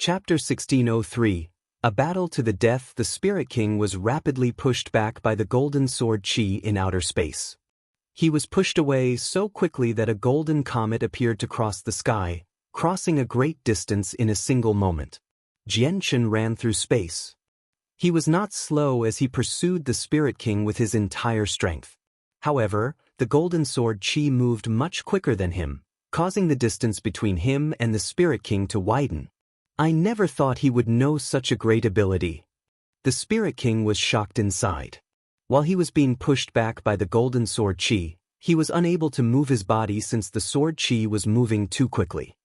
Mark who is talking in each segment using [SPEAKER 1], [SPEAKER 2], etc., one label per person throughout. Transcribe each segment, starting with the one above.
[SPEAKER 1] Chapter 1603. A battle to the death. The Spirit King was rapidly pushed back by the golden sword Chi in outer space. He was pushed away so quickly that a golden comet appeared to cross the sky, crossing a great distance in a single moment. Jianchen ran through space. He was not slow as he pursued the Spirit King with his entire strength. However, the golden sword Chi moved much quicker than him, causing the distance between him and the Spirit King to widen. I never thought he would know such a great ability. The Spirit King was shocked inside. While he was being pushed back by the golden sword Chi, he was unable to move his body since the sword Chi was moving too quickly.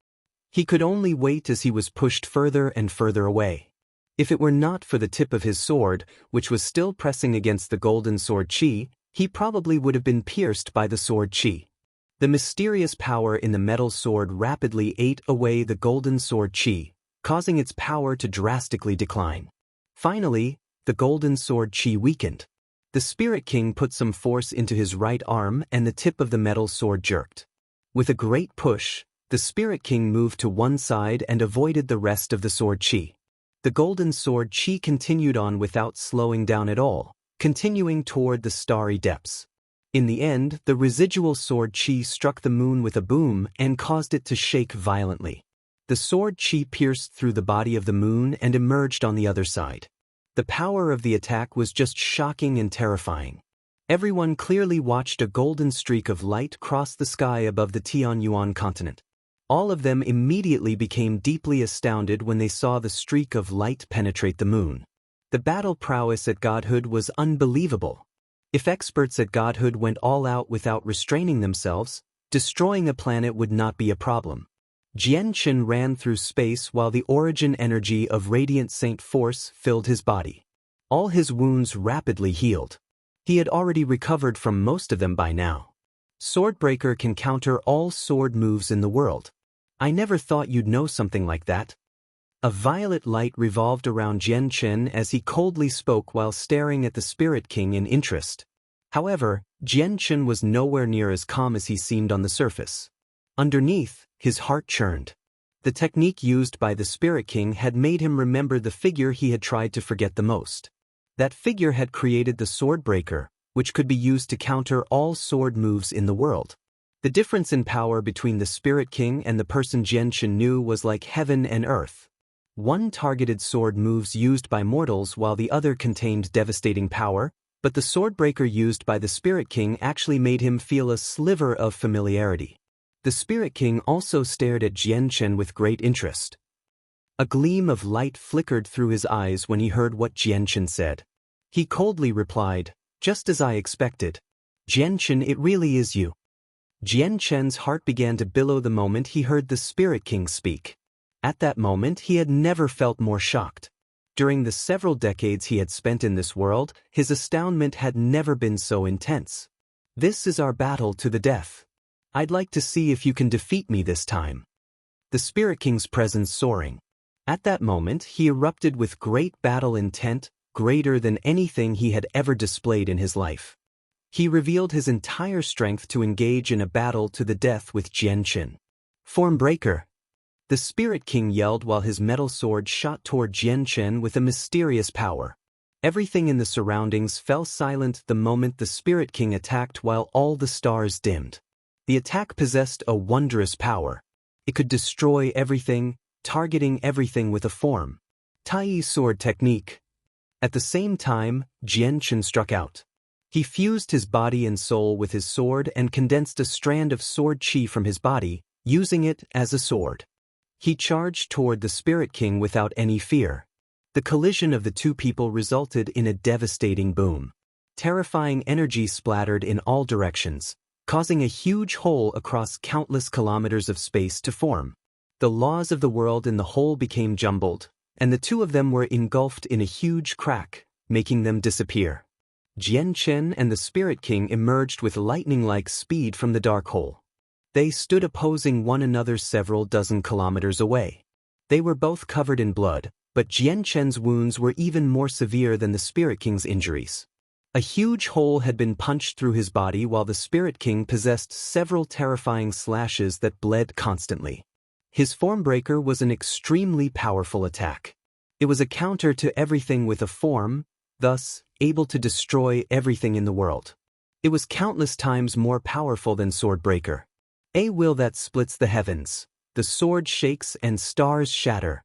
[SPEAKER 1] He could only wait as he was pushed further and further away. If it were not for the tip of his sword, which was still pressing against the golden sword Chi, he probably would have been pierced by the sword Chi. The mysterious power in the metal sword rapidly ate away the golden sword Chi, causing its power to drastically decline. Finally, the golden sword Chi weakened. The Spirit King put some force into his right arm and the tip of the metal sword jerked. With a great push, the Spirit King moved to one side and avoided the rest of the sword Chi. The golden sword Chi continued on without slowing down at all, continuing toward the starry depths. In the end, the residual sword Chi struck the moon with a boom and caused it to shake violently. The sword Chi pierced through the body of the moon and emerged on the other side. The power of the attack was just shocking and terrifying. Everyone clearly watched a golden streak of light cross the sky above the Tianyuan continent. All of them immediately became deeply astounded when they saw the streak of light penetrate the moon. The battle prowess at godhood was unbelievable. If experts at godhood went all out without restraining themselves, destroying a planet would not be a problem. Jianchen ran through space while the origin energy of radiant saint force filled his body. All his wounds rapidly healed. He had already recovered from most of them by now. Swordbreaker can counter all sword moves in the world. I never thought you'd know something like that. A violet light revolved around Jianchen as he coldly spoke while staring at the Spirit King in interest. However, Jianchen was nowhere near as calm as he seemed on the surface. Underneath, his heart churned. The technique used by the Spirit King had made him remember the figure he had tried to forget the most. That figure had created the Swordbreaker, which could be used to counter all sword moves in the world. The difference in power between the Spirit King and the person Jianchen knew was like heaven and earth. One targeted sword moves used by mortals while the other contained devastating power, but the Swordbreaker used by the Spirit King actually made him feel a sliver of familiarity. The Spirit King also stared at Jianchen with great interest. A gleam of light flickered through his eyes when he heard what Jianchen said. He coldly replied, "Just as I expected. Jianchen, it really is you." Jianchen's heart began to billow the moment he heard the Spirit King speak. At that moment he had never felt more shocked. During the several decades he had spent in this world, his astoundment had never been so intense. "This is our battle to the death. I'd like to see if you can defeat me this time." The Spirit King's presence soaring. At that moment he erupted with great battle intent, greater than anything he had ever displayed in his life. He revealed his entire strength to engage in a battle to the death with Jianchen. "Formbreaker!" The Spirit King yelled while his metal sword shot toward Jianchen with a mysterious power. Everything in the surroundings fell silent the moment the Spirit King attacked while all the stars dimmed. The attack possessed a wondrous power. It could destroy everything, targeting everything with a form. Tai sword technique. At the same time, Jianchen struck out. He fused his body and soul with his sword and condensed a strand of sword chi from his body, using it as a sword. He charged toward the Spirit King without any fear. The collision of the two people resulted in a devastating boom. Terrifying energy splattered in all directions, causing a huge hole across countless kilometers of space to form. The laws of the world in the hole became jumbled, and the two of them were engulfed in a huge crack, making them disappear. Jianchen and the Spirit King emerged with lightning-like speed from the dark hole. They stood opposing one another several dozen kilometers away. They were both covered in blood, but Jianchen's wounds were even more severe than the Spirit King's injuries. A huge hole had been punched through his body while the Spirit King possessed several terrifying slashes that bled constantly. His Formbreaker was an extremely powerful attack. It was a counter to everything with a form, thus, able to destroy everything in the world. It was countless times more powerful than Swordbreaker. A will that splits the heavens. The sword shakes and stars shatter.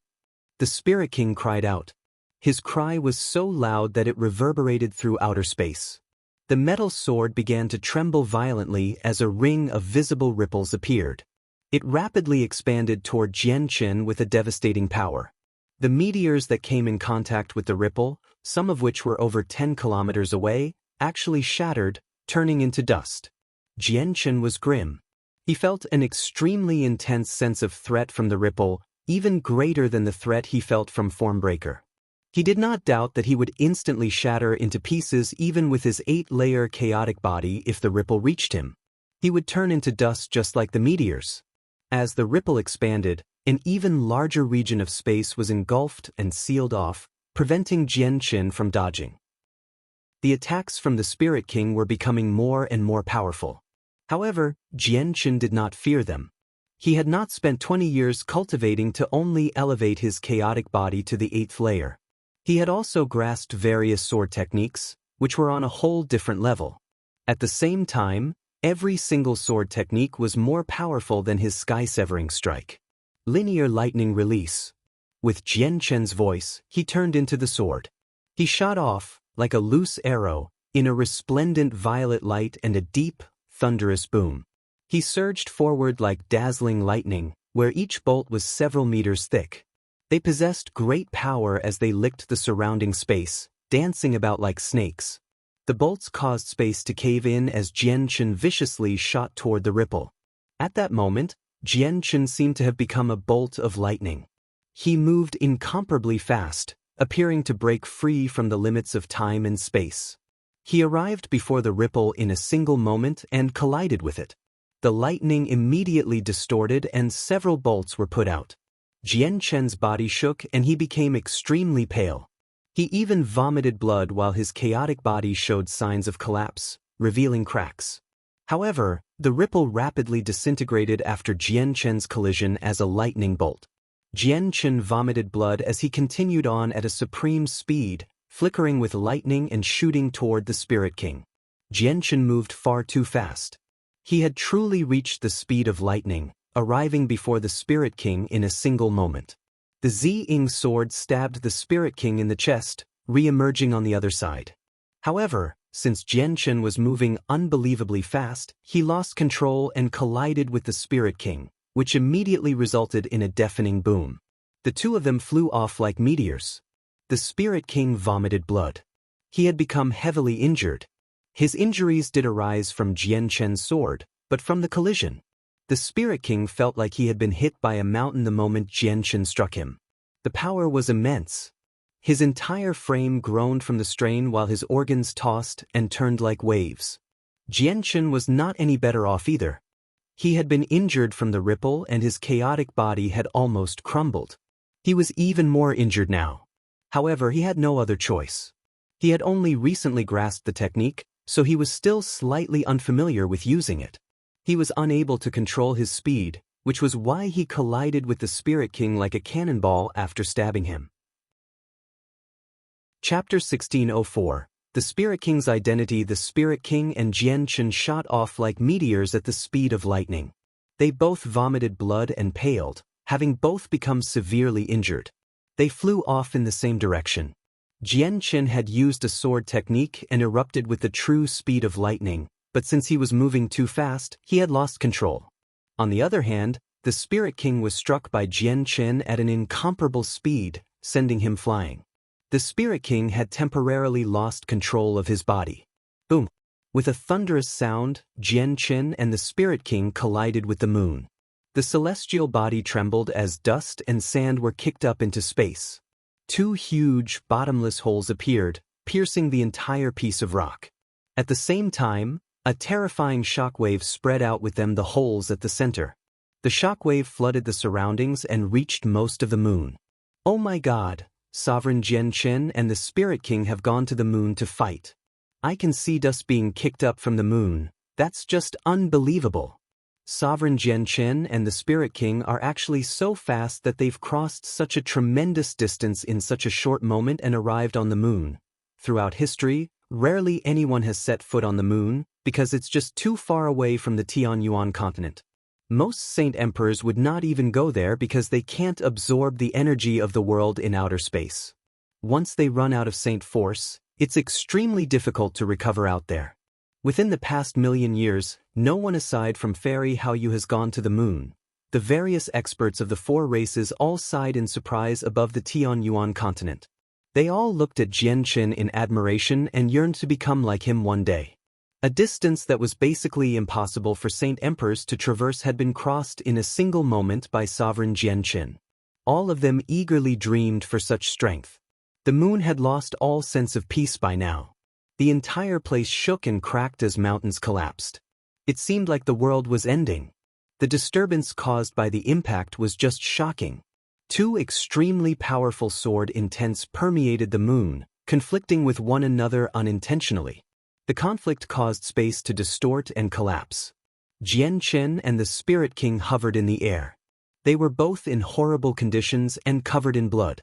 [SPEAKER 1] The Spirit King cried out. His cry was so loud that it reverberated through outer space. The metal sword began to tremble violently as a ring of visible ripples appeared. It rapidly expanded toward Jianchen with a devastating power. The meteors that came in contact with the ripple, some of which were over 10 kilometers away, actually shattered, turning into dust. Jianchen was grim. He felt an extremely intense sense of threat from the ripple, even greater than the threat he felt from Formbreaker. He did not doubt that he would instantly shatter into pieces even with his 8-layer chaotic body if the ripple reached him. He would turn into dust just like the meteors. As the ripple expanded, an even larger region of space was engulfed and sealed off, preventing Jianchen from dodging. The attacks from the Spirit King were becoming more and more powerful. However, Jianchen did not fear them. He had not spent 20 years cultivating to only elevate his chaotic body to the 8th layer. He had also grasped various sword techniques, which were on a whole different level. At the same time, every single sword technique was more powerful than his sky-severing strike. Linear lightning release. With Jianchen's voice, he turned into the sword. He shot off, like a loose arrow, in a resplendent violet light and a deep, thunderous boom. He surged forward like dazzling lightning, where each bolt was several meters thick. They possessed great power as they licked the surrounding space, dancing about like snakes. The bolts caused space to cave in as Jianchen viciously shot toward the ripple. At that moment, Jianchen seemed to have become a bolt of lightning. He moved incomparably fast, appearing to break free from the limits of time and space. He arrived before the ripple in a single moment and collided with it. The lightning immediately distorted and several bolts were put out. Jianchen's body shook and he became extremely pale. He even vomited blood while his chaotic body showed signs of collapse, revealing cracks. However, the ripple rapidly disintegrated after Jianchen's collision as a lightning bolt. Jianchen vomited blood as he continued on at a supreme speed, flickering with lightning and shooting toward the Spirit King. Jianchen moved far too fast. He had truly reached the speed of lightning, arriving before the Spirit King in a single moment. The Ziying sword stabbed the Spirit King in the chest, re-emerging on the other side. However, since Jianchen was moving unbelievably fast, he lost control and collided with the Spirit King, which immediately resulted in a deafening boom. The two of them flew off like meteors. The Spirit King vomited blood. He had become heavily injured. His injuries did arise from Jianchen's sword, but from the collision. The Spirit King felt like he had been hit by a mountain the moment Jianchen struck him. The power was immense. His entire frame groaned from the strain while his organs tossed and turned like waves. Jianchen was not any better off either. He had been injured from the ripple and his chaotic body had almost crumbled. He was even more injured now. However, he had no other choice. He had only recently grasped the technique, so he was still slightly unfamiliar with using it. He was unable to control his speed, which was why he collided with the Spirit King like a cannonball after stabbing him. Chapter 1604. The Spirit King's Identity. The Spirit King and Jianchen shot off like meteors at the speed of lightning. They both vomited blood and paled, having both become severely injured. They flew off in the same direction. Jianchen had used a sword technique and erupted with the true speed of lightning, but since he was moving too fast, he had lost control. On the other hand, the Spirit King was struck by Jianchen at an incomparable speed, sending him flying. The Spirit King had temporarily lost control of his body. Boom! With a thunderous sound, Jianchen and the Spirit King collided with the moon. The celestial body trembled as dust and sand were kicked up into space. Two huge, bottomless holes appeared, piercing the entire piece of rock. At the same time, a terrifying shockwave spread out with them the holes at the center. The shockwave flooded the surroundings and reached most of the moon. Oh my God, Sovereign Jianchen and the Spirit King have gone to the moon to fight. I can see dust being kicked up from the moon. That's just unbelievable. Sovereign Jian Chen and the Spirit King are actually so fast that they've crossed such a tremendous distance in such a short moment and arrived on the moon. Throughout history, rarely anyone has set foot on the moon, because it's just too far away from the Tianyuan continent. Most Saint Emperors would not even go there because they can't absorb the energy of the world in outer space. Once they run out of Saint Force, it's extremely difficult to recover out there. Within the past million years, no one aside from Fairy Hao Yu has gone to the moon. The various experts of the four races all sighed in surprise above the Tianyuan continent. They all looked at Jian Chen in admiration and yearned to become like him one day. A distance that was basically impossible for Saint Emperors to traverse had been crossed in a single moment by sovereign Jian Chen. All of them eagerly dreamed for such strength. The moon had lost all sense of peace by now. The entire place shook and cracked as mountains collapsed. It seemed like the world was ending. The disturbance caused by the impact was just shocking. Two extremely powerful sword intents permeated the moon, conflicting with one another unintentionally. The conflict caused space to distort and collapse. Jian Chen and the Spirit King hovered in the air. They were both in horrible conditions and covered in blood.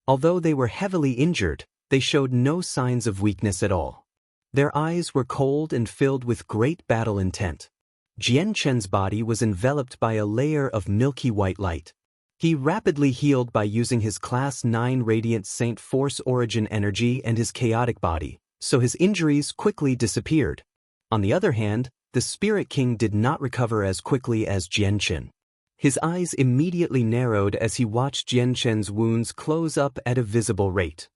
[SPEAKER 1] Although they were heavily injured, they showed no signs of weakness at all. Their eyes were cold and filled with great battle intent. Jian Chen's body was enveloped by a layer of milky white light. He rapidly healed by using his Class 9 Radiant Saint Force Origin energy and his chaotic body, so his injuries quickly disappeared. On the other hand, the Spirit King did not recover as quickly as Jian Chen. His eyes immediately narrowed as he watched Jian Chen's wounds close up at a visible rate.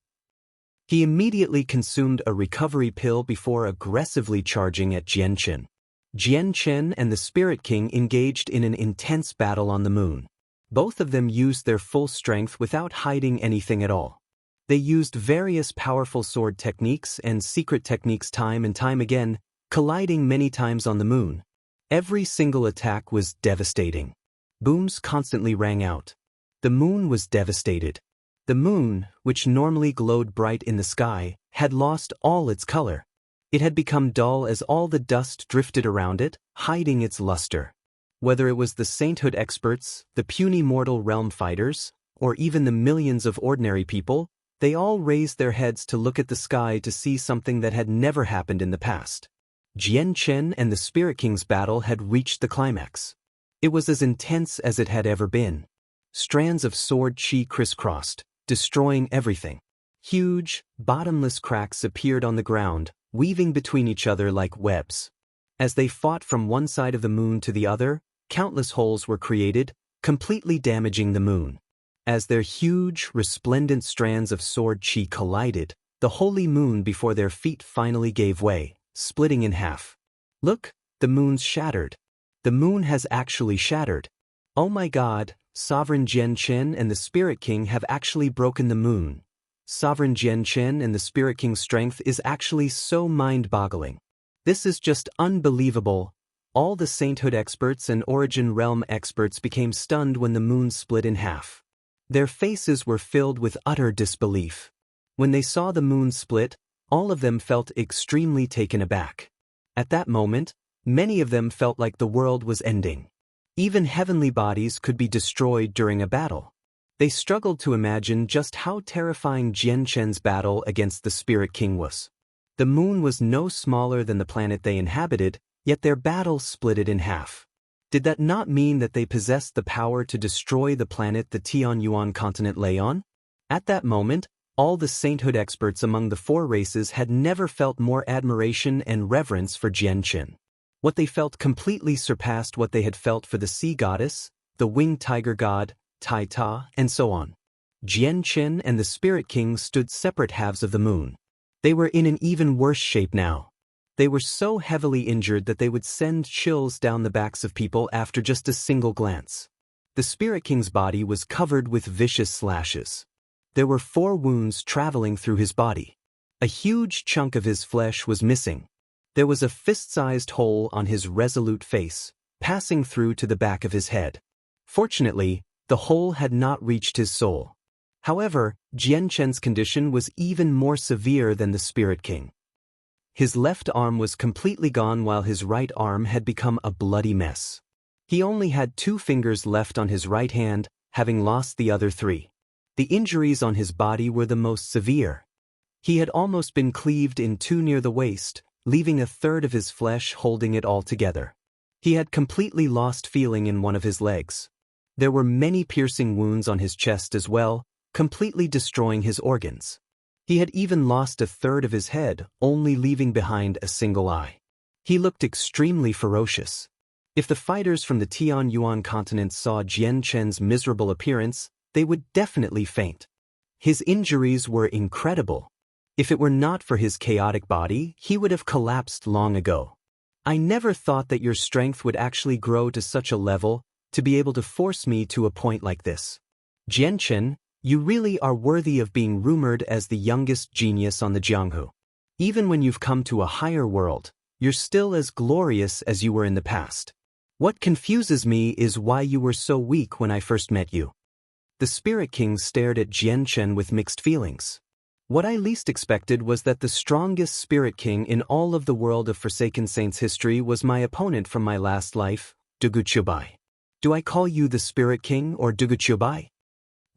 [SPEAKER 1] He immediately consumed a recovery pill before aggressively charging at Jian Chen. Jian Chen and the Spirit King engaged in an intense battle on the moon. Both of them used their full strength without hiding anything at all. They used various powerful sword techniques and secret techniques time and time again, colliding many times on the moon. Every single attack was devastating. Booms constantly rang out. The moon was devastated. The moon, which normally glowed bright in the sky, had lost all its color. It had become dull as all the dust drifted around it, hiding its luster. Whether it was the sainthood experts, the puny mortal realm fighters, or even the millions of ordinary people, they all raised their heads to look at the sky to see something that had never happened in the past. Jian Chen and the Spirit King's battle had reached the climax. It was as intense as it had ever been. Strands of sword chi crisscrossed, destroying everything. Huge, bottomless cracks appeared on the ground, weaving between each other like webs. As they fought from one side of the moon to the other, countless holes were created, completely damaging the moon. As their huge, resplendent strands of sword chi collided, the holy moon before their feet finally gave way, splitting in half. Look, the moon's shattered. The moon has actually shattered. Oh my God, Sovereign Jian Chen and the Spirit King have actually broken the moon. Sovereign Jian Chen and the Spirit King's strength is actually so mind-boggling. This is just unbelievable. All the sainthood experts and origin realm experts became stunned when the moon split in half. Their faces were filled with utter disbelief. When they saw the moon split, all of them felt extremely taken aback. At that moment, many of them felt like the world was ending. Even heavenly bodies could be destroyed during a battle. They struggled to imagine just how terrifying Jian Chen's battle against the Spirit King was. The moon was no smaller than the planet they inhabited, yet their battle split it in half. Did that not mean that they possessed the power to destroy the planet the Tianyuan continent lay on? At that moment, all the sainthood experts among the four races had never felt more admiration and reverence for Jian Chen. What they felt completely surpassed what they had felt for the sea goddess, the winged tiger god, Tai Ta, and so on. Jian Chen and the Spirit King stood separate halves of the moon. They were in an even worse shape now. They were so heavily injured that they would send chills down the backs of people after just a single glance. The Spirit King's body was covered with vicious slashes. There were 4 wounds traveling through his body. A huge chunk of his flesh was missing. There was a fist-sized hole on his resolute face, passing through to the back of his head. Fortunately, the hole had not reached his soul. However, Jian Chen's condition was even more severe than the Spirit King. His left arm was completely gone while his right arm had become a bloody mess. He only had 2 fingers left on his right hand, having lost the other 3. The injuries on his body were the most severe. He had almost been cleaved in 2 near the waist, leaving a third of his flesh holding it all together. He had completely lost feeling in one of his legs. There were many piercing wounds on his chest as well, completely destroying his organs. He had even lost a third of his head, only leaving behind a single eye. He looked extremely ferocious. If the fighters from the Tianyuan continent saw Jian Chen's miserable appearance, they would definitely faint. His injuries were incredible. If it were not for his chaotic body, he would have collapsed long ago. I never thought that your strength would actually grow to such a level, to be able to force me to a point like this. Jian Chen, you really are worthy of being rumored as the youngest genius on the Jianghu. Even when you've come to a higher world, you're still as glorious as you were in the past. What confuses me is why you were so weak when I first met you. The Spirit King stared at Jian Chen with mixed feelings. What I least expected was that the strongest Spirit King in all of the world of Forsaken Saints history was my opponent from my last life, Duguqiubai. Do I call you the Spirit King or Duguqiubai?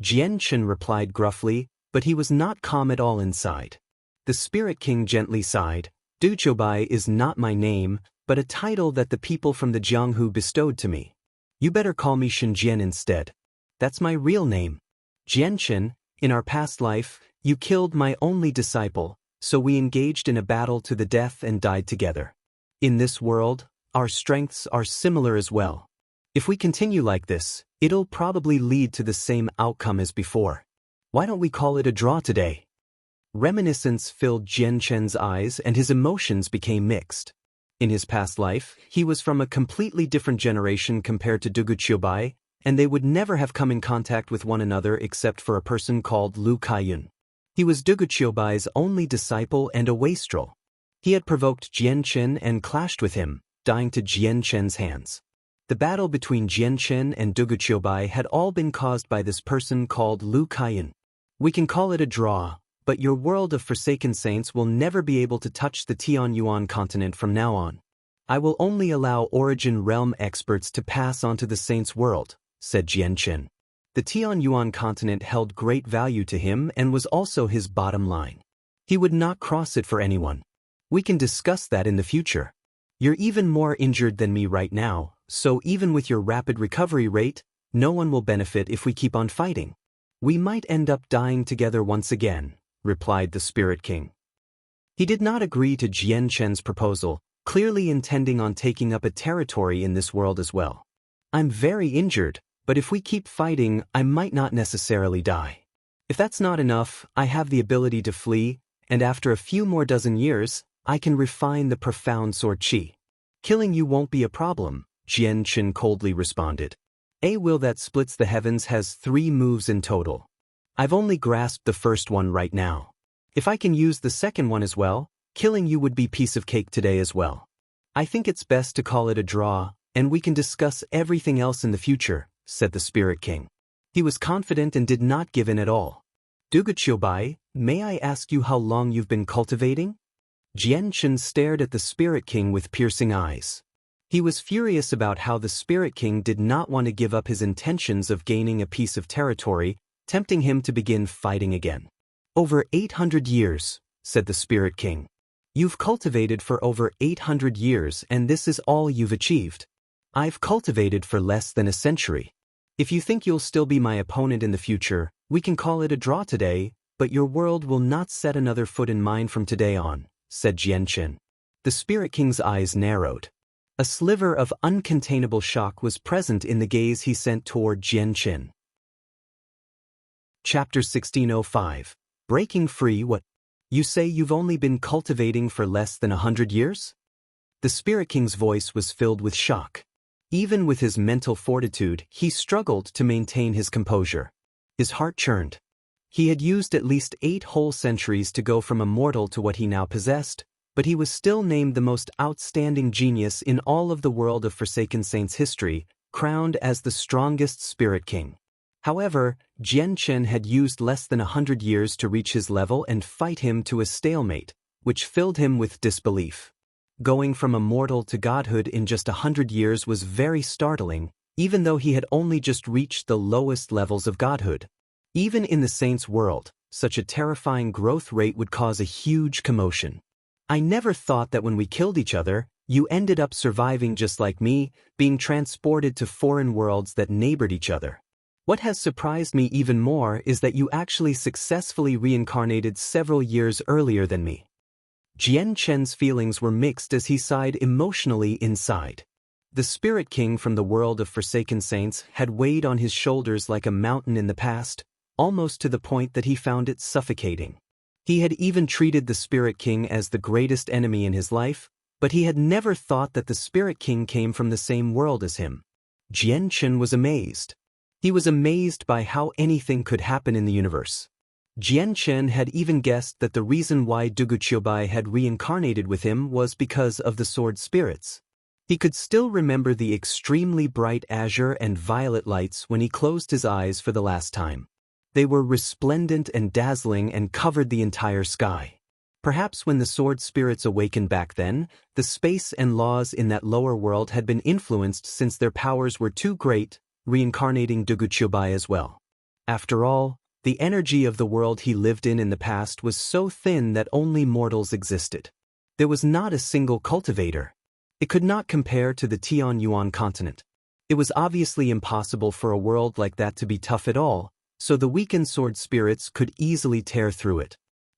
[SPEAKER 1] Jian Chen replied gruffly, but he was not calm at all inside. The Spirit King gently sighed. Duguqiubai is not my name, but a title that the people from the Jianghu bestowed to me. You better call me Shenjian instead. That's my real name. Jian Chen, in our past life, you killed my only disciple, so we engaged in a battle to the death and died together. In this world, our strengths are similar as well. If we continue like this, it'll probably lead to the same outcome as before. Why don't we call it a draw today? Reminiscence filled Jian Chen's eyes and his emotions became mixed. In his past life, he was from a completely different generation compared to Duguqiubai, and they would never have come in contact with one another except for a person called Lu Kaiyun. He was Duguqiubai's only disciple and a wastrel. He had provoked Jian Chen and clashed with him, dying to Jian Chen's hands. The battle between Jian Chen and Duguqiubai had all been caused by this person called Lu Kaiyun. We can call it a draw, but your world of Forsaken Saints will never be able to touch the Tianyuan continent from now on. I will only allow Origin Realm experts to pass onto the Saints' world, said Jian Chen. The Tianyuan continent held great value to him and was also his bottom line. He would not cross it for anyone. We can discuss that in the future. You're even more injured than me right now, so even with your rapid recovery rate, no one will benefit if we keep on fighting. We might end up dying together once again, replied the Spirit King. He did not agree to Jian Chen's proposal, clearly intending on taking up a territory in this world as well. I'm very injured, but if we keep fighting, I might not necessarily die. If that's not enough, I have the ability to flee, and after a few more dozen years, I can refine the profound sword qi. Killing you won't be a problem, Jian Chen coldly responded. A will that splits the heavens has 3 moves in total. I've only grasped the first one right now. If I can use the second one as well, killing you would be piece of cake today as well. I think it's best to call it a draw, and we can discuss everything else in the future, said the Spirit King. He was confident and did not give in at all. Duguqiubai, may I ask you how long you've been cultivating? Jian Chen stared at the Spirit King with piercing eyes. He was furious about how the Spirit King did not want to give up his intentions of gaining a piece of territory, tempting him to begin fighting again. Over 800 years, said the Spirit King. You've cultivated for over 800 years and this is all you've achieved. I've cultivated for less than a century. If you think you'll still be my opponent in the future, we can call it a draw today, but your world will not set another foot in mine from today on, said Jian Chen. The Spirit King's eyes narrowed. A sliver of uncontainable shock was present in the gaze he sent toward Jian Chen. Chapter 1605. Breaking Free. What? You say you've only been cultivating for less than 100 years? The Spirit King's voice was filled with shock. Even with his mental fortitude, he struggled to maintain his composure. His heart churned. He had used at least 8 whole centuries to go from a mortal to what he now possessed, but he was still named the most outstanding genius in all of the world of Forsaken Saints history, crowned as the strongest Spirit King. However, Jian Chen had used less than 100 years to reach his level and fight him to a stalemate, which filled him with disbelief. Going from a mortal to godhood in just 100 years was very startling, even though he had only just reached the lowest levels of godhood. Even in the saints' world, such a terrifying growth rate would cause a huge commotion. I never thought that when we killed each other, you ended up surviving just like me, being transported to foreign worlds that neighbored each other. What has surprised me even more is that you actually successfully reincarnated several years earlier than me. Jian Chen's feelings were mixed as he sighed emotionally inside. The Spirit King from the world of Forsaken Saints had weighed on his shoulders like a mountain in the past, almost to the point that he found it suffocating. He had even treated the Spirit King as the greatest enemy in his life, but he had never thought that the Spirit King came from the same world as him. Jian Chen was amazed. He was amazed by how anything could happen in the universe. Jian Chen had even guessed that the reason why Duguqiubai had reincarnated with him was because of the sword spirits. He could still remember the extremely bright azure and violet lights when he closed his eyes for the last time. They were resplendent and dazzling and covered the entire sky. Perhaps when the sword spirits awakened back then, the space and laws in that lower world had been influenced since their powers were too great, reincarnating Duguqiubai as well. After all, the energy of the world he lived in the past was so thin that only mortals existed. There was not a single cultivator. It could not compare to the Tianyuan continent. It was obviously impossible for a world like that to be tough at all, so the weakened sword spirits could easily tear through it.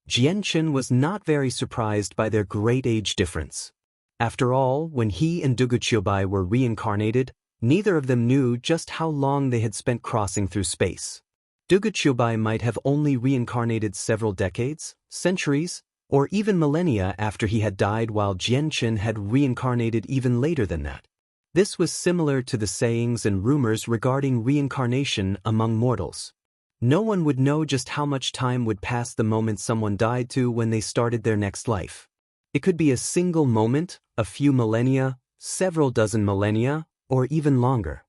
[SPEAKER 1] Jian Chen was not very surprised by their great age difference. After all, when he and Duguqiubai were reincarnated, neither of them knew just how long they had spent crossing through space. Duguqiubai might have only reincarnated several decades, centuries, or even millennia after he had died, while Jian Chen had reincarnated even later than that. This was similar to the sayings and rumors regarding reincarnation among mortals. No one would know just how much time would pass the moment someone died to when they started their next life. It could be a single moment, a few millennia, several dozen millennia, or even longer.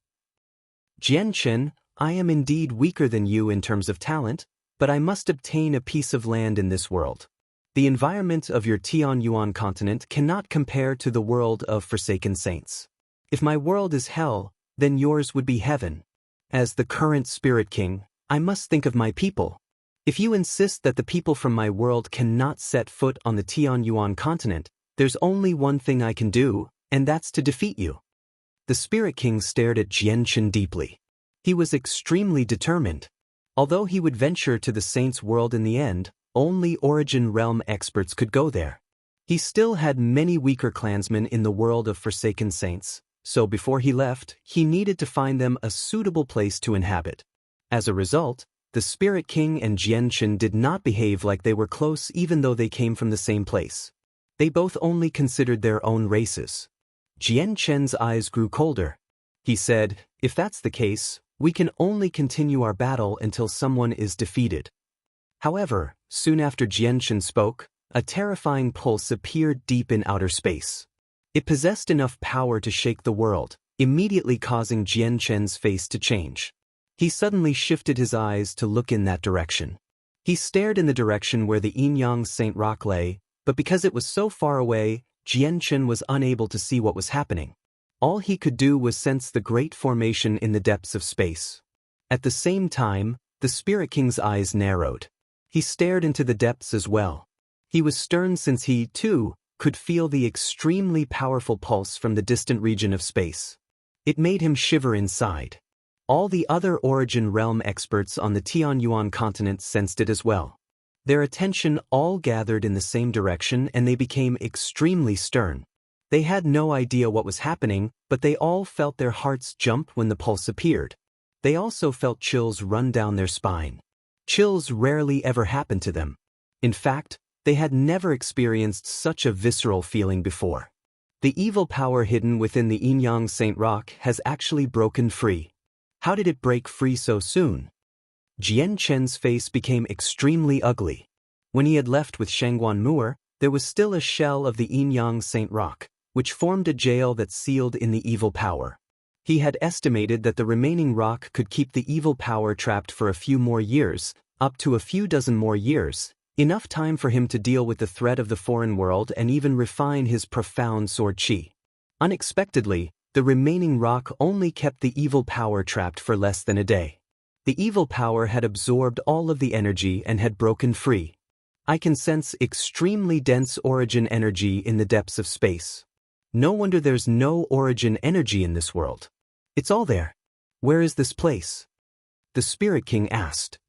[SPEAKER 1] Jian Chen, I am indeed weaker than you in terms of talent, but I must obtain a piece of land in this world. The environment of your Tianyuan continent cannot compare to the world of Forsaken Saints. If my world is hell, then yours would be heaven. As the current Spirit King, I must think of my people. If you insist that the people from my world cannot set foot on the Tianyuan continent, there's only one thing I can do, and that's to defeat you. The Spirit King stared at Jian Chen deeply. He was extremely determined. Although he would venture to the Saints' world in the end, only Origin Realm experts could go there. He still had many weaker clansmen in the world of Forsaken Saints, so before he left, he needed to find them a suitable place to inhabit. As a result, the Spirit King and Jian Chen did not behave like they were close even though they came from the same place. They both only considered their own races. Jian Chen's eyes grew colder. He said, if that's the case, we can only continue our battle until someone is defeated. However, soon after Jian Chen spoke, a terrifying pulse appeared deep in outer space. It possessed enough power to shake the world, immediately causing Jian Chen's face to change. He suddenly shifted his eyes to look in that direction. He stared in the direction where the Yinyang Saint Rock lay, but because it was so far away, Jian Chen was unable to see what was happening. All he could do was sense the great formation in the depths of space. At the same time, the Spirit King's eyes narrowed. He stared into the depths as well. He was stern since he, too, could feel the extremely powerful pulse from the distant region of space. It made him shiver inside. All the other Origin Realm experts on the Tianyuan continent sensed it as well. Their attention all gathered in the same direction and they became extremely stern. They had no idea what was happening, but they all felt their hearts jump when the pulse appeared. They also felt chills run down their spine. Chills rarely ever happened to them. In fact, they had never experienced such a visceral feeling before. The evil power hidden within the Yinyang Saint Rock has actually broken free. How did it break free so soon? Jian Chen's face became extremely ugly. When he had left with Shangguan Mu'er, there was still a shell of the Yinyang Saint Rock, which formed a jail that sealed in the evil power. He had estimated that the remaining rock could keep the evil power trapped for a few more years, up to a few dozen more years, Enough time for him to deal with the threat of the foreign world and even refine his profound sword chi. Unexpectedly, the remaining rock only kept the evil power trapped for less than a day. The evil power had absorbed all of the energy and had broken free. I can sense extremely dense origin energy in the depths of space. No wonder there's no origin energy in this world. It's all there. Where is this place? The Spirit King asked.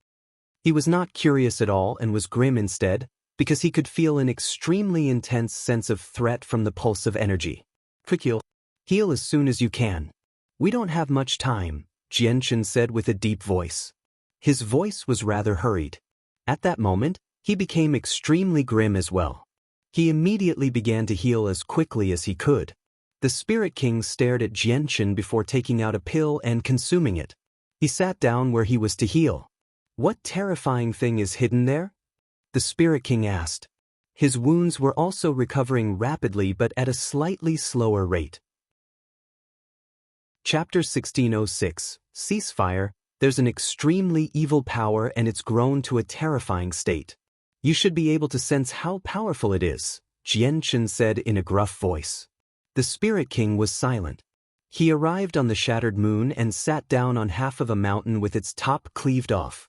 [SPEAKER 1] He was not curious at all and was grim instead, because he could feel an extremely intense sense of threat from the pulse of energy. Quick heal. Heal as soon as you can. We don't have much time, Jianchen said with a deep voice. His voice was rather hurried. At that moment, he became extremely grim as well. He immediately began to heal as quickly as he could. The Spirit King stared at Jianchen before taking out a pill and consuming it. He sat down where he was to heal. What terrifying thing is hidden there? The Spirit King asked. His wounds were also recovering rapidly but at a slightly slower rate. Chapter 1606, Ceasefire. There's an extremely evil power and it's grown to a terrifying state. You should be able to sense how powerful it is, Jianchen said in a gruff voice. The Spirit King was silent. He arrived on the shattered moon and sat down on half of a mountain with its top cleaved off.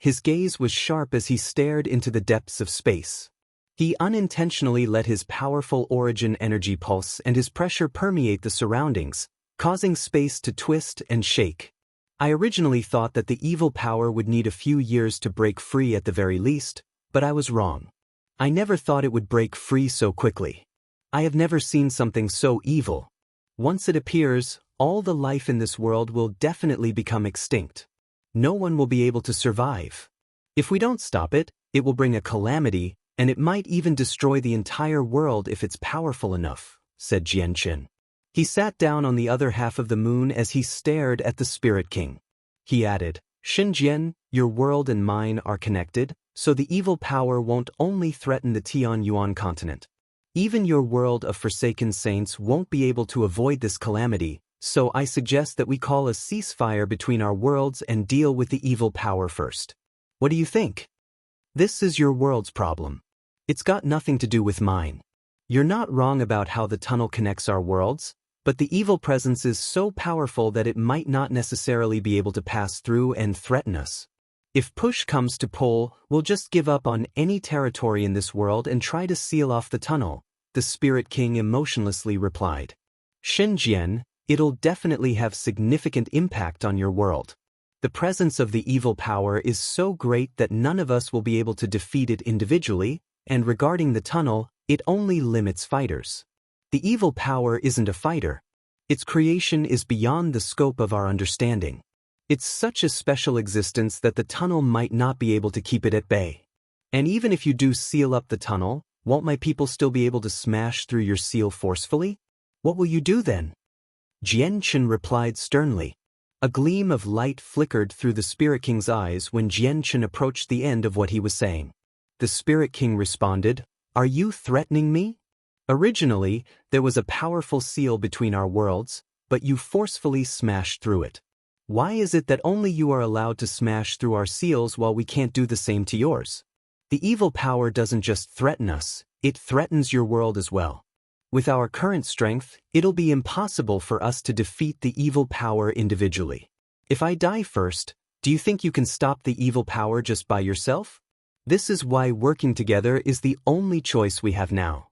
[SPEAKER 1] His gaze was sharp as he stared into the depths of space. He unintentionally let his powerful origin energy pulse and his pressure permeate the surroundings, causing space to twist and shake. I originally thought that the evil power would need a few years to break free at the very least, but I was wrong. I never thought it would break free so quickly. I have never seen something so evil. Once it appears, all the life in this world will definitely become extinct. No one will be able to survive. If we don't stop it, it will bring a calamity, and it might even destroy the entire world if it's powerful enough, said Jianchen. He sat down on the other half of the moon as he stared at the Spirit King. He added, Xinjian, your world and mine are connected, so the evil power won't only threaten the Tianyuan continent. Even your world of forsaken saints won't be able to avoid this calamity, so I suggest that we call a ceasefire between our worlds and deal with the evil power first. What do you think? This is your world's problem. It's got nothing to do with mine. You're not wrong about how the tunnel connects our worlds, but the evil presence is so powerful that it might not necessarily be able to pass through and threaten us. If push comes to pull, we'll just give up on any territory in this world and try to seal off the tunnel, the Spirit King emotionlessly replied. Xinjian, it'll definitely have significant impact on your world. The presence of the evil power is so great that none of us will be able to defeat it individually, and regarding the tunnel, it only limits fighters. The evil power isn't a fighter. Its creation is beyond the scope of our understanding. It's such a special existence that the tunnel might not be able to keep it at bay. And even if you do seal up the tunnel, won't my people still be able to smash through your seal forcefully? What will you do then? Jianchen replied sternly. A gleam of light flickered through the Spirit King's eyes when Jianchen approached the end of what he was saying. The Spirit King responded, Are you threatening me? Originally, there was a powerful seal between our worlds, but you forcefully smashed through it. Why is it that only you are allowed to smash through our seals while we can't do the same to yours? The evil power doesn't just threaten us, it threatens your world as well. With our current strength, it'll be impossible for us to defeat the evil power individually. If I die first, do you think you can stop the evil power just by yourself? This is why working together is the only choice we have now.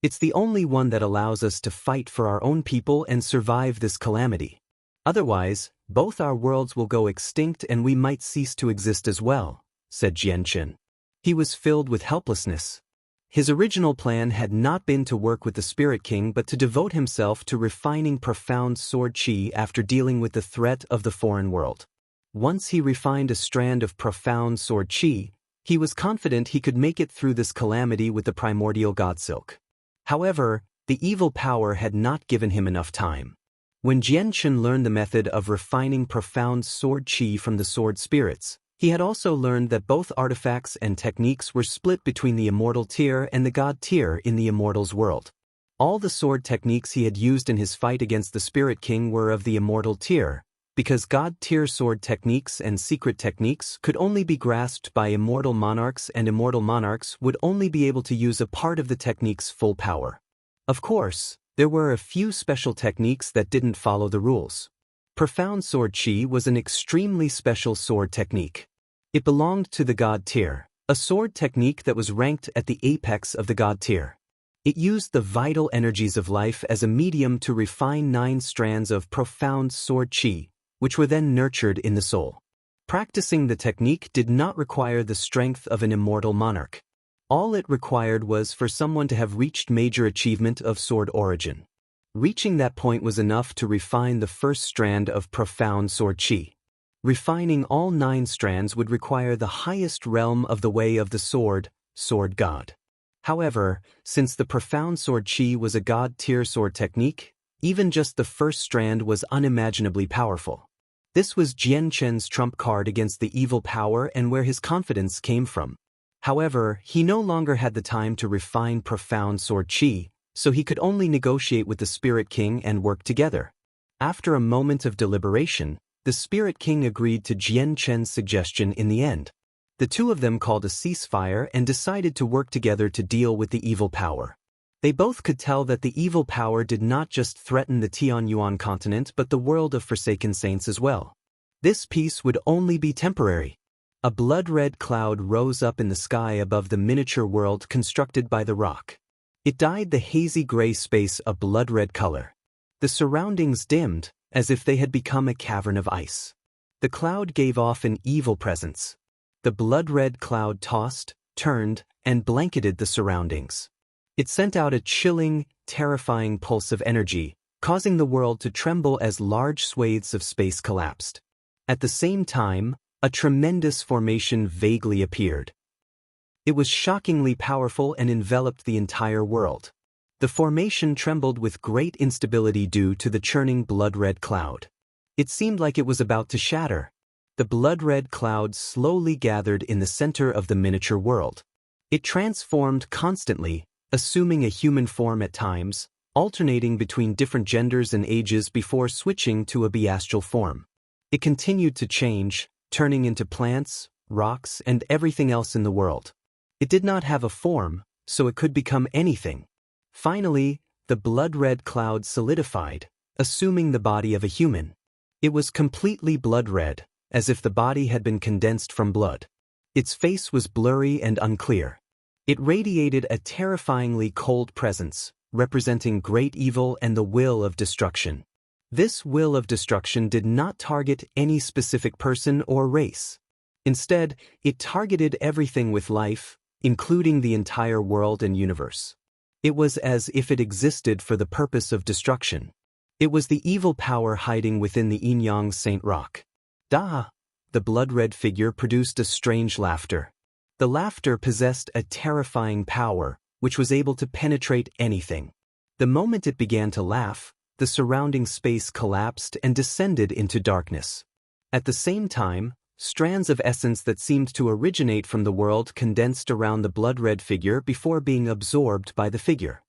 [SPEAKER 1] It's the only one that allows us to fight for our own people and survive this calamity. Otherwise, both our worlds will go extinct and we might cease to exist as well, said Jianchen. He was filled with helplessness. His original plan had not been to work with the Spirit King but to devote himself to refining profound sword chi after dealing with the threat of the foreign world. Once he refined a strand of profound sword chi, he was confident he could make it through this calamity with the primordial god silk. However, the evil power had not given him enough time. When Jianchen learned the method of refining profound sword chi from the sword spirits, he had also learned that both artifacts and techniques were split between the immortal tier and the god tier in the immortals world. All the sword techniques he had used in his fight against the Spirit King were of the immortal tier, because God-tier sword techniques and secret techniques could only be grasped by immortal monarchs, and immortal monarchs would only be able to use a part of the technique's full power. Of course, there were a few special techniques that didn't follow the rules. Profound Sword Chi was an extremely special sword technique. It belonged to the God tier, a sword technique that was ranked at the apex of the God tier. It used the vital energies of life as a medium to refine 9 strands of profound sword chi, which were then nurtured in the soul. Practicing the technique did not require the strength of an immortal monarch. All it required was for someone to have reached major achievement of sword origin. Reaching that point was enough to refine the first strand of profound sword chi. Refining all 9 strands would require the highest realm of the way of the sword god. However, since the profound sword chi was a God-tier sword technique, even just the first strand was unimaginably powerful. This was Jian Chen's trump card against the evil power and where his confidence came from. However, he no longer had the time to refine profound sword chi, so he could only negotiate with the Spirit King and work together. After a moment of deliberation, the Spirit King agreed to Jian Chen's suggestion in the end. The two of them called a ceasefire and decided to work together to deal with the evil power. They both could tell that the evil power did not just threaten the Tianyuan continent but the world of Forsaken Saints as well. This peace would only be temporary. A blood-red cloud rose up in the sky above the miniature world constructed by the rock. It dyed the hazy gray space a blood-red color. The surroundings dimmed, as if they had become a cavern of ice. The cloud gave off an evil presence. The blood-red cloud tossed, turned, and blanketed the surroundings. It sent out a chilling, terrifying pulse of energy, causing the world to tremble as large swathes of space collapsed. At the same time, a tremendous formation vaguely appeared. It was shockingly powerful and enveloped the entire world. The formation trembled with great instability due to the churning blood-red cloud. It seemed like it was about to shatter. The blood-red cloud slowly gathered in the center of the miniature world. It transformed constantly, assuming a human form at times, alternating between different genders and ages before switching to a beastral form. It continued to change, turning into plants, rocks, and everything else in the world. It did not have a form, so it could become anything. Finally, the blood-red cloud solidified, assuming the body of a human. It was completely blood-red, as if the body had been condensed from blood. Its face was blurry and unclear. It radiated a terrifyingly cold presence, representing great evil and the will of destruction. This will of destruction did not target any specific person or race. Instead, it targeted everything with life, including the entire world and universe. It was as if it existed for the purpose of destruction. It was the evil power hiding within the Yin-Yang Saint Rock. Da! The blood-red figure produced a strange laughter. The laughter possessed a terrifying power, which was able to penetrate anything. The moment it began to laugh, the surrounding space collapsed and descended into darkness. At the same time, strands of essence that seemed to originate from the world condensed around the blood-red figure before being absorbed by the figure.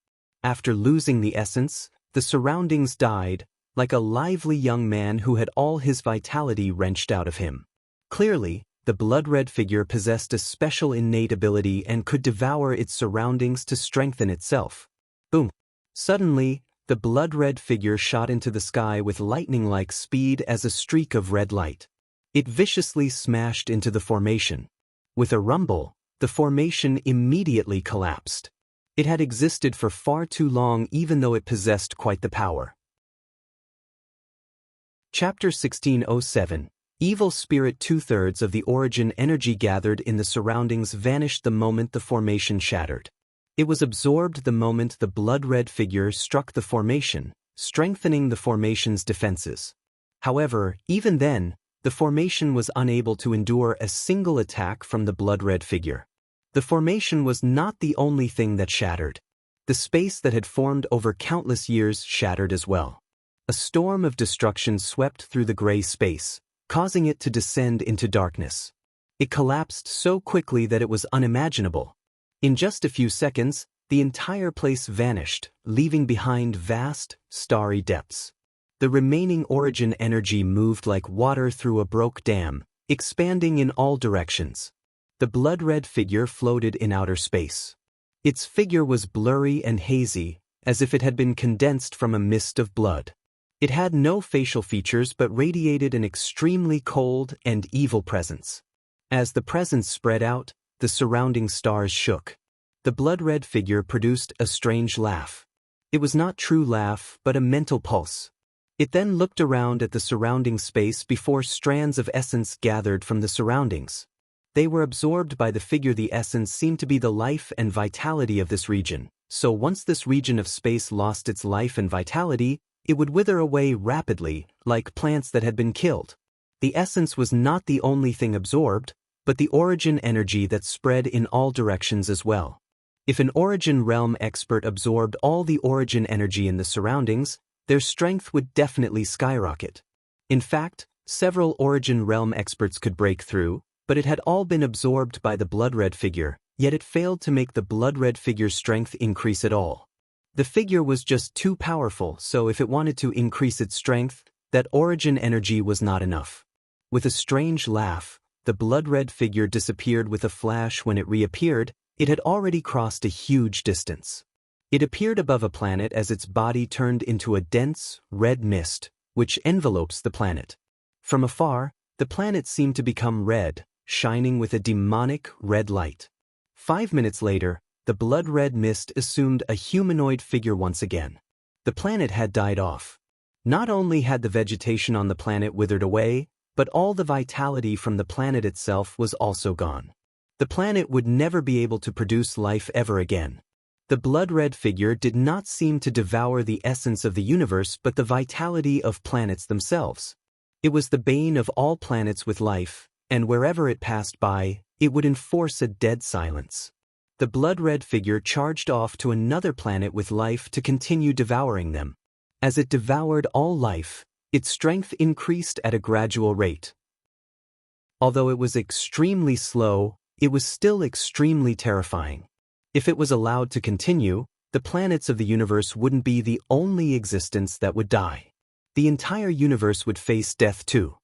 [SPEAKER 1] After losing the essence, the surroundings died, like a lively young man who had all his vitality wrenched out of him. Clearly, the blood-red figure possessed a special innate ability and could devour its surroundings to strengthen itself. Boom! Suddenly, the blood-red figure shot into the sky with lightning-like speed as a streak of red light. It viciously smashed into the formation. With a rumble, the formation immediately collapsed. It had existed for far too long even though it possessed quite the power. Chapter 1607. Evil Spirit. 2/3 of the origin energy gathered in the surroundings vanished the moment the formation shattered. It was absorbed the moment the blood-red figure struck the formation, strengthening the formation's defenses. However, even then, the formation was unable to endure a single attack from the blood-red figure. The formation was not the only thing that shattered. The space that had formed over countless years shattered as well. A storm of destruction swept through the gray space, causing it to descend into darkness. It collapsed so quickly that it was unimaginable. In just a few seconds, the entire place vanished, leaving behind vast, starry depths. The remaining origin energy moved like water through a broke dam, expanding in all directions. The blood-red figure floated in outer space. Its figure was blurry and hazy, as if it had been condensed from a mist of blood. It had no facial features but radiated an extremely cold and evil presence. As the presence spread out, the surrounding stars shook. The blood-red figure produced a strange laugh. It was not true laugh, but a mental pulse. It then looked around at the surrounding space before strands of essence gathered from the surroundings. They were absorbed by the figure. The essence seemed to be the life and vitality of this region, so once this region of space lost its life and vitality, it would wither away rapidly, like plants that had been killed. The essence was not the only thing absorbed, but the origin energy that spread in all directions as well. If an origin realm expert absorbed all the origin energy in the surroundings, their strength would definitely skyrocket. In fact, several origin realm experts could break through, but it had all been absorbed by the blood-red figure, yet it failed to make the blood-red figure's strength increase at all. The figure was just too powerful, so if it wanted to increase its strength, that origin energy was not enough. With a strange laugh, the blood-red figure disappeared with a flash. When it reappeared, it had already crossed a huge distance. It appeared above a planet as its body turned into a dense, red mist, which envelopes the planet. From afar, the planet seemed to become red, shining with a demonic red light. 5 minutes later, the blood-red mist assumed a humanoid figure once again. The planet had died off. Not only had the vegetation on the planet withered away, but all the vitality from the planet itself was also gone. The planet would never be able to produce life ever again. The blood-red figure did not seem to devour the essence of the universe but the vitality of planets themselves. It was the bane of all planets with life, and wherever it passed by, it would enforce a dead silence. The blood-red figure charged off to another planet with life to continue devouring them. As it devoured all life, its strength increased at a gradual rate. Although it was extremely slow, it was still extremely terrifying. If it was allowed to continue, the planets of the universe wouldn't be the only existence that would die. The entire universe would face death too.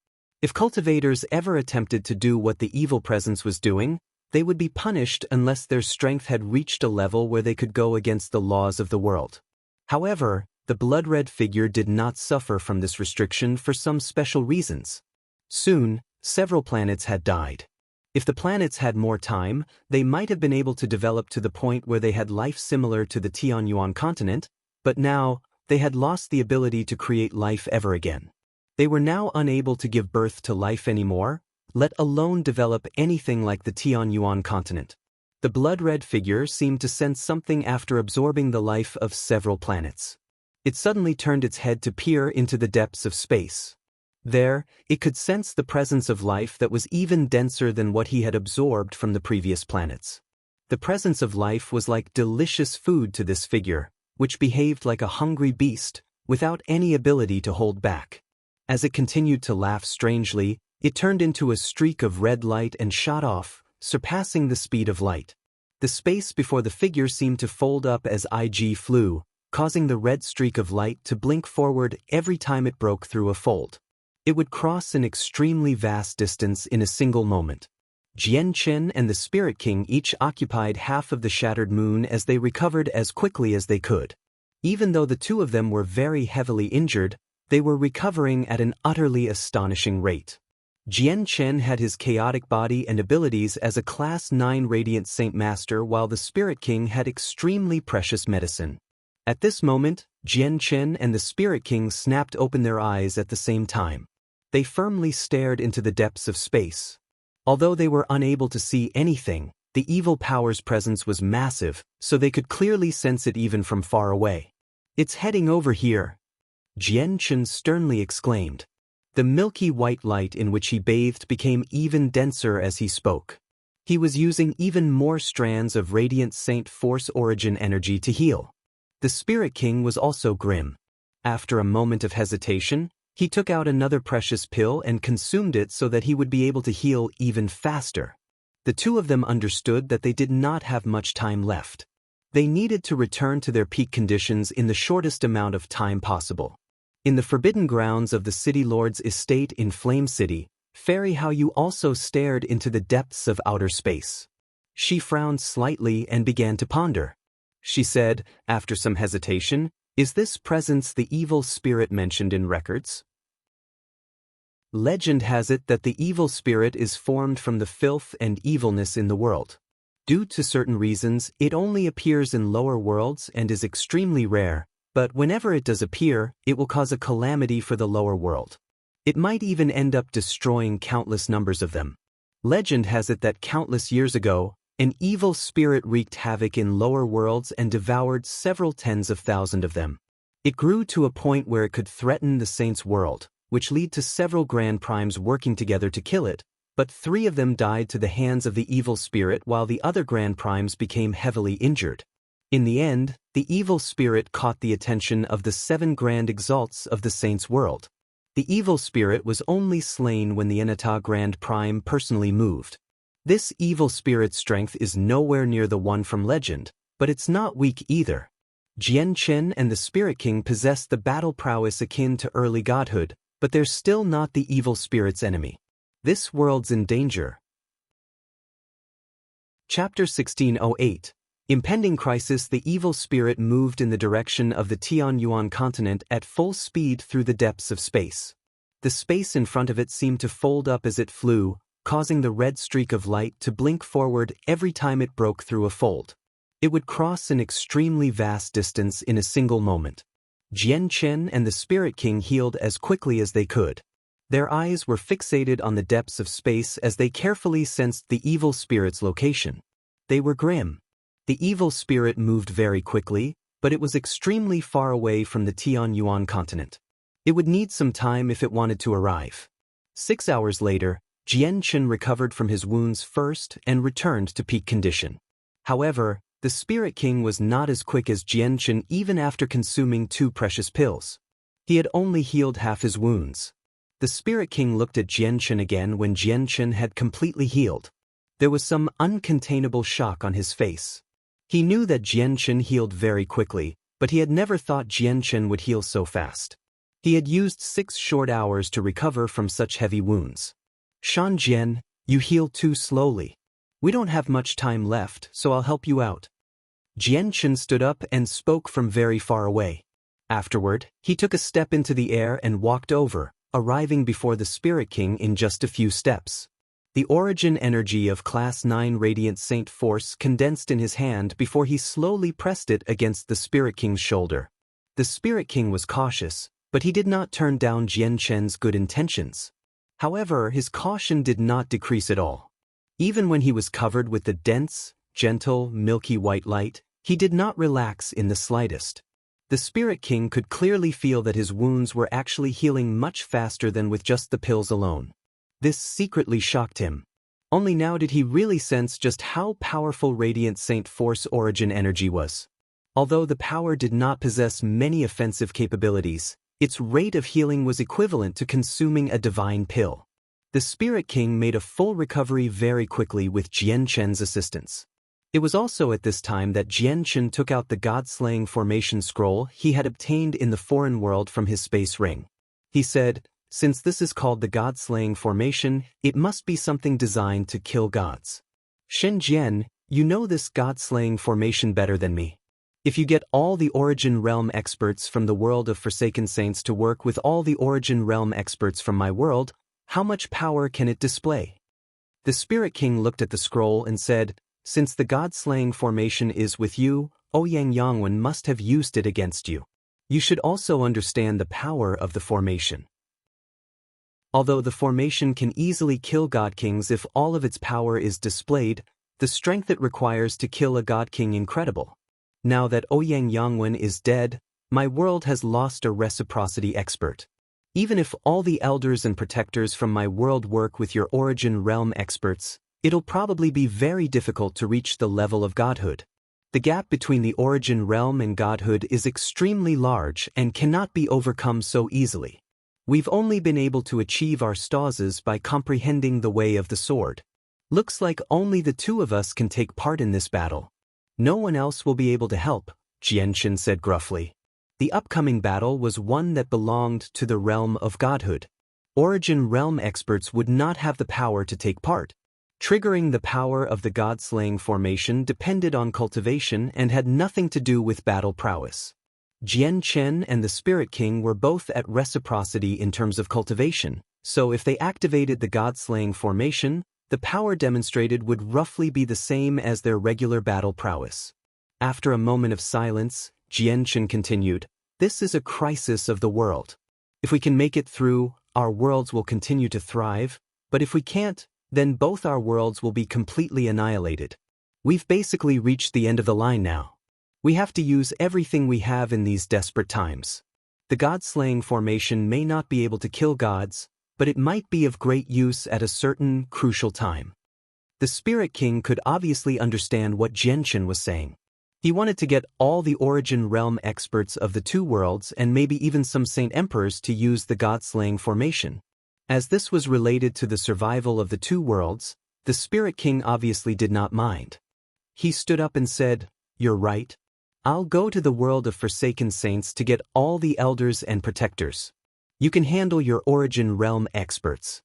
[SPEAKER 1] If cultivators ever attempted to do what the evil presence was doing, they would be punished unless their strength had reached a level where they could go against the laws of the world. However, the blood-red figure did not suffer from this restriction for some special reasons. Soon, several planets had died. If the planets had more time, they might have been able to develop to the point where they had life similar to the Tianyuan continent, but now, they had lost the ability to create life ever again. They were now unable to give birth to life anymore, let alone develop anything like the Tianyuan continent. The blood-red figure seemed to sense something after absorbing the life of several planets. It suddenly turned its head to peer into the depths of space. There, it could sense the presence of life that was even denser than what he had absorbed from the previous planets. The presence of life was like delicious food to this figure, which behaved like a hungry beast, without any ability to hold back. As it continued to laugh strangely, it turned into a streak of red light and shot off, surpassing the speed of light. The space before the figure seemed to fold up as it flew, causing the red streak of light to blink forward every time it broke through a fold. It would cross an extremely vast distance in a single moment. Jian Chen and the Spirit King each occupied half of the shattered moon as they recovered as quickly as they could. Even though the two of them were very heavily injured, they were recovering at an utterly astonishing rate. Jian Chen had his chaotic body and abilities as a Class 9 Radiant Saint Master, while the Spirit King had extremely precious medicine. At this moment, Jian Chen and the Spirit King snapped open their eyes at the same time. They firmly stared into the depths of space. Although they were unable to see anything, the evil power's presence was massive, so they could clearly sense it even from far away. "It's heading over here," Jian Chen sternly exclaimed. The milky white light in which he bathed became even denser as he spoke. He was using even more strands of Radiant Saint Force origin energy to heal. The Spirit King was also grim. After a moment of hesitation, he took out another precious pill and consumed it so that he would be able to heal even faster. The two of them understood that they did not have much time left. They needed to return to their peak conditions in the shortest amount of time possible. In the forbidden grounds of the city lord's estate in Flame City, Fairy How You also stared into the depths of outer space. She frowned slightly and began to ponder. She said, after some hesitation, "Is this presence the evil spirit mentioned in records?" Legend has it that the evil spirit is formed from the filth and evilness in the world. Due to certain reasons, it only appears in lower worlds and is extremely rare, but whenever it does appear, it will cause a calamity for the lower world. It might even end up destroying countless numbers of them. Legend has it that countless years ago, an evil spirit wreaked havoc in lower worlds and devoured several tens of thousands of them. It grew to a point where it could threaten the saints' world, which led to several grand primes working together to kill it, but 3 of them died to the hands of the evil spirit while the other grand primes became heavily injured. In the end, the evil spirit caught the attention of the 7 grand exalts of the saints' world. The evil spirit was only slain when the Enata Grand Prime personally moved. This evil spirit's strength is nowhere near the one from legend, but it's not weak either. Jian Chen and the Spirit King possess the battle prowess akin to early godhood, but they're still not the evil spirit's enemy. This world's in danger. Chapter 1608. Impending crisis. The evil spirit moved in the direction of the Tianyuan continent at full speed through the depths of space. The space in front of it seemed to fold up as it flew, causing the red streak of light to blink forward every time it broke through a fold. It would cross an extremely vast distance in a single moment. Jian Chen and the Spirit King healed as quickly as they could. Their eyes were fixated on the depths of space as they carefully sensed the evil spirit's location. They were grim. The evil spirit moved very quickly, but it was extremely far away from the Tianyuan continent. It would need some time if it wanted to arrive. 6 hours later, Jian Chen recovered from his wounds first and returned to peak condition. However, the Spirit King was not as quick as Jian Chen even after consuming 2 precious pills. He had only healed half his wounds. The Spirit King looked at Jian Chen again when Jian Chen had completely healed. There was some uncontainable shock on his face. He knew that Jian Chen healed very quickly, but he had never thought Jian Chen would heal so fast. He had used 6 short hours to recover from such heavy wounds. "Shan Jian, you heal too slowly. We don't have much time left, so I'll help you out." Jian Chen stood up and spoke from very far away. Afterward, he took a step into the air and walked over, arriving before the Spirit King in just a few steps. The origin energy of Class 9 Radiant Saint Force condensed in his hand before he slowly pressed it against the Spirit King's shoulder. The Spirit King was cautious, but he did not turn down Jian Chen's good intentions. However, his caution did not decrease at all. Even when he was covered with the dense, gentle, milky white light, he did not relax in the slightest. The Spirit King could clearly feel that his wounds were actually healing much faster than with just the pills alone. This secretly shocked him. Only now did he really sense just how powerful Radiant Saint Force origin energy was. Although the power did not possess many offensive capabilities, its rate of healing was equivalent to consuming a divine pill. The Spirit King made a full recovery very quickly with Jian Chen's assistance. It was also at this time that Jian Chen took out the God-slaying formation scroll he had obtained in the foreign world from his space ring. He said, "Since this is called the God-slaying formation, it must be something designed to kill gods. Shen Jian, you know this God-slaying formation better than me. If you get all the Origin Realm experts from the world of Forsaken Saints to work with all the Origin Realm experts from my world, how much power can it display?" The Spirit King looked at the scroll and said, "Since the God-slaying formation is with you, Ouyang Yangwen must have used it against you. You should also understand the power of the formation. Although the formation can easily kill God Kings if all of its power is displayed, the strength it requires to kill a God King incredible. Now that Ouyang Yangwen is dead, my world has lost a reciprocity expert. Even if all the elders and protectors from my world work with your Origin Realm experts, it'll probably be very difficult to reach the level of godhood. The gap between the Origin Realm and godhood is extremely large and cannot be overcome so easily. We've only been able to achieve our stazes by comprehending the way of the sword. Looks like only the 2 of us can take part in this battle. No one else will be able to help," Jian Chen said gruffly. The upcoming battle was one that belonged to the realm of godhood. Origin realm experts would not have the power to take part. Triggering the power of the god-slaying formation depended on cultivation and had nothing to do with battle prowess. Jian Chen and the Spirit King were both at reciprocity in terms of cultivation, so if they activated the god-slaying formation, the power demonstrated would roughly be the same as their regular battle prowess. After a moment of silence, Jian Chen continued, "This is a crisis of the world. If we can make it through, our worlds will continue to thrive, but if we can't, then both our worlds will be completely annihilated. We've basically reached the end of the line now. We have to use everything we have in these desperate times. The god-slaying formation may not be able to kill gods, but it might be of great use at a certain, crucial time." The Spirit King could obviously understand what Jian Chen was saying. He wanted to get all the Origin realm experts of the two worlds and maybe even some Saint Emperors to use the god-slaying formation. As this was related to the survival of the two worlds, the Spirit King obviously did not mind. He stood up and said, "You're right. I'll go to the world of Forsaken Saints to get all the elders and protectors. You can handle your Origin realm experts."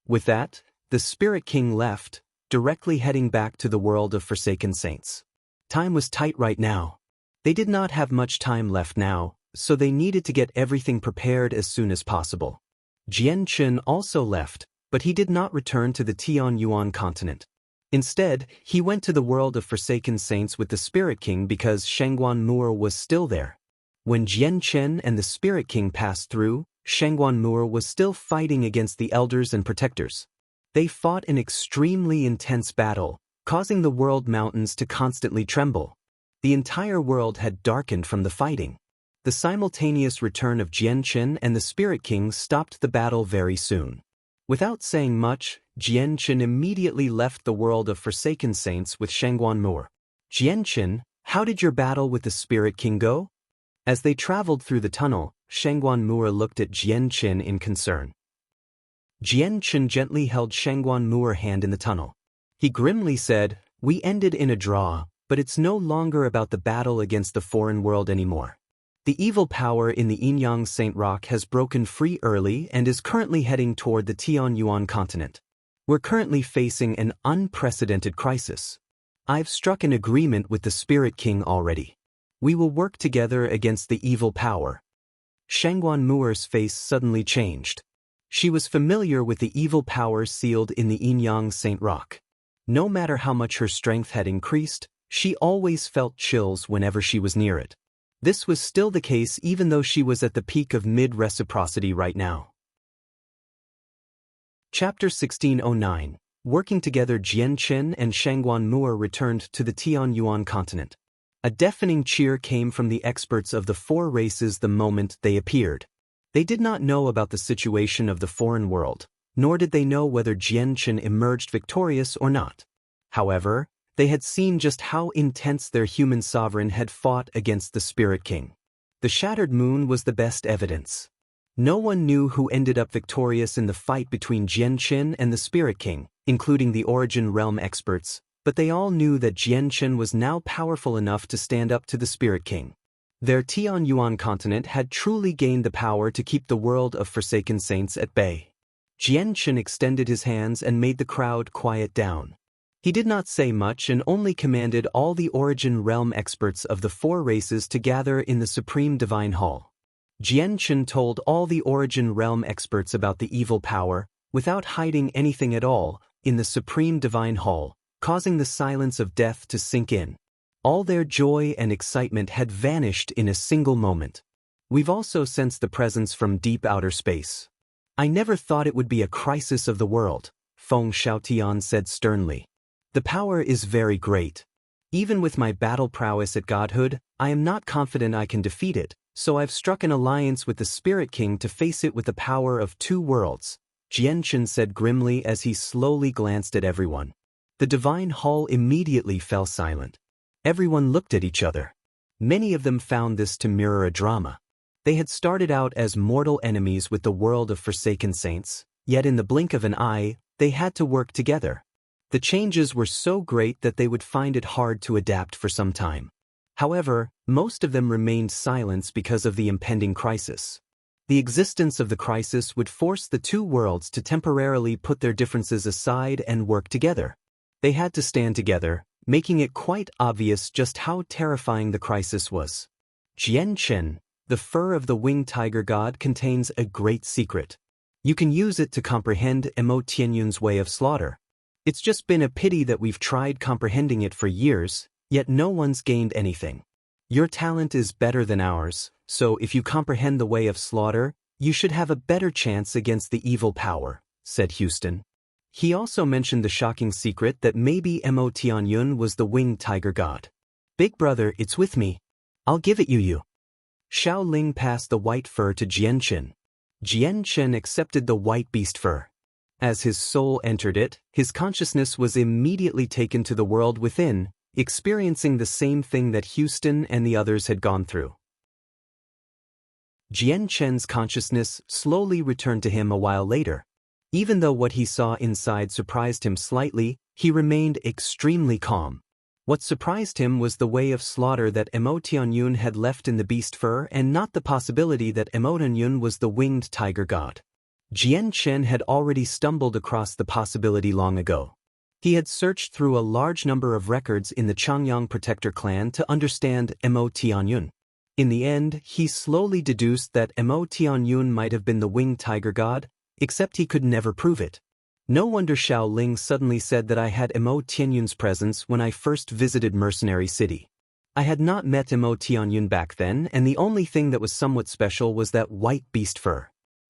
[SPEAKER 1] With that, the Spirit King left, directly heading back to the world of Forsaken Saints. Time was tight right now. They did not have much time left now, so they needed to get everything prepared as soon as possible. Jian Chen also left, but he did not return to the Tianyuan continent. Instead, he went to the world of Forsaken Saints with the Spirit King because Shangguan Moor was still there. When Jian Chen and the Spirit King passed through, Shangguan Moor was still fighting against the elders and protectors. They fought an extremely intense battle, causing the world mountains to constantly tremble. The entire world had darkened from the fighting. The simultaneous return of Jian Chen and the Spirit King stopped the battle very soon. Without saying much, Jian Chen immediately left the world of Forsaken Saints with Shangguan Moor. "Jian Chen, how did your battle with the Spirit King go?" As they traveled through the tunnel, Shangguan Moor looked at Jian Chen in concern. Jian Chen gently held Shangguan Moor's hand in the tunnel. He grimly said, "We ended in a draw, but it's no longer about the battle against the foreign world anymore. The evil power in the Yinyang Saint Rock has broken free early and is currently heading toward the Tianyuan continent. We're currently facing an unprecedented crisis. I've struck an agreement with the Spirit King already. We will work together against the evil power." Shangguan Moor's face suddenly changed. She was familiar with the evil power sealed in the Yinyang Saint Rock. No matter how much her strength had increased, she always felt chills whenever she was near it. This was still the case even though she was at the peak of mid-reciprocity right now. Chapter 1609. Working together, Jian Chen and Shangguan Moor returned to the Tianyuan continent. A deafening cheer came from the experts of the four races the moment they appeared. They did not know about the situation of the foreign world, nor did they know whether Jian Chen emerged victorious or not. However, they had seen just how intense their human sovereign had fought against the Spirit King. The shattered moon was the best evidence. No one knew who ended up victorious in the fight between Jian Chen and the Spirit King, including the Origin realm experts, but they all knew that Jian Chen was now powerful enough to stand up to the Spirit King. Their Tianyuan continent had truly gained the power to keep the world of Forsaken Saints at bay. Jian Chen extended his hands and made the crowd quiet down. He did not say much and only commanded all the Origin realm experts of the four races to gather in the Supreme Divine Hall. Jian Chen told all the Origin realm experts about the evil power, without hiding anything at all, in the Supreme Divine Hall, causing the silence of death to sink in. All their joy and excitement had vanished in a single moment. "We've also sensed the presence from deep outer space. I never thought it would be a crisis of the world," Feng Xiaotian said sternly. "The power is very great. Even with my battle prowess at godhood, I am not confident I can defeat it, so I've struck an alliance with the Spirit King to face it with the power of two worlds," Jian Chen said grimly as he slowly glanced at everyone. The Divine Hall immediately fell silent. Everyone looked at each other. Many of them found this to mirror a drama. They had started out as mortal enemies with the world of Forsaken Saints, yet in the blink of an eye, they had to work together. The changes were so great that they would find it hard to adapt for some time. However, most of them remained silent because of the impending crisis. The existence of the crisis would force the two worlds to temporarily put their differences aside and work together. They had to stand together, making it quite obvious just how terrifying the crisis was. Jian Chen, the fur of the winged tiger god, contains a great secret. You can use it to comprehend Mo Tianyun's way of slaughter. It's just been a pity that we've tried comprehending it for years, yet no one's gained anything. Your talent is better than ours, so if you comprehend the way of slaughter, you should have a better chance against the evil power, said Houston. He also mentioned the shocking secret that maybe Mo Tianyun was the winged tiger god. Big brother, it's with me. I'll give it you. Xiao Ling passed the white fur to Jian Chen. Jian Chen accepted the white beast fur. As his soul entered it, his consciousness was immediately taken to the world within, experiencing the same thing that Houston and the others had gone through. Jian Chen's consciousness slowly returned to him a while later. Even though what he saw inside surprised him slightly, he remained extremely calm. What surprised him was the way of slaughter that Mo Tianyun had left in the beast fur and not the possibility that Mo Tianyun was the winged tiger god. Jian Chen had already stumbled across the possibility long ago. He had searched through a large number of records in the Changyang Protector clan to understand Mo Tianyun. In the end, he slowly deduced that Mo Tianyun might have been the winged tiger god, except he could never prove it. No wonder Xiao Ling suddenly said that I had Mo Tianyun's presence when I first visited Mercenary City. I had not met Mo Tianyun back then, and the only thing that was somewhat special was that white beast fur.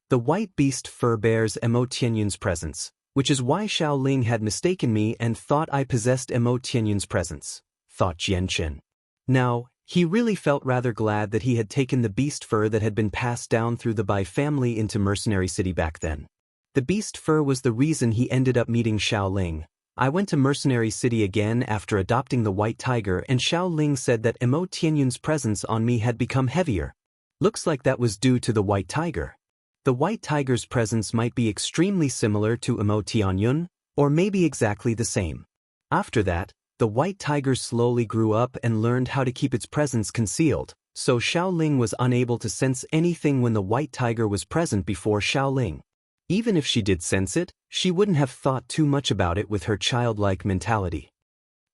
[SPEAKER 1] The white beast fur bears Mo Tianyun's presence, which is why Xiao Ling had mistaken me and thought I possessed Mo Tianyun's presence, thought Jian Chen. Now, he really felt rather glad that he had taken the beast fur that had been passed down through the Bai family into Mercenary City back then. The beast fur was the reason he ended up meeting Xiao Ling. I went to Mercenary City again after adopting the white tiger, and Xiao Ling said that Mo Tianyun's presence on me had become heavier. Looks like that was due to the white tiger. The white tiger's presence might be extremely similar to Mo Tianyun, or maybe exactly the same. After that, the white tiger slowly grew up and learned how to keep its presence concealed, so Xiao Ling was unable to sense anything when the white tiger was present before Xiao Ling. Even if she did sense it, she wouldn't have thought too much about it with her childlike mentality.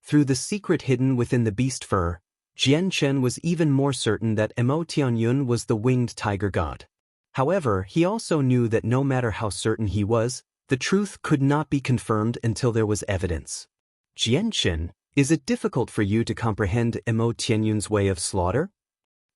[SPEAKER 1] Through the secret hidden within the beast fur, Jian Chen was even more certain that Mo Tianyun was the winged tiger god. However, he also knew that no matter how certain he was, the truth could not be confirmed until there was evidence. Jian Chen, is it difficult for you to comprehend Mo Tianyun's way of slaughter?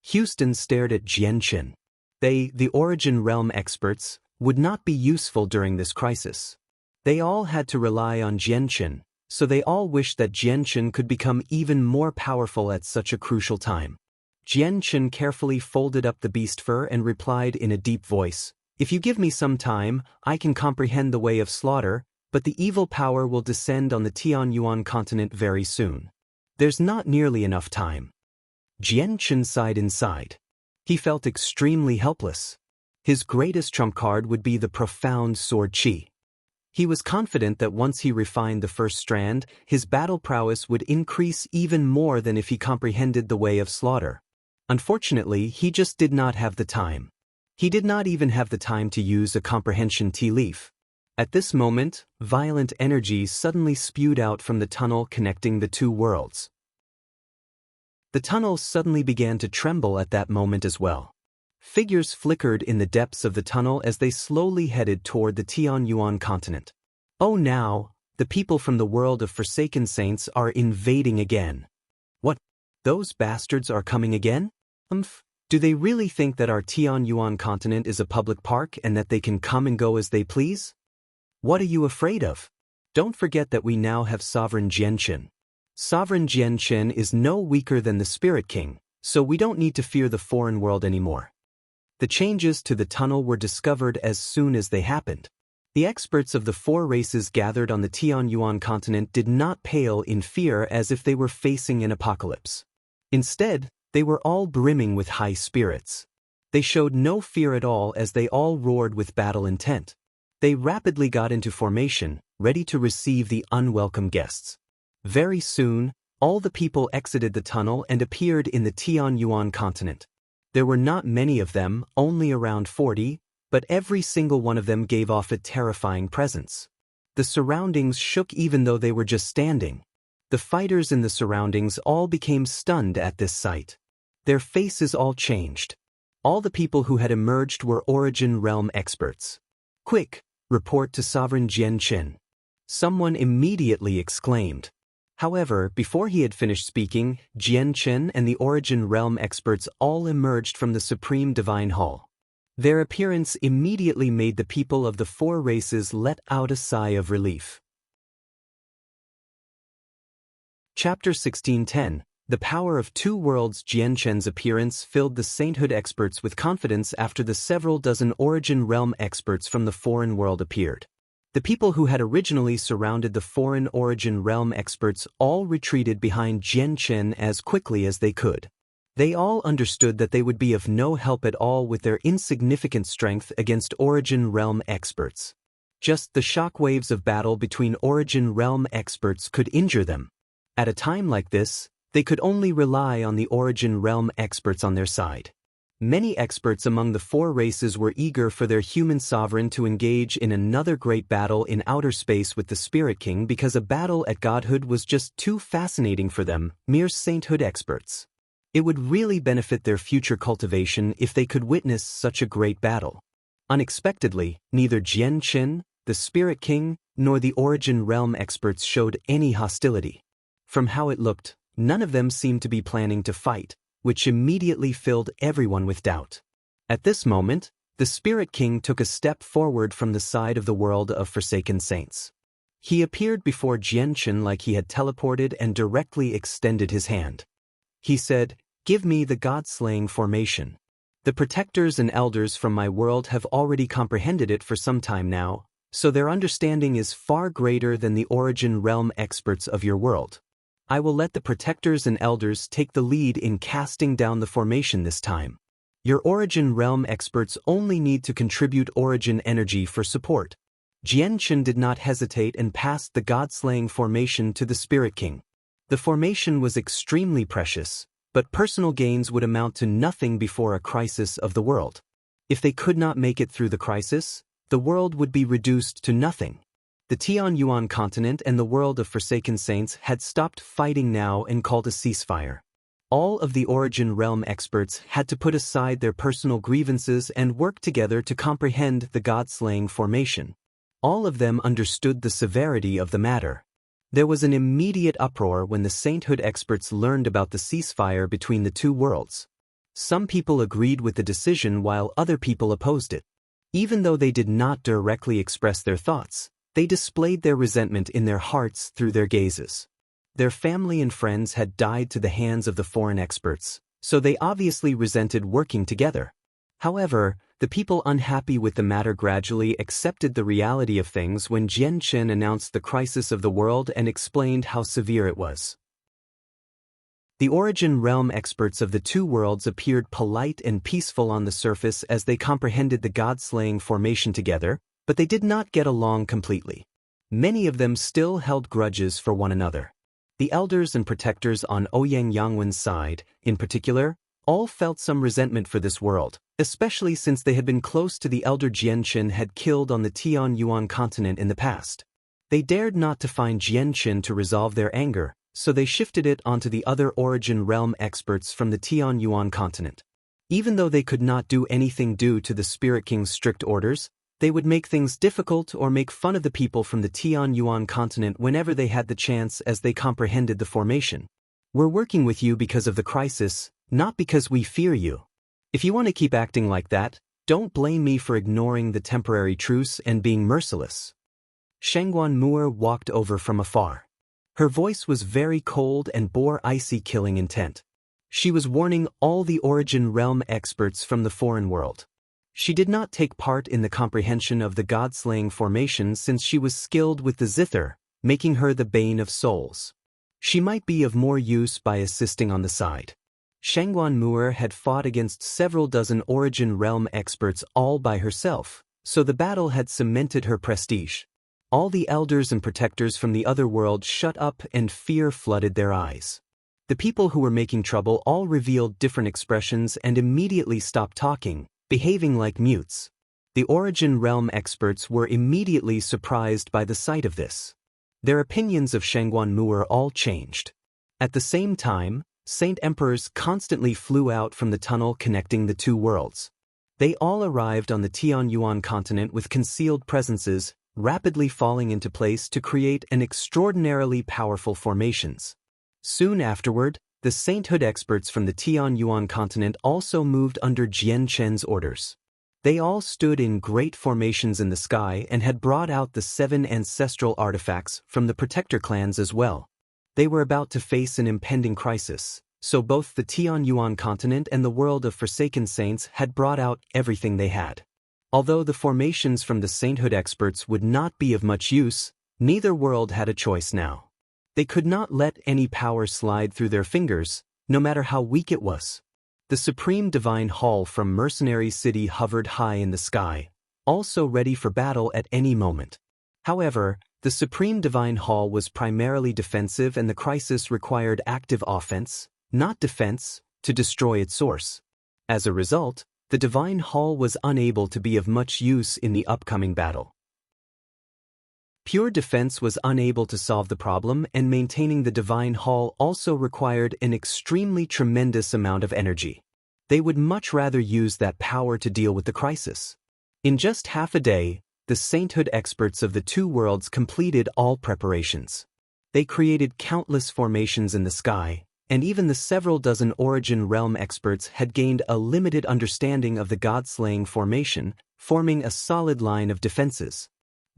[SPEAKER 1] Houston stared at Jian Chen. They, the Origin Realm experts, would not be useful during this crisis. They all had to rely on Jian Chen, so they all wished that Jian Chen could become even more powerful at such a crucial time. Jian Chen carefully folded up the beast fur and replied in a deep voice, "If you give me some time, I can comprehend the way of slaughter, but the evil power will descend on the Tianyuan continent very soon. There's not nearly enough time." Jian Chen sighed inside. He felt extremely helpless. His greatest trump card would be the profound sword chi. He was confident that once he refined the first strand, his battle prowess would increase even more than if he comprehended the way of slaughter. Unfortunately, he just did not have the time. He did not even have the time to use a comprehension tea leaf. At this moment, violent energy suddenly spewed out from the tunnel connecting the two worlds. The tunnel suddenly began to tremble at that moment as well. Figures flickered in the depths of the tunnel as they slowly headed toward the Tianyuan continent. Oh, now, the people from the world of Forsaken Saints are invading again. What? Those bastards are coming again? Do they really think that our Tianyuan continent is a public park and that they can come and go as they please? What are you afraid of? Don't forget that we now have Sovereign Jian Chen. Sovereign Jian Chen is no weaker than the Spirit King, so we don't need to fear the foreign world anymore. The changes to the tunnel were discovered as soon as they happened. The experts of the four races gathered on the Tianyuan continent did not pale in fear as if they were facing an apocalypse. Instead, they were all brimming with high spirits. They showed no fear at all as they all roared with battle intent. They rapidly got into formation, ready to receive the unwelcome guests. Very soon, All the people exited the tunnel and appeared in the Tianyuan continent. There were not many of them, only around 40, but every single one of them gave off a terrifying presence. The surroundings shook even though they were just standing. The fighters in the surroundings all became stunned at this sight. Their faces all changed. All the people who had emerged were Origin Realm experts. "Quick, report to Sovereign Jian Qin," someone immediately exclaimed. However, before he had finished speaking, Jian Qin and the Origin Realm experts all emerged from the Supreme Divine Hall. Their appearance immediately made the people of the four races let out a sigh of relief. Chapter 16:10. The power of two worlds. Jian Chen's appearance filled the sainthood experts with confidence after the several dozen Origin Realm experts from the foreign world appeared. The people who had originally surrounded the foreign Origin Realm experts all retreated behind Jian Chen as quickly as they could. They all understood that they would be of no help at all with their insignificant strength against Origin Realm experts. Just the shockwaves of battle between Origin Realm experts could injure them. At a time like this, they could only rely on the Origin Realm experts on their side. Many experts among the four races were eager for their human sovereign to engage in another great battle in outer space with the Spirit King because a battle at godhood was just too fascinating for them, mere sainthood experts. It would really benefit their future cultivation if they could witness such a great battle. Unexpectedly, neither Jian Qin, the Spirit King, nor the Origin Realm experts showed any hostility. From how it looked, none of them seemed to be planning to fight, which immediately filled everyone with doubt. At this moment, the Spirit King took a step forward from the side of the world of forsaken saints. He appeared before Jian Qin like he had teleported and directly extended his hand. He said, "Give me the God-slaying formation. The protectors and elders from my world have already comprehended it for some time now, so their understanding is far greater than the Origin Realm experts of your world. I will let the protectors and elders take the lead in casting down the formation this time. Your Origin Realm experts only need to contribute Origin energy for support." Jian Qin did not hesitate and passed the God-slaying formation to the Spirit King. The formation was extremely precious, but personal gains would amount to nothing before a crisis of the world. If they could not make it through the crisis, the world would be reduced to nothing. The Tianyuan continent and the world of Forsaken Saints had stopped fighting now and called a ceasefire. All of the Origin Realm experts had to put aside their personal grievances and work together to comprehend the God-slaying formation. All of them understood the severity of the matter. There was an immediate uproar when the sainthood experts learned about the ceasefire between the two worlds. Some people agreed with the decision while other people opposed it. Even though they did not directly express their thoughts, they displayed their resentment in their hearts through their gazes. Their family and friends had died to the hands of the foreign experts, so they obviously resented working together. However, the people unhappy with the matter gradually accepted the reality of things when Jian Qin announced the crisis of the world and explained how severe it was. The Origin Realm experts of the two worlds appeared polite and peaceful on the surface as they comprehended the God-slaying formation together, but they did not get along completely. Many of them still held grudges for one another. The elders and protectors on Ouyang Yangwen's side, in particular, all felt some resentment for this world, especially since they had been close to the elder Jian Qin had killed on the Tianyuan continent in the past. They dared not to find Jian Qin to resolve their anger, so they shifted it onto the other Origin Realm experts from the Tianyuan continent. Even though they could not do anything due to the Spirit King's strict orders, they would make things difficult or make fun of the people from the Tianyuan continent whenever they had the chance as they comprehended the formation. "We're working with you because of the crisis, not because we fear you. If you want to keep acting like that, don't blame me for ignoring the temporary truce and being merciless." Shangguan Mu'er walked over from afar. Her voice was very cold and bore icy killing intent. She was warning all the Origin Realm experts from the foreign world. She did not take part in the comprehension of the God-slaying formation since she was skilled with the zither, making her the bane of souls. She might be of more use by assisting on the side. Shangguan Mu'er had fought against several dozen Origin Realm experts all by herself, so the battle had cemented her prestige. All the elders and protectors from the other world shut up and fear flooded their eyes. The people who were making trouble all revealed different expressions and immediately stopped talking, behaving like mutes. The Origin Realm experts were immediately surprised by the sight of this. Their opinions of Shangguan Mu'er all changed. At the same time, Saint Emperors constantly flew out from the tunnel connecting the two worlds. They all arrived on the Tianyuan continent with concealed presences, rapidly falling into place to create an extraordinarily powerful formations. Soon afterward, the sainthood experts from the Tianyuan continent also moved under Jian Chen's orders. They all stood in great formations in the sky and had brought out the 7 ancestral artifacts from the protector clans as well. They were about to face an impending crisis, so both the Tianyuan continent and the world of Forsaken Saints had brought out everything they had. Although the formations from the sainthood experts would not be of much use, neither world had a choice now. They could not let any power slide through their fingers, no matter how weak it was. The Supreme Divine Hall from Mercenary City hovered high in the sky, also ready for battle at any moment. However, the Supreme Divine Hall was primarily defensive and the crisis required active offense, not defense, to destroy its source. As a result, the Divine Hall was unable to be of much use in the upcoming battle. Pure defense was unable to solve the problem, and maintaining the Divine Hall also required an extremely tremendous amount of energy. They would much rather use that power to deal with the crisis. In just half a day, the sainthood experts of the two worlds completed all preparations. They created countless formations in the sky, and even the several dozen Origin Realm experts had gained a limited understanding of the god-slaying formation, forming a solid line of defenses.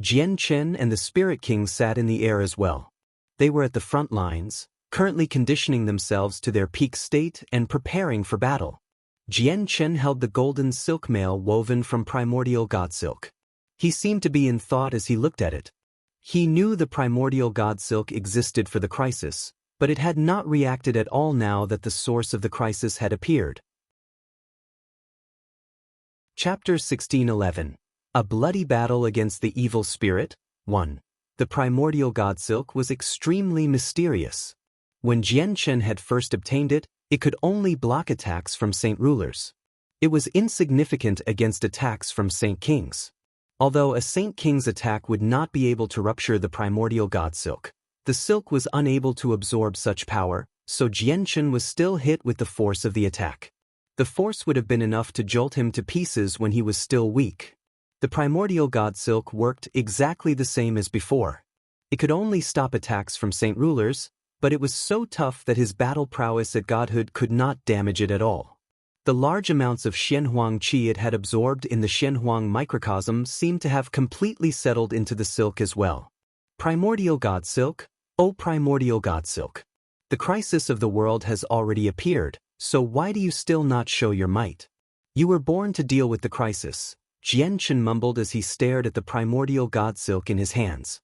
[SPEAKER 1] Jian Chen and the Spirit King sat in the air as well. They were at the front lines, currently conditioning themselves to their peak state and preparing for battle. Jian Chen held the golden silk mail woven from primordial god silk. He seemed to be in thought as he looked at it. He knew the primordial god silk existed for the crisis, but it had not reacted at all now that the source of the crisis had appeared. Chapter 1611. A bloody battle against the evil spirit. 1. The primordial god silk was extremely mysterious. When Jian Chen had first obtained it, it could only block attacks from saint rulers. It was insignificant against attacks from saint kings. Although a saint king's attack would not be able to rupture the primordial god silk, the silk was unable to absorb such power, so Jian Chen was still hit with the force of the attack. The force would have been enough to jolt him to pieces when he was still weak. The primordial god silk worked exactly the same as before. It could only stop attacks from saint rulers, but it was so tough that his battle prowess at godhood could not damage it at all. The large amounts of Xianhuang qi it had absorbed in the Xianhuang microcosm seemed to have completely settled into the silk as well. Primordial god silk, O primordial god silk. The crisis of the world has already appeared, so why do you still not show your might? You were born to deal with the crisis, Jian Chen mumbled as he stared at the primordial god silk in his hands.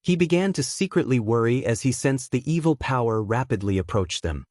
[SPEAKER 1] He began to secretly worry as he sensed the evil power rapidly approach them.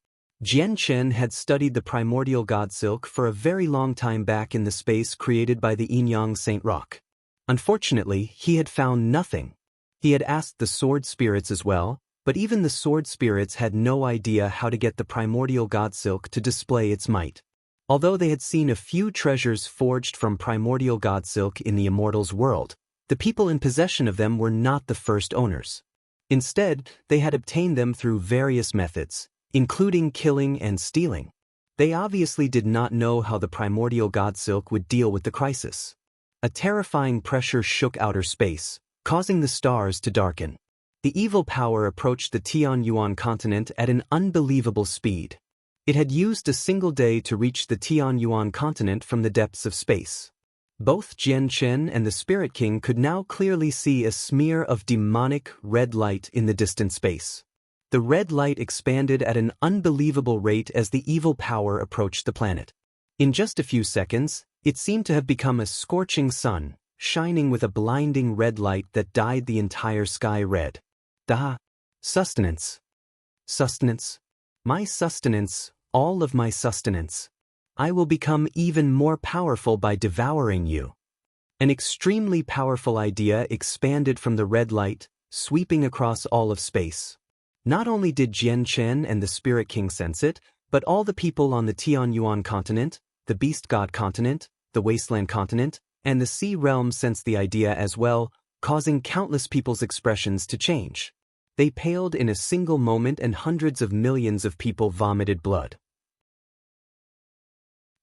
[SPEAKER 1] Jian Chen had studied the primordial god silk for a very long time back in the space created by the Yinyang Saint Rock. Unfortunately, he had found nothing. He had asked the sword spirits as well, but even the sword spirits had no idea how to get the primordial god silk to display its might. Although they had seen a few treasures forged from primordial god silk in the immortals' world, the people in possession of them were not the first owners. Instead, they had obtained them through various methods, including killing and stealing. They obviously did not know how the primordial god silk would deal with the crisis. A terrifying pressure shook outer space, causing the stars to darken. The evil power approached the Tianyuan continent at an unbelievable speed. It had used a single day to reach the Tianyuan continent from the depths of space. Both Jian Chen and the Spirit King could now clearly see a smear of demonic red light in the distant space. The red light expanded at an unbelievable rate as the evil power approached the planet. In just a few seconds, it seemed to have become a scorching sun, shining with a blinding red light that dyed the entire sky red. Da! Sustenance. Sustenance. My sustenance, all of my sustenance. I will become even more powerful by devouring you. An extremely powerful idea expanded from the red light, sweeping across all of space. Not only did Jian Chen and the Spirit King sense it, but all the people on the Tianyuan continent, the Beast God continent, the Wasteland continent, and the Sea Realm sensed the idea as well, causing countless people's expressions to change. They paled in a single moment and hundreds of millions of people vomited blood.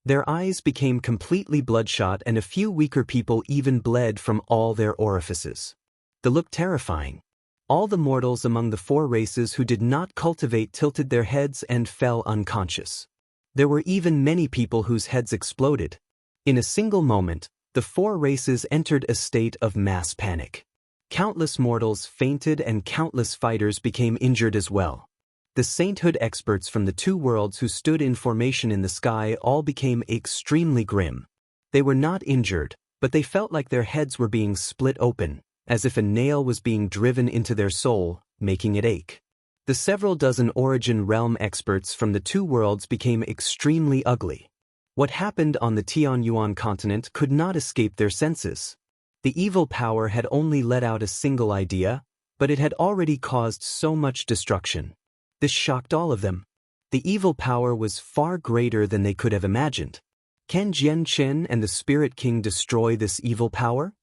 [SPEAKER 1] Their eyes became completely bloodshot and a few weaker people even bled from all their orifices. They looked terrifying. All the mortals among the four races who did not cultivate tilted their heads and fell unconscious. There were even many people whose heads exploded. In a single moment, the four races entered a state of mass panic. Countless mortals fainted and countless fighters became injured as well. The sainthood experts from the two worlds who stood in formation in the sky all became extremely grim. They were not injured, but they felt like their heads were being split open, as if a nail was being driven into their soul, making it ache. The several dozen origin realm experts from the two worlds became extremely ugly. What happened on the Tianyuan continent could not escape their senses. The evil power had only let out a single idea, but it had already caused so much destruction. This shocked all of them. The evil power was far greater than they could have imagined. Can Jian Chen and the Spirit King destroy this evil power?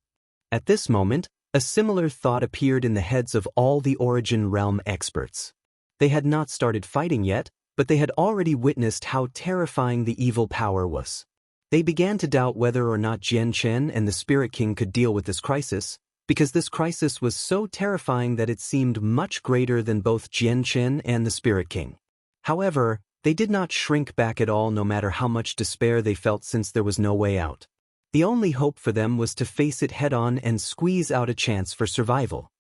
[SPEAKER 1] At this moment, a similar thought appeared in the heads of all the Origin Realm experts. They had not started fighting yet, but they had already witnessed how terrifying the evil power was. They began to doubt whether or not Jian Chen and the Spirit King could deal with this crisis, because this crisis was so terrifying that it seemed much greater than both Jian Chen and the Spirit King. However, they did not shrink back at all no matter how much despair they felt since there was no way out. The only hope for them was to face it head-on and squeeze out a chance for survival.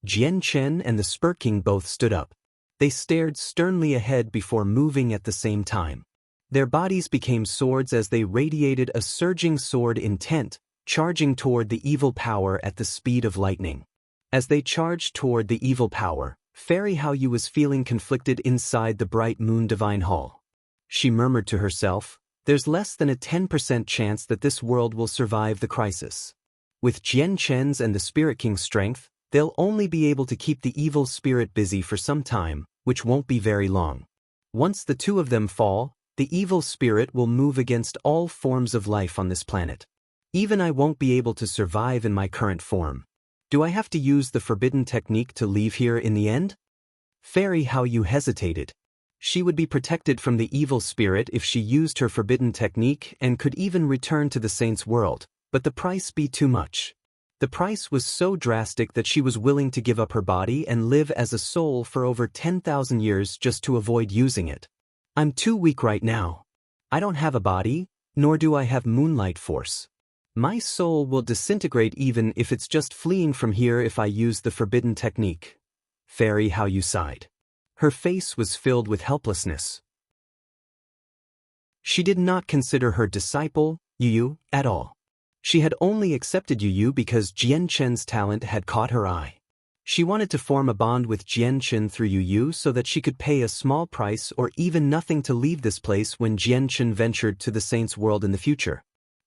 [SPEAKER 1] Jian Chen and the Spirit King both stood up. They stared sternly ahead before moving at the same time. Their bodies became swords as they radiated a surging sword intent, charging toward the evil power at the speed of lightning. As they charged toward the evil power, Fairy Haoyu was feeling conflicted inside the bright moon divine hall. She murmured to herself, "There's less than a 10% chance that this world will survive the crisis. With Jian Chen's and the Spirit King's strength, they'll only be able to keep the evil spirit busy for some time, which won't be very long. Once the two of them fall, the evil spirit will move against all forms of life on this planet. Even I won't be able to survive in my current form. Do I have to use the forbidden technique to leave here in the end?" Fairy Haoyu hesitated. She would be protected from the evil spirit if she used her forbidden technique and could even return to the saint's world, but the price be too much. The price was so drastic that she was willing to give up her body and live as a soul for over 10,000 years just to avoid using it. "I'm too weak right now. I don't have a body, nor do I have moonlight force. My soul will disintegrate even if it's just fleeing from here if I use the forbidden technique." Fairy Haoyu sighed. Her face was filled with helplessness. She did not consider her disciple, Yu, at all. She had only accepted Yu because Jian Chen's talent had caught her eye. She wanted to form a bond with Jian Chen through Yu so that she could pay a small price or even nothing to leave this place when Jian Chen ventured to the saint's world in the future.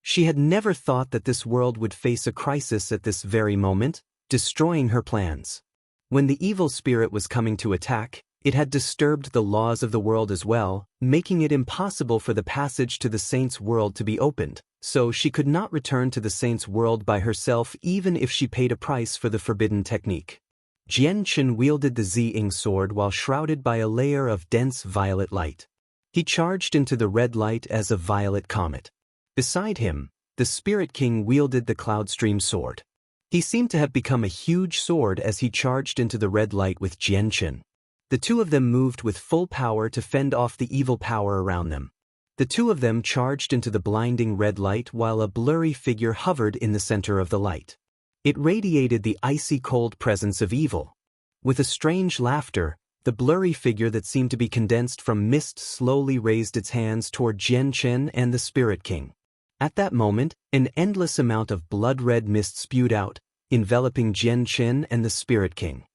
[SPEAKER 1] She had never thought that this world would face a crisis at this very moment, destroying her plans. When the evil spirit was coming to attack, it had disturbed the laws of the world as well, making it impossible for the passage to the saint's world to be opened, so she could not return to the saint's world by herself even if she paid a price for the forbidden technique. Jian Chen wielded the Ziying sword while shrouded by a layer of dense violet light. He charged into the red light as a violet comet. Beside him, the Spirit King wielded the Cloudstream sword. He seemed to have become a huge sword as he charged into the red light with Jian Chen. The two of them moved with full power to fend off the evil power around them. The two of them charged into the blinding red light while a blurry figure hovered in the center of the light. It radiated the icy cold presence of evil. With a strange laughter, the blurry figure that seemed to be condensed from mist slowly raised its hands toward Jian Chen and the Spirit King. At that moment, an endless amount of blood-red mist spewed out, enveloping Jian Chen and the Spirit King.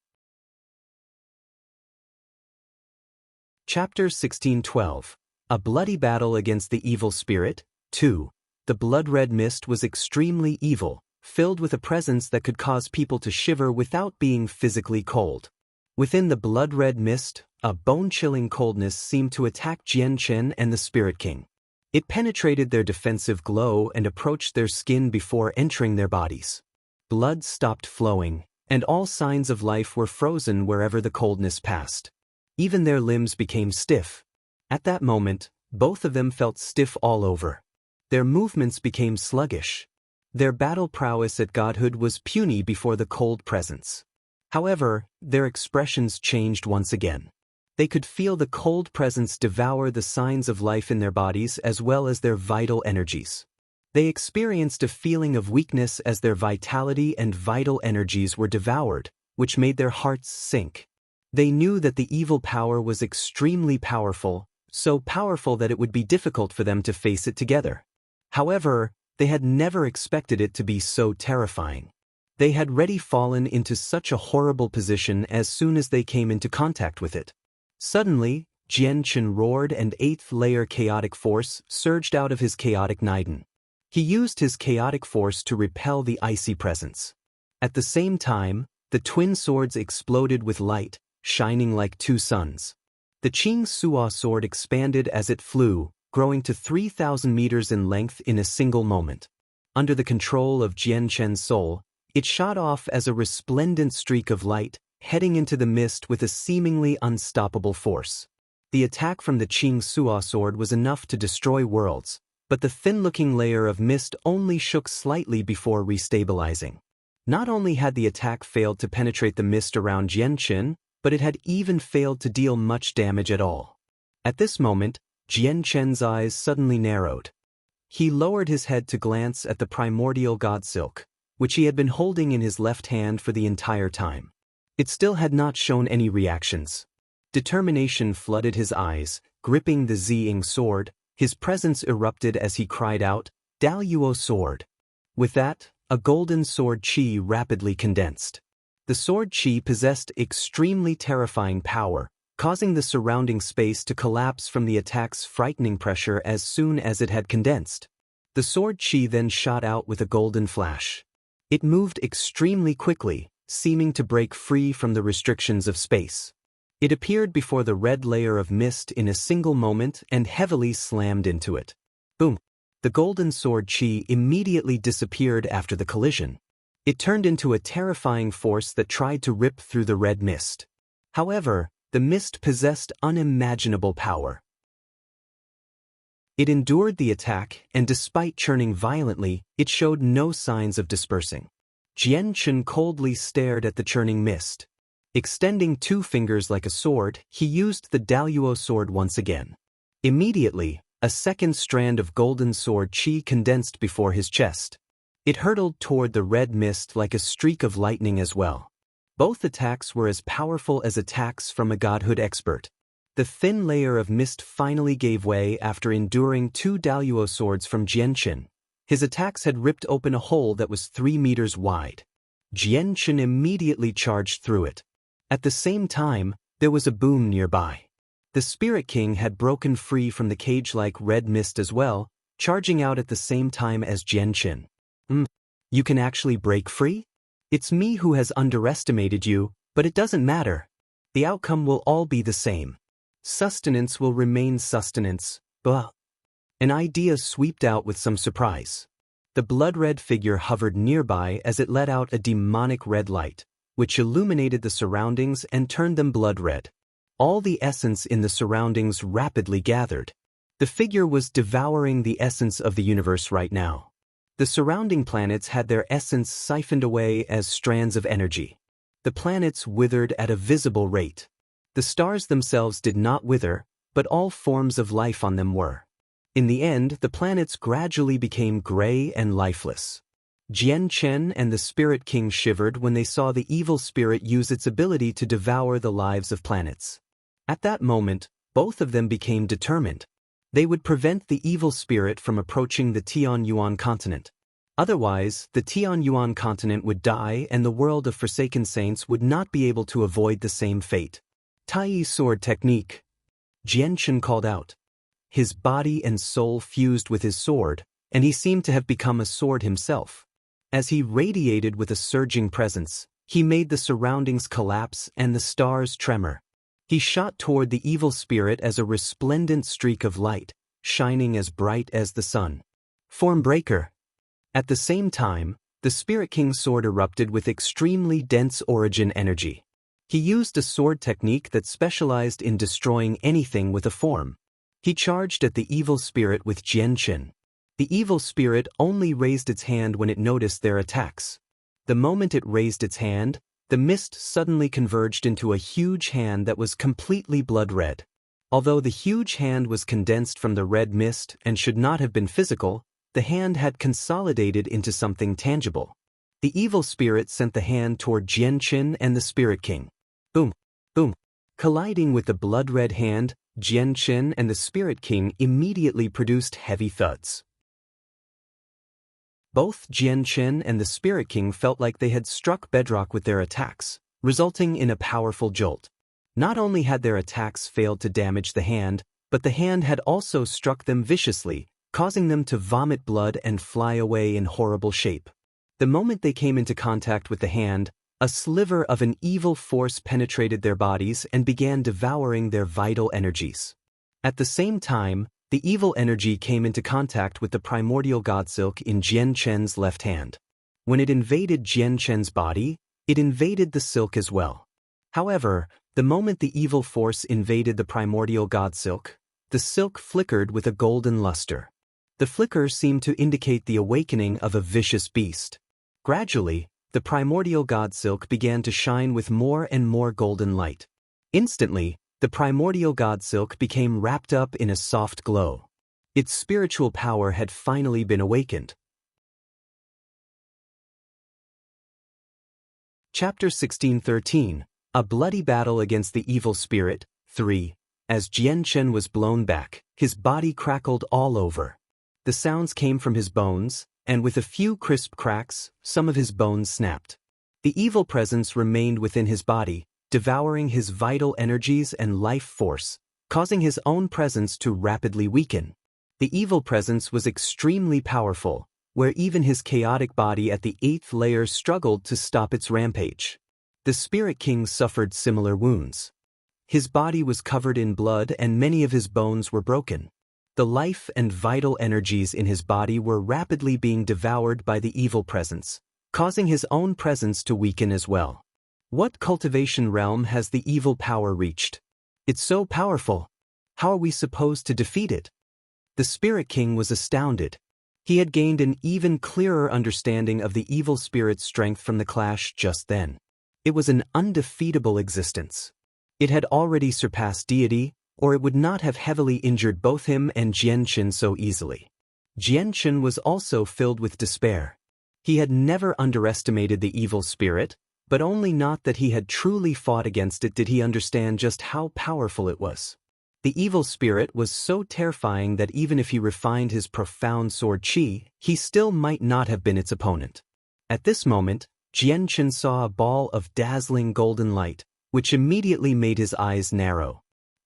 [SPEAKER 1] Chapter 1612. A bloody battle against the evil spirit. 2. The blood-red mist was extremely evil, filled with a presence that could cause people to shiver without being physically cold. Within the blood-red mist, a bone-chilling coldness seemed to attack Jian Chen and the Spirit King. It penetrated their defensive glow and approached their skin before entering their bodies. Blood stopped flowing, and all signs of life were frozen wherever the coldness passed. Even their limbs became stiff. At that moment, both of them felt stiff all over. Their movements became sluggish. Their battle prowess at godhood was puny before the cold presence. However, their expressions changed once again. They could feel the cold presence devour the signs of life in their bodies as well as their vital energies. They experienced a feeling of weakness as their vitality and vital energies were devoured, which made their hearts sink. They knew that the evil power was extremely powerful, so powerful that it would be difficult for them to face it together. However, they had never expected it to be so terrifying. They had already fallen into such a horrible position as soon as they came into contact with it. Suddenly, Jian Chen roared and eighth-layer chaotic force surged out of his chaotic Naiden. He used his chaotic force to repel the icy presence. At the same time, the twin swords exploded with light, shining like two suns. The Qing Suo sword expanded as it flew, growing to 3,000 meters in length in a single moment. Under the control of Jian Chen's soul, it shot off as a resplendent streak of light, heading into the mist with a seemingly unstoppable force. The attack from the Qing Suo sword was enough to destroy worlds, but the thin-looking layer of mist only shook slightly before restabilizing. Not only had the attack failed to penetrate the mist around Jian Chen, but it had even failed to deal much damage at all. At this moment, Jian Chen's eyes suddenly narrowed. He lowered his head to glance at the primordial god silk, which he had been holding in his left hand for the entire time. It still had not shown any reactions. Determination flooded his eyes. Gripping the Ziying sword, his presence erupted as he cried out, "Daluo sword!" With that, a golden sword qi rapidly condensed. The sword qi possessed extremely terrifying power, causing the surrounding space to collapse from the attack's frightening pressure as soon as it had condensed. The sword qi then shot out with a golden flash. It moved extremely quickly, seeming to break free from the restrictions of space. It appeared before the red layer of mist in a single moment and heavily slammed into it. Boom! The golden sword qi immediately disappeared after the collision. It turned into a terrifying force that tried to rip through the red mist. However, the mist possessed unimaginable power. It endured the attack, and despite churning violently, it showed no signs of dispersing. Jian Chen coldly stared at the churning mist. Extending two fingers like a sword, he used the Daluo sword once again. Immediately, a second strand of golden sword qi condensed before his chest. It hurtled toward the red mist like a streak of lightning as well. Both attacks were as powerful as attacks from a godhood expert. The thin layer of mist finally gave way after enduring two Daluo swords from Jian Chen. His attacks had ripped open a hole that was 3 meters wide. Jian Chen immediately charged through it. At the same time, there was a boom nearby. The Spirit King had broken free from the cage-like red mist as well, charging out at the same time as Jian Chen. You can actually break free? It's me who has underestimated you, but it doesn't matter. The outcome will all be the same. Sustenance will remain sustenance, blah. An idea swept out with some surprise. The blood-red figure hovered nearby as it let out a demonic red light, which illuminated the surroundings and turned them blood-red. All the essence in the surroundings rapidly gathered. The figure was devouring the essence of the universe right now. The surrounding planets had their essence siphoned away as strands of energy. The planets withered at a visible rate. The stars themselves did not wither, but all forms of life on them were. In the end, the planets gradually became gray and lifeless. Jian Chen and the Spirit King shivered when they saw the evil spirit use its ability to devour the lives of planets. At that moment, both of them became determined. They would prevent the evil spirit from approaching the Tianyuan continent. Otherwise, the Tianyuan continent would die and the world of Forsaken Saints would not be able to avoid the same fate. Tai sword technique. Jian Chen called out. His body and soul fused with his sword, and he seemed to have become a sword himself. As he radiated with a surging presence, he made the surroundings collapse and the stars tremor. He shot toward the evil spirit as a resplendent streak of light, shining as bright as the sun. Form breaker. At the same time, the Spirit King's sword erupted with extremely dense origin energy. He used a sword technique that specialized in destroying anything with a form. He charged at the evil spirit with Jianqin. The evil spirit only raised its hand when it noticed their attacks. The moment it raised its hand, the mist suddenly converged into a huge hand that was completely blood red. Although the huge hand was condensed from the red mist and should not have been physical, the hand had consolidated into something tangible. The evil spirit sent the hand toward Jianqin and the Spirit King. Boom, boom. Colliding with the blood-red hand, Jianqin and the Spirit King immediately produced heavy thuds. Both Jianqin and the Spirit King felt like they had struck bedrock with their attacks, resulting in a powerful jolt. Not only had their attacks failed to damage the hand, but the hand had also struck them viciously, causing them to vomit blood and fly away in horrible shape. The moment they came into contact with the hand, a sliver of an evil force penetrated their bodies and began devouring their vital energies. At the same time, the evil energy came into contact with the primordial god silk in Jianqin's left hand. When it invaded Jianqin's body, it invaded the silk as well. However, the moment the evil force invaded the primordial god silk, the silk flickered with a golden luster. The flicker seemed to indicate the awakening of a vicious beast. Gradually, the primordial god silk began to shine with more and more golden light. Instantly, the primordial god silk became wrapped up in a soft glow. Its spiritual power had finally been awakened. Chapter 16:13. A bloody battle against the evil spirit. 3. As Jianqin was blown back, his body crackled all over. The sounds came from his bones, and with a few crisp cracks, some of his bones snapped. The evil presence remained within his body, devouring his vital energies and life force, causing his own presence to rapidly weaken. The evil presence was extremely powerful, where even his chaotic body at the 8th layer struggled to stop its rampage. The Spirit King suffered similar wounds. His body was covered in blood and many of his bones were broken. The life and vital energies in his body were rapidly being devoured by the evil presence, causing his own presence to weaken as well. What cultivation realm has the evil power reached? It's so powerful. How are we supposed to defeat it? The Spirit King was astounded. He had gained an even clearer understanding of the evil spirit's strength from the clash just then. It was an undefeatable existence. It had already surpassed deity, or it would not have heavily injured both him and Jianqin so easily. Jianqin was also filled with despair. He had never underestimated the evil spirit, but only not that he had truly fought against it did he understand just how powerful it was. The evil spirit was so terrifying that even if he refined his profound sword qi, he still might not have been its opponent. At this moment, Jianqin saw a ball of dazzling golden light, which immediately made his eyes narrow.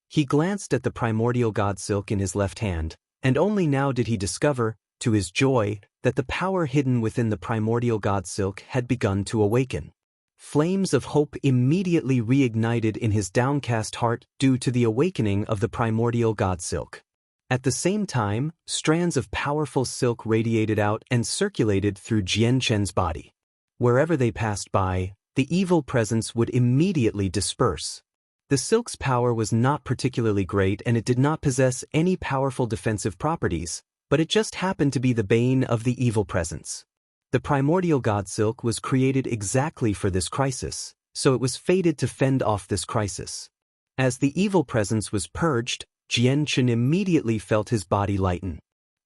[SPEAKER 1] He glanced at the primordial god silk in his left hand, and only now did he discover, to his joy, that the power hidden within the primordial god silk had begun to awaken. Flames of hope immediately reignited in his downcast heart due to the awakening of the primordial god silk. At the same time, strands of powerful silk radiated out and circulated through Jianqin's body. Wherever they passed by, the evil presence would immediately disperse. The silk's power was not particularly great and it did not possess any powerful defensive properties, but it just happened to be the bane of the evil presence. The primordial god silk was created exactly for this crisis, so it was fated to fend off this crisis. As the evil presence was purged, Jianqin immediately felt his body lighten.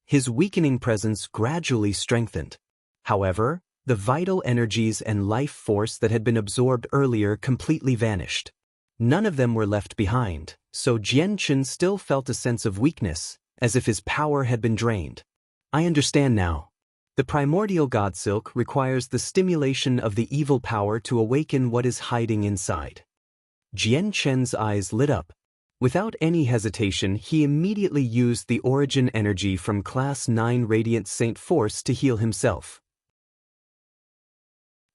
[SPEAKER 1] His weakening presence gradually strengthened. However, the vital energies and life force that had been absorbed earlier completely vanished. None of them were left behind, so Jianqin still felt a sense of weakness, as if his power had been drained. I understand now. The primordial god silk requires the stimulation of the evil power to awaken what is hiding inside. Jianqin's eyes lit up. Without any hesitation, he immediately used the origin energy from Class 9 Radiant Saint Force to heal himself.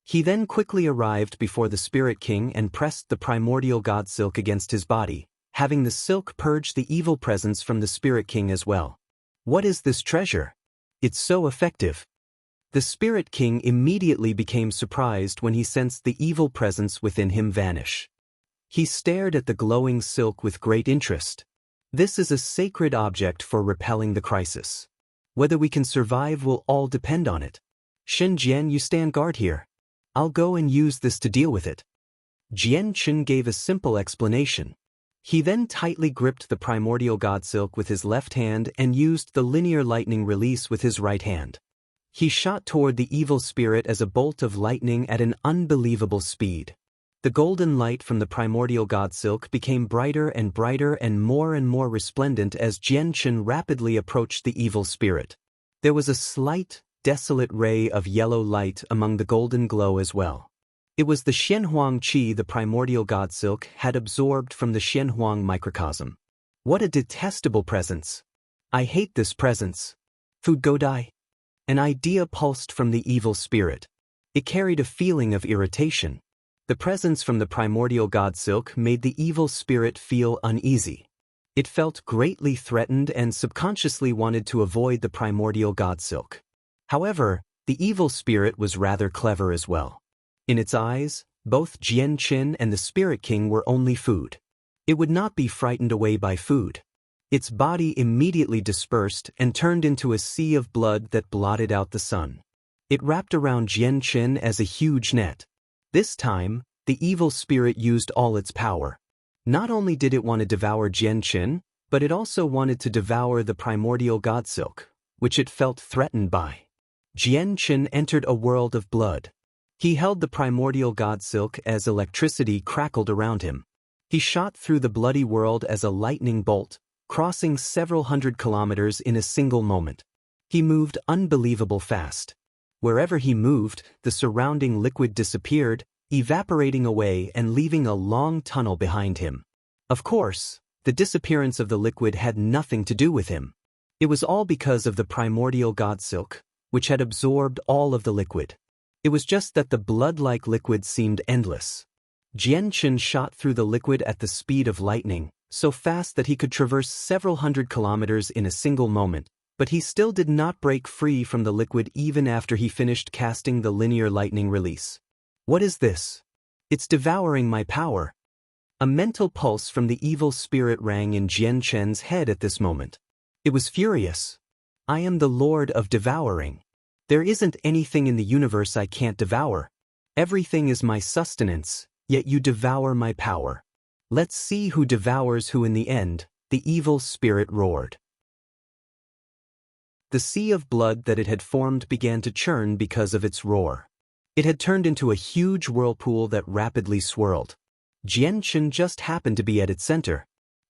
[SPEAKER 1] He then quickly arrived before the Spirit King and pressed the primordial god silk against his body, having the silk purge the evil presence from the Spirit King as well. What is this treasure? It's so effective. The Spirit King immediately became surprised when he sensed the evil presence within him vanish. He stared at the glowing silk with great interest. This is a sacred object for repelling the crisis. Whether we can survive will all depend on it. Shen Jian, you stand guard here. I'll go and use this to deal with it. Jian Chen gave a simple explanation. He then tightly gripped the primordial god silk with his left hand and used the linear lightning release with his right hand. He shot toward the evil spirit as a bolt of lightning at an unbelievable speed. The golden light from the primordial god silk became brighter and more resplendent as Jian Chen rapidly approached the evil spirit. There was a slight, desolate ray of yellow light among the golden glow as well. It was the Xianhuang Qi the primordial god silk had absorbed from the Xianhuang microcosm. What a detestable presence! I hate this presence. Food go die. An idea pulsed from the evil spirit. It carried a feeling of irritation. The presence from the primordial god silk made the evil spirit feel uneasy. It felt greatly threatened and subconsciously wanted to avoid the primordial god silk. However, the evil spirit was rather clever as well. In its eyes, both Jian Chen and the Spirit King were only food. It would not be frightened away by food. Its body immediately dispersed and turned into a sea of blood that blotted out the sun. It wrapped around Jian Chen as a huge net. This time, the evil spirit used all its power. Not only did it want to devour Jian Chen, but it also wanted to devour the primordial god silk, which it felt threatened by. Jian Chen entered a world of blood. He held the primordial god silk as electricity crackled around him. He shot through the bloody world as a lightning bolt, crossing several hundred kilometers in a single moment. He moved unbelievable fast. Wherever he moved, the surrounding liquid disappeared, evaporating away and leaving a long tunnel behind him. Of course, the disappearance of the liquid had nothing to do with him. It was all because of the primordial god silk, which had absorbed all of the liquid. It was just that the blood-like liquid seemed endless. Jian Chen shot through the liquid at the speed of lightning, so fast that he could traverse several hundred kilometers in a single moment, but he still did not break free from the liquid even after he finished casting the linear lightning release. What is this? It's devouring my power. A mental pulse from the evil spirit rang in Jian Chen's head at this moment. It was furious. I am the Lord of Devouring. There isn't anything in the universe I can't devour. Everything is my sustenance, yet you devour my power. Let's see who devours who in the end, the evil spirit roared. The sea of blood that it had formed began to churn because of its roar. It had turned into a huge whirlpool that rapidly swirled. Jian Chen just happened to be at its center.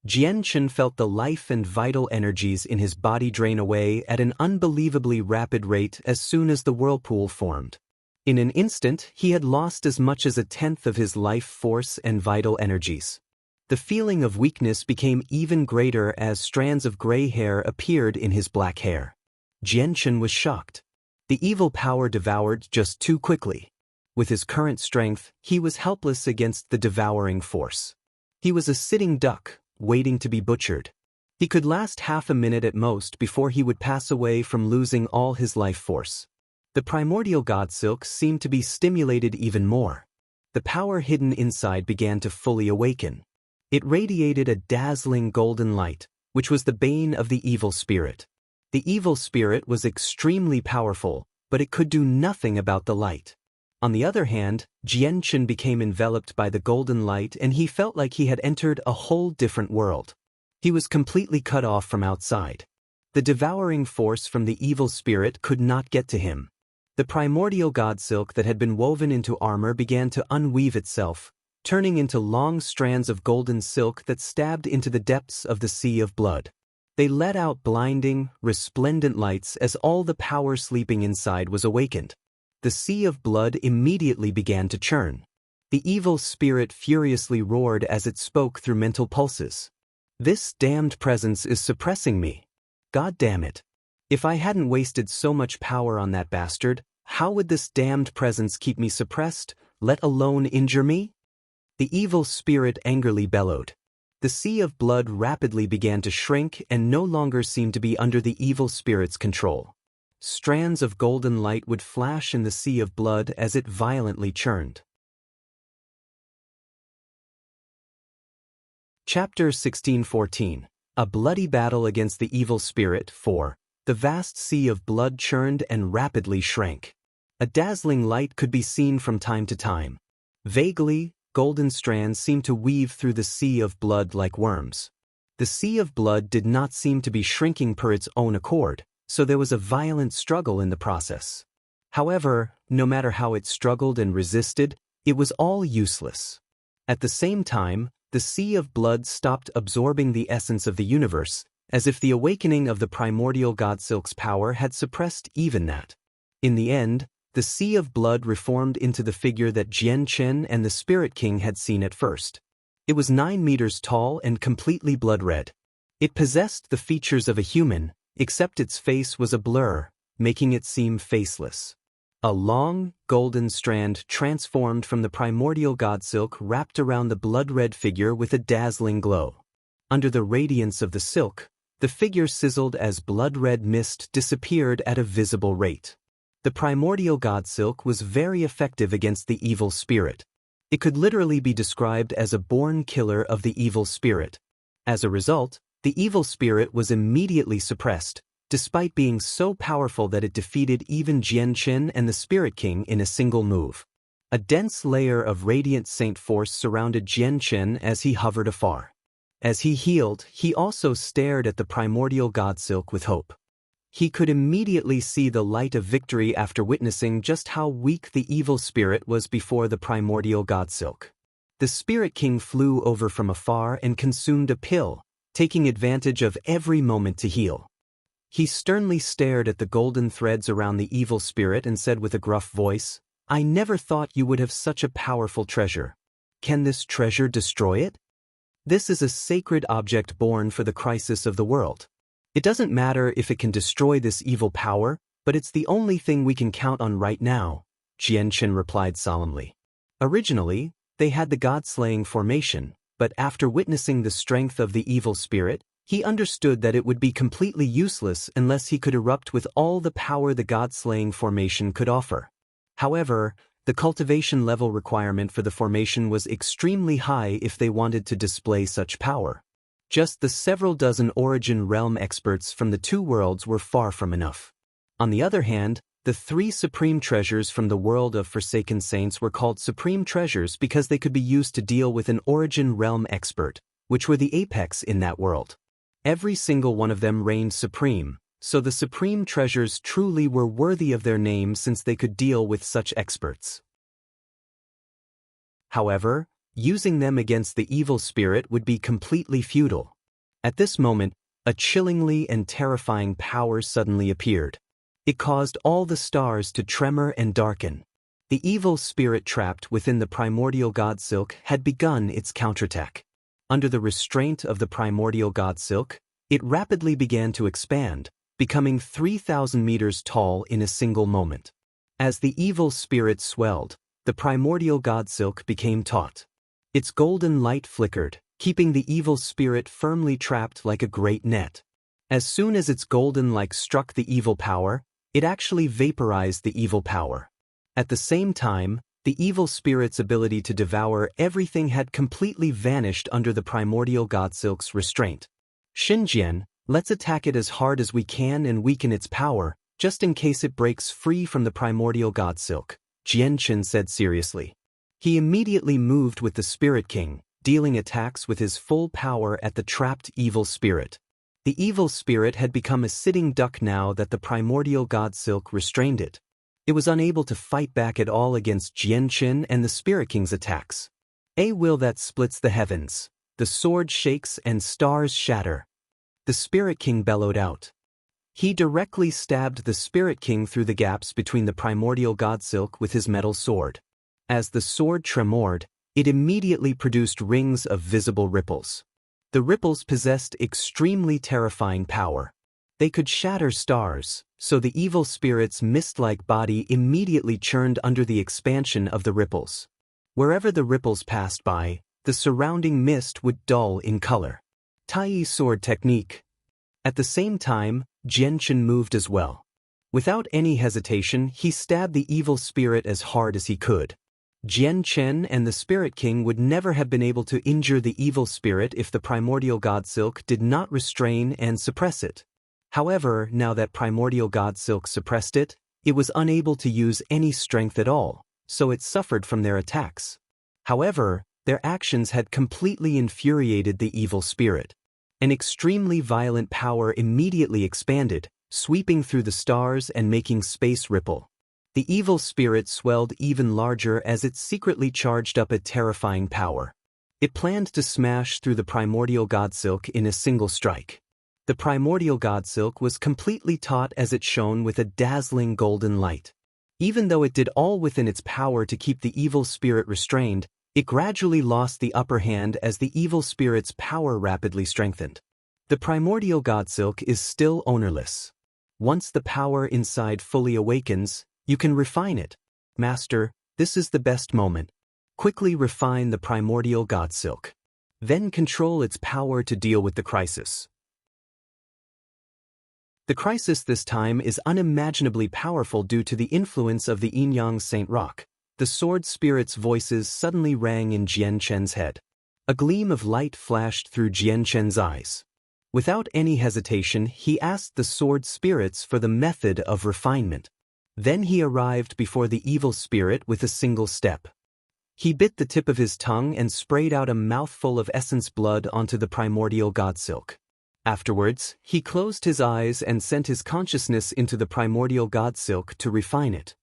[SPEAKER 1] Jian Chen felt the life and vital energies in his body drain away at an unbelievably rapid rate as soon as the whirlpool formed. In an instant, he had lost as much as a tenth of his life force and vital energies. The feeling of weakness became even greater as strands of gray hair appeared in his black hair. Jian Chen was shocked. The evil power devoured just too quickly. With his current strength, he was helpless against the devouring force. He was a sitting duck, waiting to be butchered. He could last half a minute at most before he would pass away from losing all his life force. The primordial god silk seemed to be stimulated even more. The power hidden inside began to fully awaken. It radiated a dazzling golden light, which was the bane of the evil spirit. The evil spirit was extremely powerful, but it could do nothing about the light. On the other hand, Jian Chen became enveloped by the golden light and he felt like he had entered a whole different world. He was completely cut off from outside. The devouring force from the evil spirit could not get to him. The primordial god silk that had been woven into armor began to unweave itself, turning into long strands of golden silk that stabbed into the depths of the sea of blood. They let out blinding, resplendent lights as all the power sleeping inside was awakened. The sea of blood immediately began to churn. The evil spirit furiously roared as it spoke through mental pulses. This damned presence is suppressing me. God damn it. If I hadn't wasted so much power on that bastard, How would this damned presence keep me suppressed, let alone injure me? The evil spirit angrily bellowed. The sea of blood rapidly began to shrink and no longer seemed to be under the evil spirit's control. Strands of golden light would flash in the sea of blood as it violently churned. Chapter 16:14. A bloody battle against the evil spirit. 4. The vast sea of blood churned and rapidly shrank. A dazzling light could be seen from time to time. Vaguely, golden strands seemed to weave through the sea of blood like worms. The sea of blood did not seem to be shrinking per its own accord, so there was a violent struggle in the process. However, no matter how it struggled and resisted, it was all useless. At the same time, the sea of blood stopped absorbing the essence of the universe, as if the awakening of the primordial Godsilk's power had suppressed even that. In the end, the sea of blood reformed into the figure that Jian Chen and the Spirit King had seen at first. It was 9 meters tall and completely blood-red. It possessed the features of a human, except its face was a blur, making it seem faceless. A long, golden strand transformed from the primordial Godsilk wrapped around the blood-red figure with a dazzling glow. Under the radiance of the silk, the figure sizzled as blood-red mist disappeared at a visible rate. The primordial Godsilk was very effective against the evil spirit. It could literally be described as a born killer of the evil spirit. As a result, the evil spirit was immediately suppressed, despite being so powerful that it defeated even Jian Chen and the Spirit King in a single move. A dense layer of radiant saint force surrounded Jian Chen as he hovered afar. As he healed, he also stared at the primordial Godsilk with hope. He could immediately see the light of victory after witnessing just how weak the evil spirit was before the primordial Godsilk. The Spirit King flew over from afar and consumed a pill, taking advantage of every moment to heal. He sternly stared at the golden threads around the evil spirit and said with a gruff voice, "I never thought you would have such a powerful treasure. Can this treasure destroy it? This is a sacred object born for the crisis of the world. It doesn't matter if it can destroy this evil power, but it's the only thing we can count on right now," Jian Chen replied solemnly. Originally, they had the god-slaying formation, but after witnessing the strength of the evil spirit, he understood that it would be completely useless unless he could erupt with all the power the god-slaying formation could offer. However, the cultivation level requirement for the formation was extremely high if they wanted to display such power. Just the several dozen Origin Realm experts from the 2 worlds were far from enough. On the other hand, the 3 supreme treasures from the world of Forsaken Saints were called supreme treasures because they could be used to deal with an Origin Realm expert, which were the apex in that world. Every single one of them reigned supreme, so the supreme treasures truly were worthy of their name since they could deal with such experts. However, using them against the evil spirit would be completely futile. At this moment, a chillingly and terrifying power suddenly appeared. It caused all the stars to tremor and darken. The evil spirit trapped within the primordial Godsilk had begun its counterattack. Under the restraint of the primordial Godsilk, it rapidly began to expand, becoming 3,000 meters tall in a single moment. As the evil spirit swelled, the primordial Godsilk became taut. Its golden light flickered, keeping the evil spirit firmly trapped like a great net. As soon as its golden light struck the evil power, it actually vaporized the evil power. At the same time, the evil spirit's ability to devour everything had completely vanished under the primordial Godsilk's restraint. "Xinjian, let's attack it as hard as we can and weaken its power, just in case it breaks free from the primordial Godsilk," Jian Chen said seriously. He immediately moved with the Spirit King, dealing attacks with his full power at the trapped evil spirit. The evil spirit had become a sitting duck now that the primordial Godsilk restrained it. It was unable to fight back at all against Jian Chen and the Spirit King's attacks. "A will that splits the heavens. The sword shakes and stars shatter," the Spirit King bellowed out. He directly stabbed the Spirit King through the gaps between the primordial Godsilk with his metal sword. As the sword tremored, it immediately produced rings of visible ripples. The ripples possessed extremely terrifying power. They could shatter stars, so the evil spirit's mist-like body immediately churned under the expansion of the ripples. Wherever the ripples passed by, the surrounding mist would dull in color. Tai sword technique. At the same time, Jianchen moved as well. Without any hesitation, he stabbed the evil spirit as hard as he could. Jianchen and the Spirit King would never have been able to injure the evil spirit if the primordial god silk did not restrain and suppress it. However, now that primordial god silk suppressed it, it was unable to use any strength at all, so it suffered from their attacks. However, their actions had completely infuriated the evil spirit. An extremely violent power immediately expanded, sweeping through the stars and making space ripple. The evil spirit swelled even larger as it secretly charged up a terrifying power. It planned to smash through the primordial god silk in a single strike. The primordial god silk was completely taut as it shone with a dazzling golden light. Even though it did all within its power to keep the evil spirit restrained, it gradually lost the upper hand as the evil spirit's power rapidly strengthened. The primordial god silk is still ownerless. Once the power inside fully awakens, you can refine it. Master, this is the best moment. Quickly refine the primordial god silk. Then control its power to deal with the crisis. The crisis this time is unimaginably powerful due to the influence of the Yin-Yang Saint Rock. The sword spirit's voices suddenly rang in Jianchen's head. A gleam of light flashed through Jianchen's eyes. Without any hesitation, he asked the sword spirits for the method of refinement. Then he arrived before the evil spirit with a single step. He bit the tip of his tongue and sprayed out a mouthful of essence blood onto the primordial god silk. Afterwards, he closed his eyes and sent his consciousness into the primordial god silk to refine it.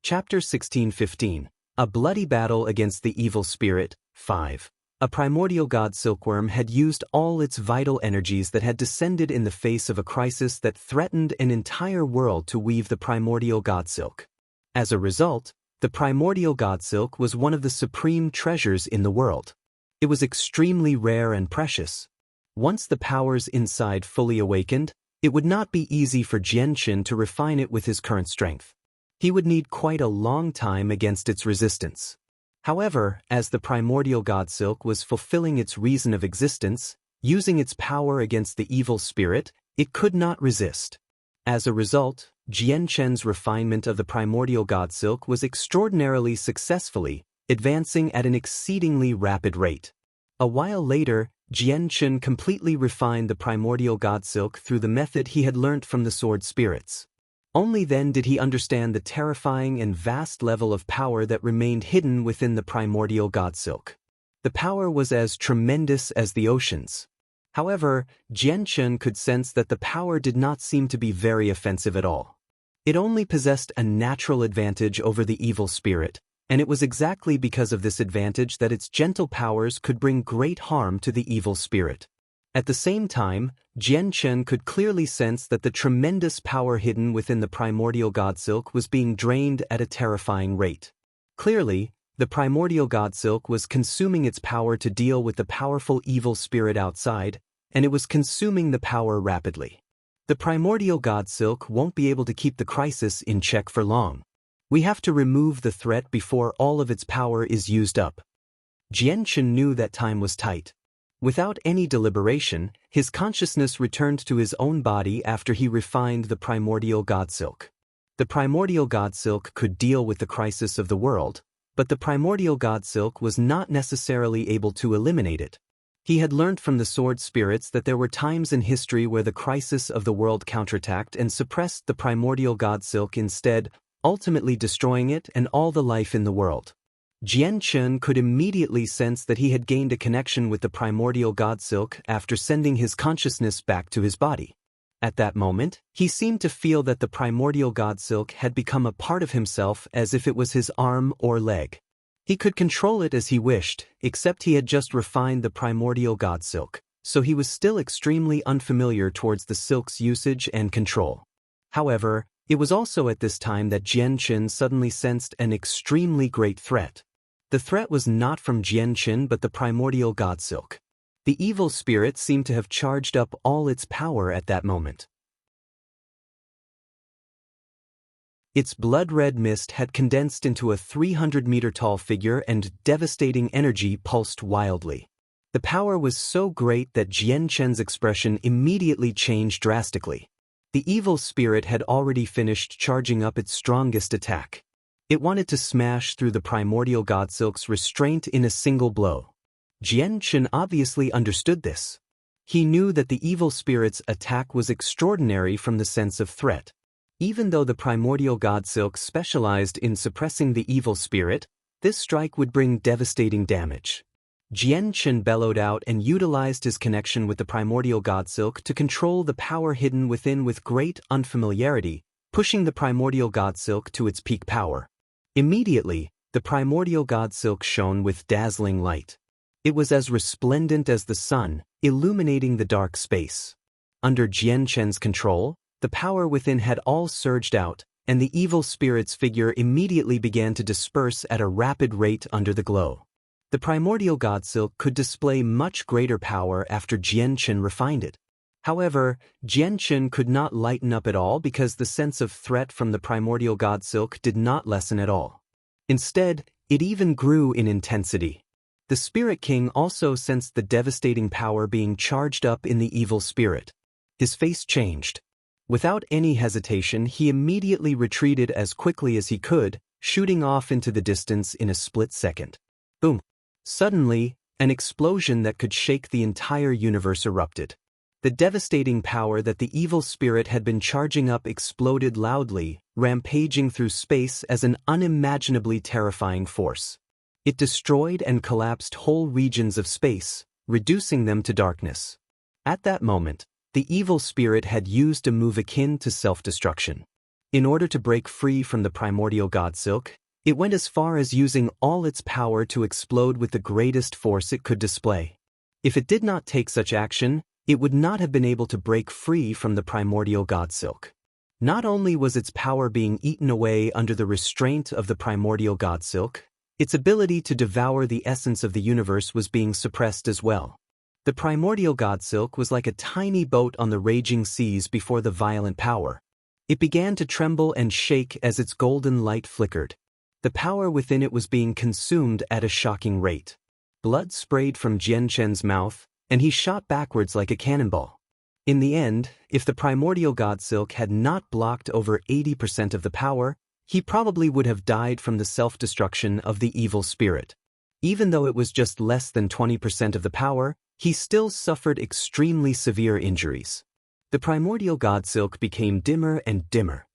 [SPEAKER 1] Chapter 16:15. A bloody battle against the evil spirit. 5. A primordial god silkworm had used all its vital energies that had descended in the face of a crisis that threatened an entire world to weave the primordial god silk. As a result, the primordial god silk was one of the supreme treasures in the world. It was extremely rare and precious. Once the powers inside fully awakened, it would not be easy for Jianchen to refine it with his current strength. He would need quite a long time against its resistance. However, as the primordial god silk was fulfilling its reason of existence, using its power against the evil spirit, it could not resist. As a result, Jianchen's refinement of the primordial god silk was extraordinarily successfully, advancing at an exceedingly rapid rate. A while later, Jianchen completely refined the primordial god silk through the method he had learnt from the sword spirits. Only then did he understand the terrifying and vast level of power that remained hidden within the primordial god silk. The power was as tremendous as the oceans. However, Jianchen could sense that the power did not seem to be very offensive at all. It only possessed a natural advantage over the evil spirit, and it was exactly because of this advantage that its gentle powers could bring great harm to the evil spirit. At the same time, Jianchen could clearly sense that the tremendous power hidden within the primordial god silk was being drained at a terrifying rate. Clearly, the primordial god silk was consuming its power to deal with the powerful evil spirit outside, and it was consuming the power rapidly. The primordial god silk won't be able to keep the crisis in check for long. We have to remove the threat before all of its power is used up. Jianchen knew that time was tight. Without any deliberation, his consciousness returned to his own body after he refined the primordial god silk. The primordial god silk could deal with the crisis of the world, but the primordial god silk was not necessarily able to eliminate it. He had learnt from the sword spirits that there were times in history where the crisis of the world counterattacked and suppressed the primordial god silk instead, ultimately destroying it and all the life in the world. Jianchen could immediately sense that he had gained a connection with the primordial god silk after sending his consciousness back to his body. At that moment, he seemed to feel that the primordial god silk had become a part of himself as if it was his arm or leg. He could control it as he wished, except he had just refined the primordial god silk, so he was still extremely unfamiliar towards the silk's usage and control. However, it was also at this time that Jianchen suddenly sensed an extremely great threat. The threat was not from Jianchen but the primordial god silk. The evil spirit seemed to have charged up all its power at that moment. Its blood-red mist had condensed into a 300-meter-tall figure and devastating energy pulsed wildly. The power was so great that Jian Chen's expression immediately changed drastically. The evil spirit had already finished charging up its strongest attack. It wanted to smash through the primordial godsilk's restraint in a single blow. Jian Chen obviously understood this. He knew that the evil spirit's attack was extraordinary from the sense of threat. Even though the primordial godsilk specialized in suppressing the evil spirit, this strike would bring devastating damage. Jian Chen bellowed out and utilized his connection with the primordial godsilk to control the power hidden within with great unfamiliarity, pushing the primordial godsilk to its peak power. Immediately, the primordial godsilk shone with dazzling light. It was as resplendent as the sun, illuminating the dark space. Under Jian Chen's control, the power within had all surged out, and the evil spirit's figure immediately began to disperse at a rapid rate under the glow. The primordial godsilk could display much greater power after Jian Chen refined it. However, Jian Chen could not lighten up at all because the sense of threat from the primordial godsilk did not lessen at all. Instead, it even grew in intensity. The Spirit King also sensed the devastating power being charged up in the evil spirit. His face changed. Without any hesitation, he immediately retreated as quickly as he could, shooting off into the distance in a split second. Boom! Suddenly, an explosion that could shake the entire universe erupted. The devastating power that the evil spirit had been charging up exploded loudly, rampaging through space as an unimaginably terrifying force. It destroyed and collapsed whole regions of space, reducing them to darkness. At that moment, the evil spirit had used a move akin to self-destruction. In order to break free from the primordial godsilk, it went as far as using all its power to explode with the greatest force it could display. If it did not take such action, it would not have been able to break free from the primordial godsilk. Not only was its power being eaten away under the restraint of the primordial godsilk, its ability to devour the essence of the universe was being suppressed as well. The primordial godsilk was like a tiny boat on the raging seas before the violent power. It began to tremble and shake as its golden light flickered. The power within it was being consumed at a shocking rate. Blood sprayed from Jian Chen's mouth, and he shot backwards like a cannonball. In the end, if the primordial godsilk had not blocked over 80% of the power, he probably would have died from the self-destruction of the evil spirit. Even though it was just less than 20% of the power, he still suffered extremely severe injuries. The primordial godsilk became dimmer and dimmer.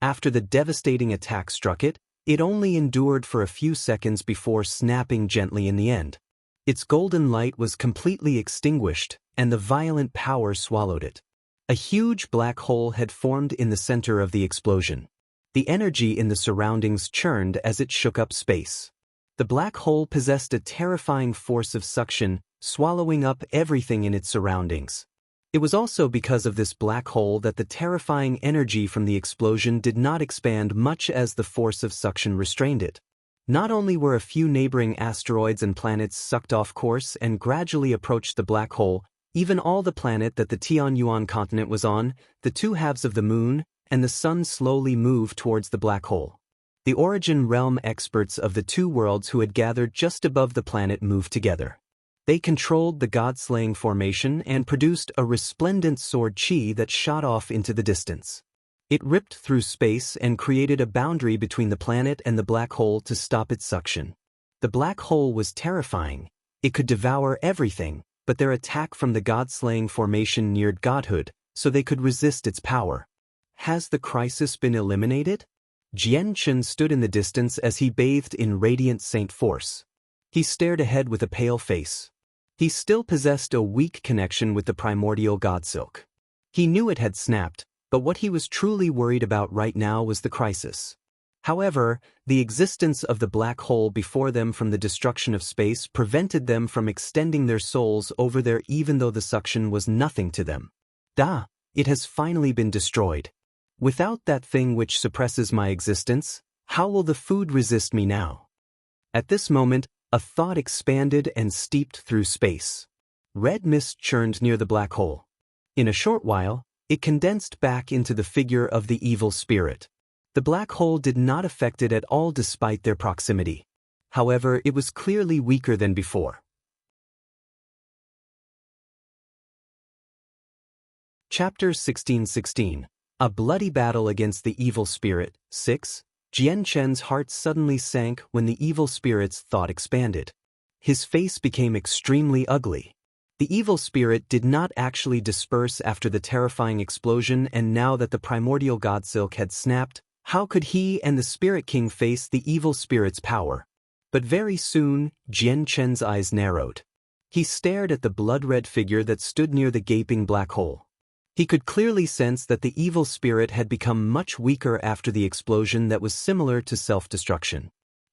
[SPEAKER 1] After the devastating attack struck it, it only endured for a few seconds before snapping gently in the end. Its golden light was completely extinguished, and the violent power swallowed it. A huge black hole had formed in the center of the explosion. The energy in the surroundings churned as it shook up space. The black hole possessed a terrifying force of suction, swallowing up everything in its surroundings. It was also because of this black hole that the terrifying energy from the explosion did not expand much as the force of suction restrained it. Not only were a few neighboring asteroids and planets sucked off course and gradually approached the black hole, even all the planet that the Tianyuan continent was on, the two halves of the moon, and the sun slowly moved towards the black hole. The origin realm experts of the two worlds who had gathered just above the planet moved together. They controlled the god-slaying formation and produced a resplendent sword chi that shot off into the distance. It ripped through space and created a boundary between the planet and the black hole to stop its suction. The black hole was terrifying. It could devour everything, but their attack from the god-slaying formation neared godhood, so they could resist its power. Has the crisis been eliminated? Jian Chen stood in the distance as he bathed in radiant saint force. He stared ahead with a pale face. He still possessed a weak connection with the primordial godsilk. He knew it had snapped, but what he was truly worried about right now was the crisis. However, the existence of the black hole before them from the destruction of space prevented them from extending their souls over there even though the suction was nothing to them. It has finally been destroyed. Without that thing which suppresses my existence, how will the food resist me now? At this moment, A thought expanded and steeped through space. Red mist churned near the black hole. In a short while, it condensed back into the figure of the evil spirit. The black hole did not affect it at all despite their proximity. However, it was clearly weaker than before. Chapter 1616. A bloody battle against the evil spirit. 6. Jian Chen's heart suddenly sank when the evil spirit's thought expanded. His face became extremely ugly. The evil spirit did not actually disperse after the terrifying explosion, and now that the primordial god silk had snapped, how could he and the Spirit King face the evil spirit's power? But very soon, Jian Chen's eyes narrowed. He stared at the blood-red figure that stood near the gaping black hole. He could clearly sense that the evil spirit had become much weaker after the explosion that was similar to self-destruction.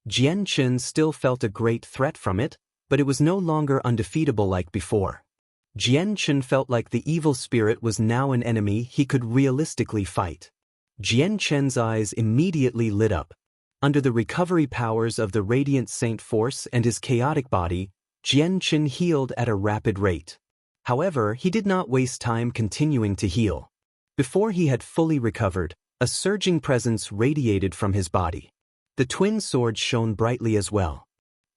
[SPEAKER 1] Jian Chen still felt a great threat from it, but it was no longer undefeatable like before. Jian Chen felt like the evil spirit was now an enemy he could realistically fight. Jian Chen's eyes immediately lit up. Under the recovery powers of the Radiant Saint Force and his chaotic body, Jian Chen healed at a rapid rate. However, he did not waste time continuing to heal. Before he had fully recovered, a surging presence radiated from his body. The twin swords shone brightly as well.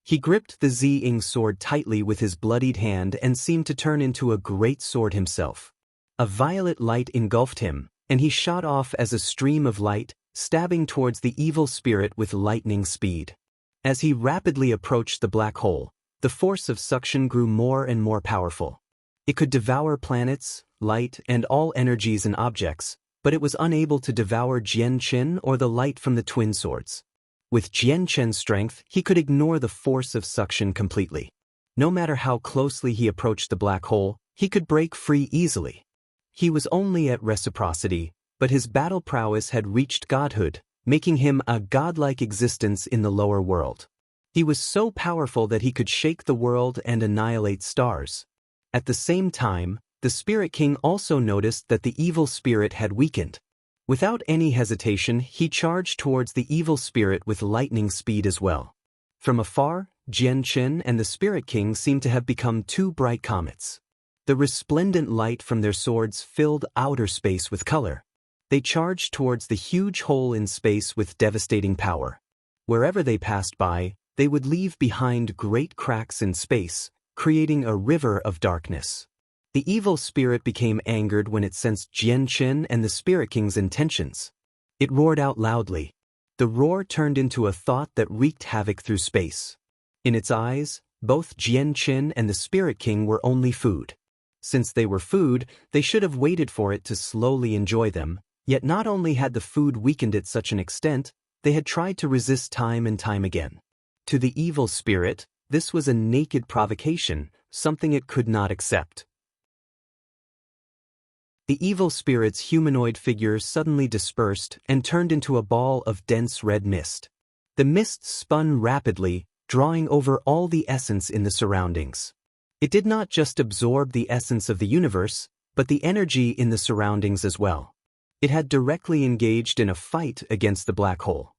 [SPEAKER 1] He gripped the Ziying sword tightly with his bloodied hand and seemed to turn into a great sword himself. A violet light engulfed him, and he shot off as a stream of light, stabbing towards the evil spirit with lightning speed. As he rapidly approached the black hole, the force of suction grew more and more powerful. It could devour planets, light, and all energies and objects, but it was unable to devour Jian Chen or the light from the twin swords. With Jian Chen's strength, he could ignore the force of suction completely. No matter how closely he approached the black hole, he could break free easily. He was only at reciprocity, but his battle prowess had reached godhood, making him a godlike existence in the lower world. He was so powerful that he could shake the world and annihilate stars. At the same time, the Spirit King also noticed that the evil spirit had weakened. Without any hesitation, he charged towards the evil spirit with lightning speed as well. From afar, Jian Chen and the Spirit King seemed to have become two bright comets. The resplendent light from their swords filled outer space with color. They charged towards the huge hole in space with devastating power. Wherever they passed by, they would leave behind great cracks in space, creating a river of darkness. The evil spirit became angered when it sensed Jian Chen and the Spirit King's intentions. It roared out loudly. The roar turned into a thought that wreaked havoc through space. In its eyes, both Jian Chen and the Spirit King were only food. Since they were food, they should have waited for it to slowly enjoy them, yet not only had the food weakened it such an extent, they had tried to resist time and time again. To the evil spirit, this was a naked provocation, something it could not accept. The evil spirit's humanoid figure suddenly dispersed and turned into a ball of dense red mist. The mist spun rapidly, drawing over all the essence in the surroundings. It did not just absorb the essence of the universe, but the energy in the surroundings as well. It had directly engaged in a fight against the black hole.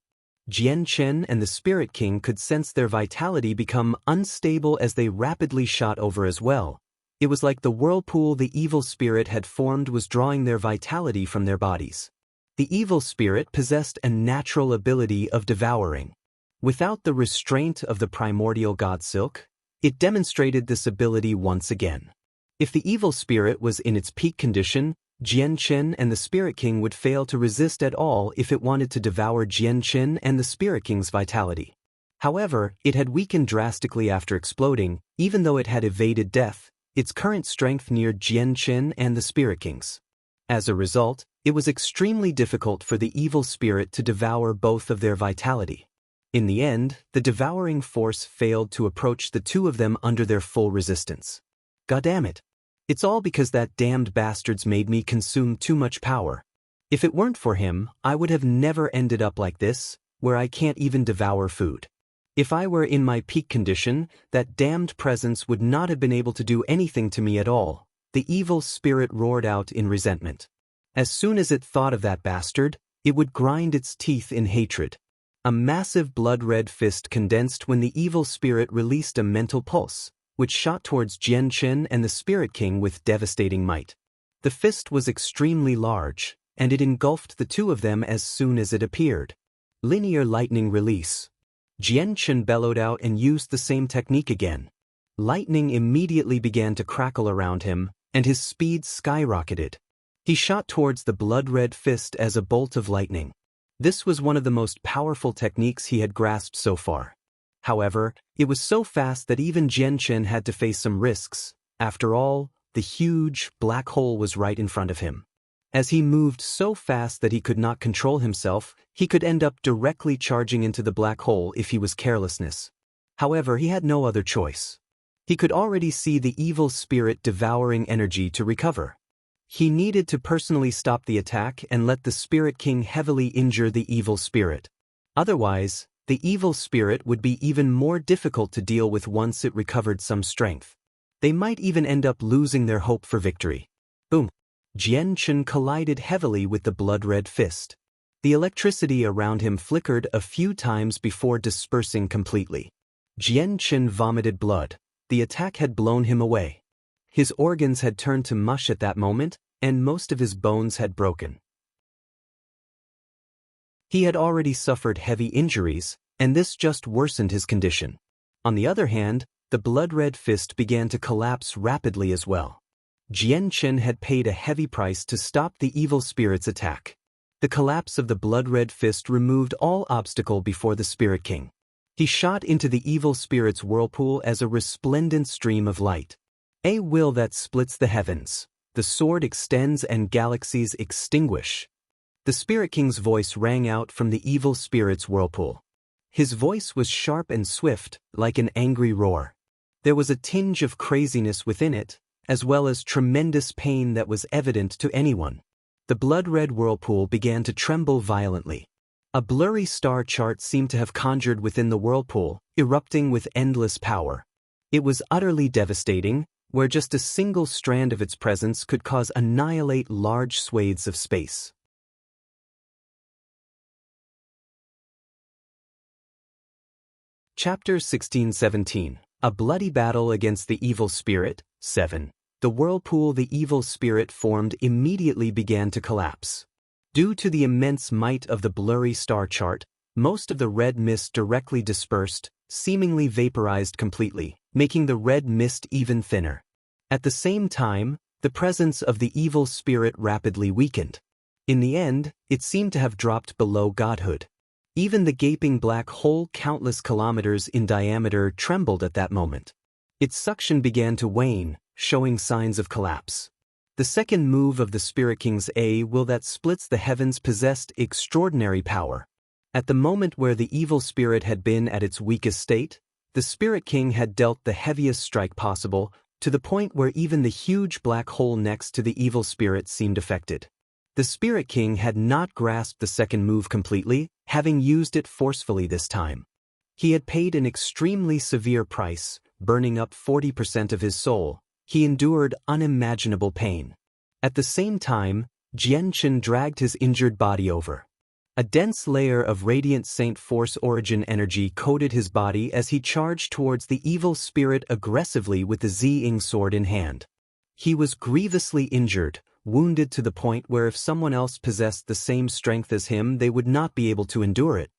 [SPEAKER 1] Jian Chen and the Spirit King could sense their vitality become unstable as they rapidly shot over as well. It was like the whirlpool the evil spirit had formed was drawing their vitality from their bodies. The evil spirit possessed a natural ability of devouring. Without the restraint of the primordial god silk, it demonstrated this ability once again. If the evil spirit was in its peak condition, Jian Chen and the Spirit King would fail to resist at all if it wanted to devour Jian Chen and the Spirit King's vitality. However, it had weakened drastically after exploding, even though it had evaded death. Its current strength neared Jian Chen and the Spirit Kings. As a result, it was extremely difficult for the evil spirit to devour both of their vitality. In the end, the devouring force failed to approach the two of them under their full resistance. Goddamn it! It's all because that damned bastard's made me consume too much power. If it weren't for him, I would have never ended up like this, where I can't even devour food. If I were in my peak condition, that damned presence would not have been able to do anything to me at all. The evil spirit roared out in resentment. As soon as it thought of that bastard, it would grind its teeth in hatred. A massive blood-red fist condensed when the evil spirit released a mental pulse, which shot towards Jian Chen and the Spirit King with devastating might. The fist was extremely large, and it engulfed the two of them as soon as it appeared. Linear lightning release. Jian Chen bellowed out and used the same technique again. Lightning immediately began to crackle around him, and his speed skyrocketed. He shot towards the blood-red fist as a bolt of lightning. This was one of the most powerful techniques he had grasped so far. However, it was so fast that even Jian Chen had to face some risks. After all, the huge, black hole was right in front of him. As he moved so fast that he could not control himself, he could end up directly charging into the black hole if he was carelessness. However, he had no other choice. He could already see the evil spirit devouring energy to recover. He needed to personally stop the attack and let the Spirit King heavily injure the evil spirit. Otherwise, the evil spirit would be even more difficult to deal with once it recovered some strength. They might even end up losing their hope for victory. Boom! Jian Chen collided heavily with the blood-red fist. The electricity around him flickered a few times before dispersing completely. Jian Chen vomited blood. The attack had blown him away. His organs had turned to mush at that moment, and most of his bones had broken. He had already suffered heavy injuries, and this just worsened his condition. On the other hand, the blood-red fist began to collapse rapidly as well. Jian Chen had paid a heavy price to stop the evil spirit's attack. The collapse of the blood-red fist removed all obstacle before the Spirit King. He shot into the evil spirit's whirlpool as a resplendent stream of light. A will that splits the heavens. The sword extends and galaxies extinguish. The Spirit King's voice rang out from the evil spirit's whirlpool. His voice was sharp and swift, like an angry roar. There was a tinge of craziness within it, as well as tremendous pain that was evident to anyone. The blood-red whirlpool began to tremble violently. A blurry star chart seemed to have conjured within the whirlpool, erupting with endless power. It was utterly devastating, where just a single strand of its presence could annihilate large swathes of space. Chapter 16-17. A bloody battle against the evil spirit. 7. The whirlpool the evil spirit formed immediately began to collapse. Due to the immense might of the blurry star chart, most of the red mist directly dispersed, seemingly vaporized completely, making the red mist even thinner. At the same time, the presence of the evil spirit rapidly weakened. In the end, it seemed to have dropped below godhood. Even the gaping black hole countless kilometers in diameter trembled at that moment. Its suction began to wane, showing signs of collapse. The second move of the Spirit King's will that splits the heavens possessed extraordinary power. At the moment where the evil spirit had been at its weakest state, the Spirit King had dealt the heaviest strike possible, to the point where even the huge black hole next to the evil spirit seemed affected. The Spirit King had not grasped the second move completely, having used it forcefully this time. He had paid an extremely severe price, burning up 40% of his soul. He endured unimaginable pain. At the same time, Jian Chen dragged his injured body over. A dense layer of radiant Saint Force origin energy coated his body as he charged towards the evil spirit aggressively with the Ziying sword in hand. He was grievously injured, wounded to the point where if someone else possessed the same strength as him they would not be able to endure it.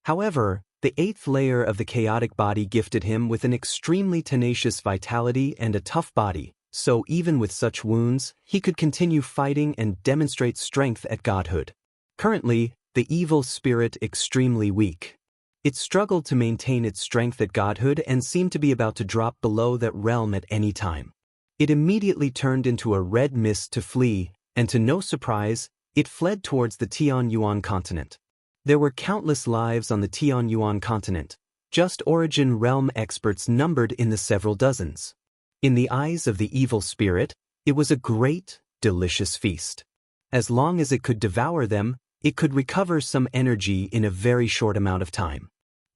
[SPEAKER 1] However, the eighth layer of the chaotic body gifted him with an extremely tenacious vitality and a tough body, so even with such wounds, he could continue fighting and demonstrate strength at godhood. Currently, the evil spirit extremely weak. It struggled to maintain its strength at godhood and seemed to be about to drop below that realm at any time. It immediately turned into a red mist to flee, and to no surprise, it fled towards the Tianyuan continent. There were countless lives on the Tianyuan continent, just origin realm experts numbered in the several dozens. In the eyes of the evil spirit, it was a great, delicious feast. As long as it could devour them, it could recover some energy in a very short amount of time.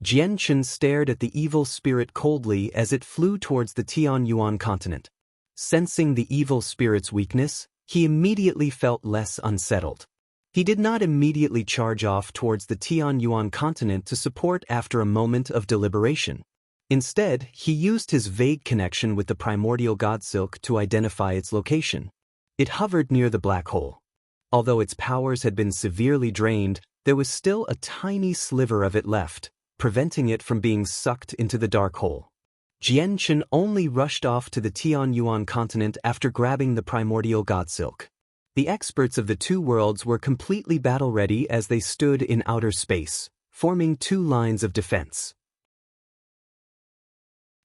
[SPEAKER 1] Jian Chen stared at the evil spirit coldly as it flew towards the Tianyuan continent. Sensing the evil spirit's weakness, he immediately felt less unsettled. He did not immediately charge off towards the Tianyuan continent to support after a moment of deliberation. Instead, he used his vague connection with the primordial god silk to identify its location. It hovered near the black hole. Although its powers had been severely drained, there was still a tiny sliver of it left, preventing it from being sucked into the dark hole. Jianchen only rushed off to the Tianyuan continent after grabbing the primordial god silk. The experts of the two worlds were completely battle-ready as they stood in outer space, forming two lines of defense.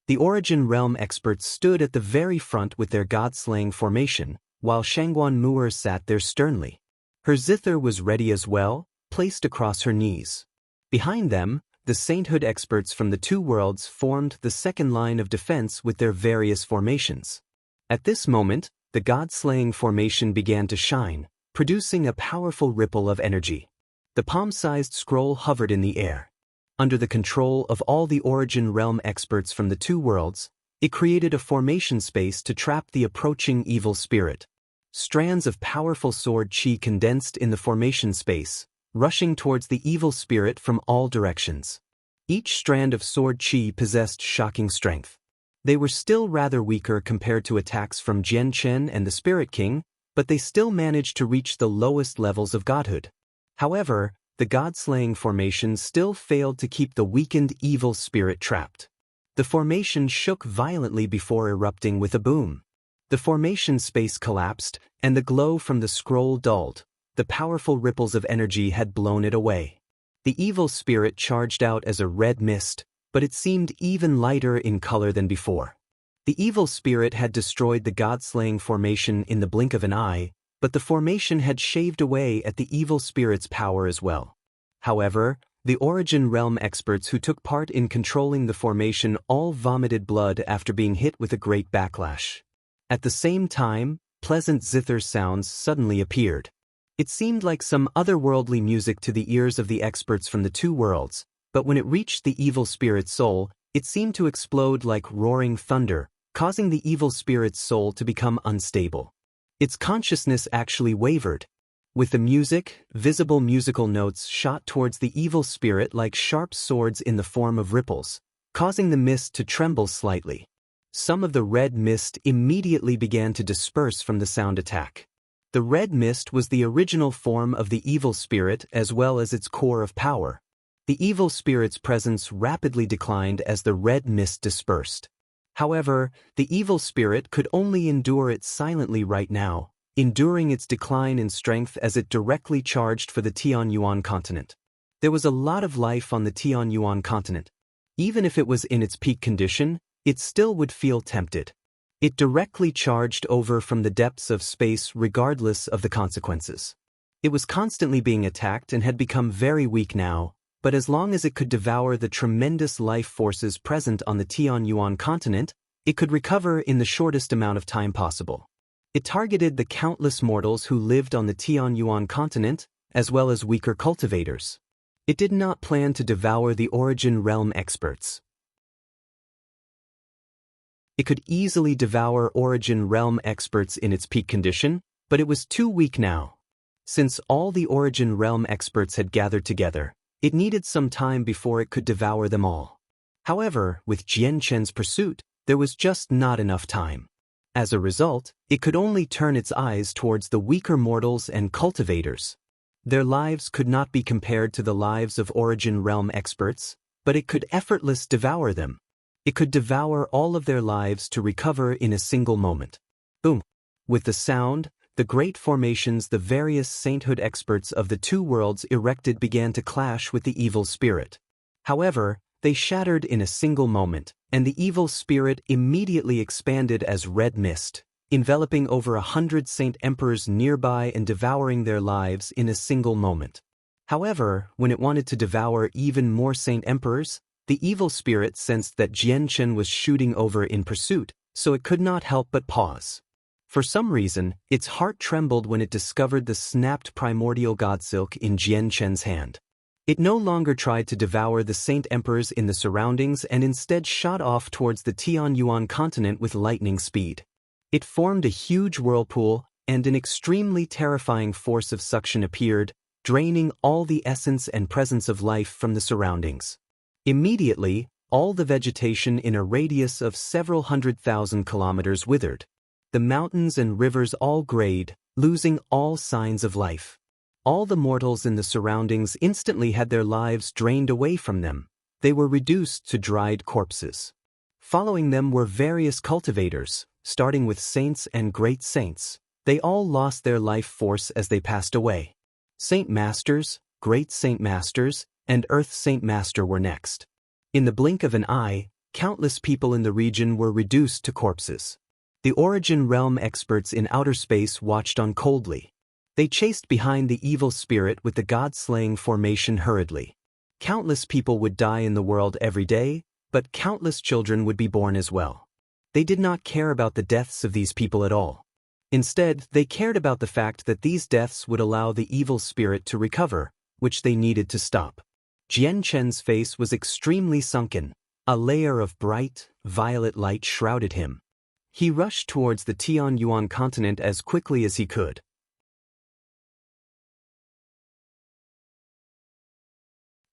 [SPEAKER 1] The Origin Realm experts stood at the very front with their god-slaying formation, while Shangguan Mu'er sat there sternly. Her zither was ready as well, placed across her knees. Behind them, the sainthood experts from the two worlds formed the second line of defense with their various formations. At this moment, the god-slaying formation began to shine, producing a powerful ripple of energy. The palm-sized scroll hovered in the air. Under the control of all the Origin Realm experts from the two worlds, it created a formation space to trap the approaching evil spirit. Strands of powerful sword chi condensed in the formation space, rushing towards the evil spirit from all directions. Each strand of sword chi possessed shocking strength. They were still rather weaker compared to attacks from Jianchen and the Spirit King, but they still managed to reach the lowest levels of godhood. However, the god-slaying formation still failed to keep the weakened evil spirit trapped. The formation shook violently before erupting with a boom. The formation space collapsed, and the glow from the scroll dulled. The powerful ripples of energy had blown it away. The evil spirit charged out as a red mist, but it seemed even lighter in color than before. The evil spirit had destroyed the god-slaying formation in the blink of an eye, but the formation had shaved away at the evil spirit's power as well. However, the Origin Realm experts who took part in controlling the formation all vomited blood after being hit with a great backlash. At the same time, pleasant zither sounds suddenly appeared. It seemed like some otherworldly music to the ears of the experts from the two worlds, but when it reached the evil spirit's soul, it seemed to explode like roaring thunder, causing the evil spirit's soul to become unstable. Its consciousness actually wavered. With the music, visible musical notes shot towards the evil spirit like sharp swords in the form of ripples, causing the mist to tremble slightly. Some of the red mist immediately began to disperse from the sound attack. The red mist was the original form of the evil spirit as well as its core of power. The evil spirit's presence rapidly declined as the red mist dispersed. However, the evil spirit could only endure it silently right now, enduring its decline in strength as it directly charged for the Tianyuan continent. There was a lot of life on the Tianyuan continent. Even if it was in its peak condition, it still would feel tempted. It directly charged over from the depths of space regardless of the consequences. It was constantly being attacked and had become very weak now, but as long as it could devour the tremendous life forces present on the Tianyuan continent, it could recover in the shortest amount of time possible. It targeted the countless mortals who lived on the Tianyuan continent, as well as weaker cultivators. It did not plan to devour the Origin Realm experts. It could easily devour Origin Realm experts in its peak condition, but it was too weak now. Since all the Origin Realm experts had gathered together, it needed some time before it could devour them all. However, with Jianchen's pursuit, there was just not enough time. As a result, it could only turn its eyes towards the weaker mortals and cultivators. Their lives could not be compared to the lives of Origin Realm experts, but it could effortlessly devour them. It could devour all of their lives to recover in a single moment. Boom! With the sound, the great formations the various sainthood experts of the two worlds erected began to clash with the evil spirit. However, they shattered in a single moment, and the evil spirit immediately expanded as red mist, enveloping over 100 saint emperors nearby and devouring their lives in a single moment. However, when it wanted to devour even more saint emperors, the evil spirit sensed that Jianchen was shooting over in pursuit, so it could not help but pause. For some reason, its heart trembled when it discovered the snapped primordial god silk in Jianchen's hand. It no longer tried to devour the saint emperors in the surroundings and instead shot off towards the Tianyuan continent with lightning speed. It formed a huge whirlpool, and an extremely terrifying force of suction appeared, draining all the essence and presence of life from the surroundings. Immediately, all the vegetation in a radius of several 100,000 kilometers withered. The mountains and rivers all grayed, losing all signs of life. All the mortals in the surroundings instantly had their lives drained away from them. They were reduced to dried corpses. Following them were various cultivators, starting with saints and great saints. They all lost their life force as they passed away. Saint Masters, Great Saint Masters, and Earth Saint Master were next. In the blink of an eye, countless people in the region were reduced to corpses. The Origin Realm experts in outer space watched on coldly. They chased behind the evil spirit with the god-slaying formation hurriedly. Countless people would die in the world every day, but countless children would be born as well. They did not care about the deaths of these people at all. Instead, they cared about the fact that these deaths would allow the evil spirit to recover, which they needed to stop. Jian Chen's face was extremely sunken. A layer of bright, violet light shrouded him. He rushed towards the Tianyuan continent as quickly as he could.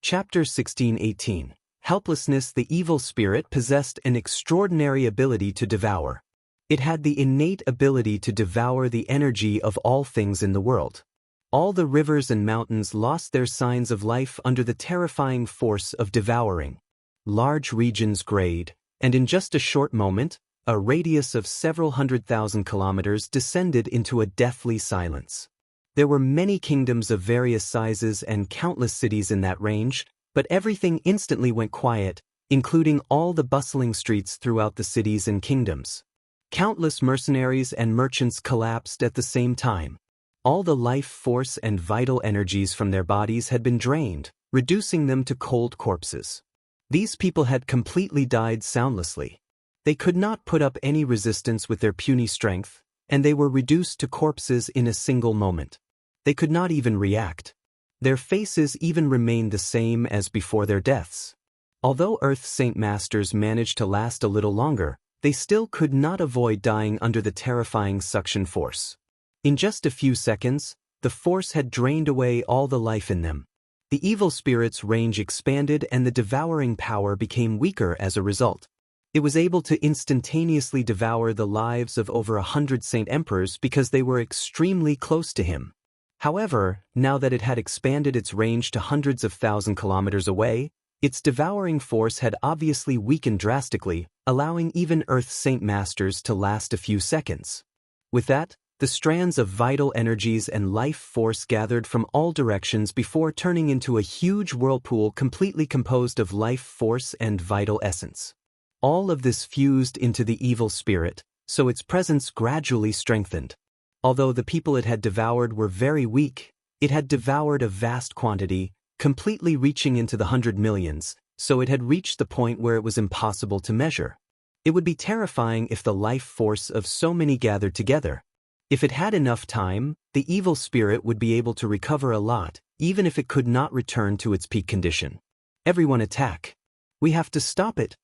[SPEAKER 1] Chapter 1618. Helplessness. The evil spirit possessed an extraordinary ability to devour. It had the innate ability to devour the energy of all things in the world. All the rivers and mountains lost their signs of life under the terrifying force of devouring. Large regions grayed, and in just a short moment, a radius of several 100,000 kilometers descended into a deathly silence. There were many kingdoms of various sizes and countless cities in that range, but everything instantly went quiet, including all the bustling streets throughout the cities and kingdoms. Countless mercenaries and merchants collapsed at the same time. All the life force and vital energies from their bodies had been drained, reducing them to cold corpses. These people had completely died soundlessly. They could not put up any resistance with their puny strength, and they were reduced to corpses in a single moment. They could not even react. Their faces even remained the same as before their deaths. Although Earth Saint Masters managed to last a little longer, they still could not avoid dying under the terrifying suction force. In just a few seconds, the force had drained away all the life in them. The evil spirit's range expanded and the devouring power became weaker as a result. It was able to instantaneously devour the lives of over 100 Saint Emperors because they were extremely close to him. However, now that it had expanded its range to hundreds of thousand kilometers away, its devouring force had obviously weakened drastically, allowing even Earth Saint Masters to last a few seconds. With that, the strands of vital energies and life force gathered from all directions before turning into a huge whirlpool completely composed of life force and vital essence. All of this fused into the evil spirit, so its presence gradually strengthened. Although the people it had devoured were very weak, it had devoured a vast quantity, completely reaching into the 100 millions, so it had reached the point where it was impossible to measure. It would be terrifying if the life force of so many gathered together. If it had enough time, the evil spirit would be able to recover a lot, even if it could not return to its peak condition. Everyone attack! We have to stop it!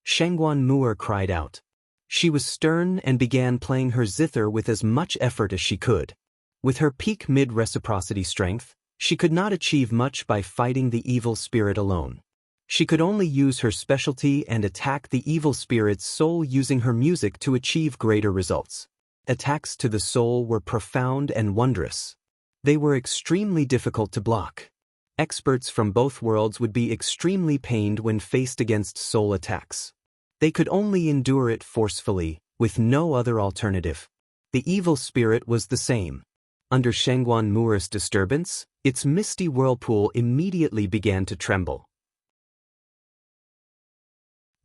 [SPEAKER 1] Shangguan Mu'er cried out. She was stern and began playing her zither with as much effort as she could. With her peak mid-reciprocity strength, she could not achieve much by fighting the evil spirit alone. She could only use her specialty and attack the evil spirit's soul using her music to achieve greater results. Attacks to the soul were profound and wondrous. They were extremely difficult to block. Experts from both worlds would be extremely pained when faced against soul attacks. They could only endure it forcefully, with no other alternative. The evil spirit was the same. Under Shangguan Mu'er's disturbance, its misty whirlpool immediately began to tremble.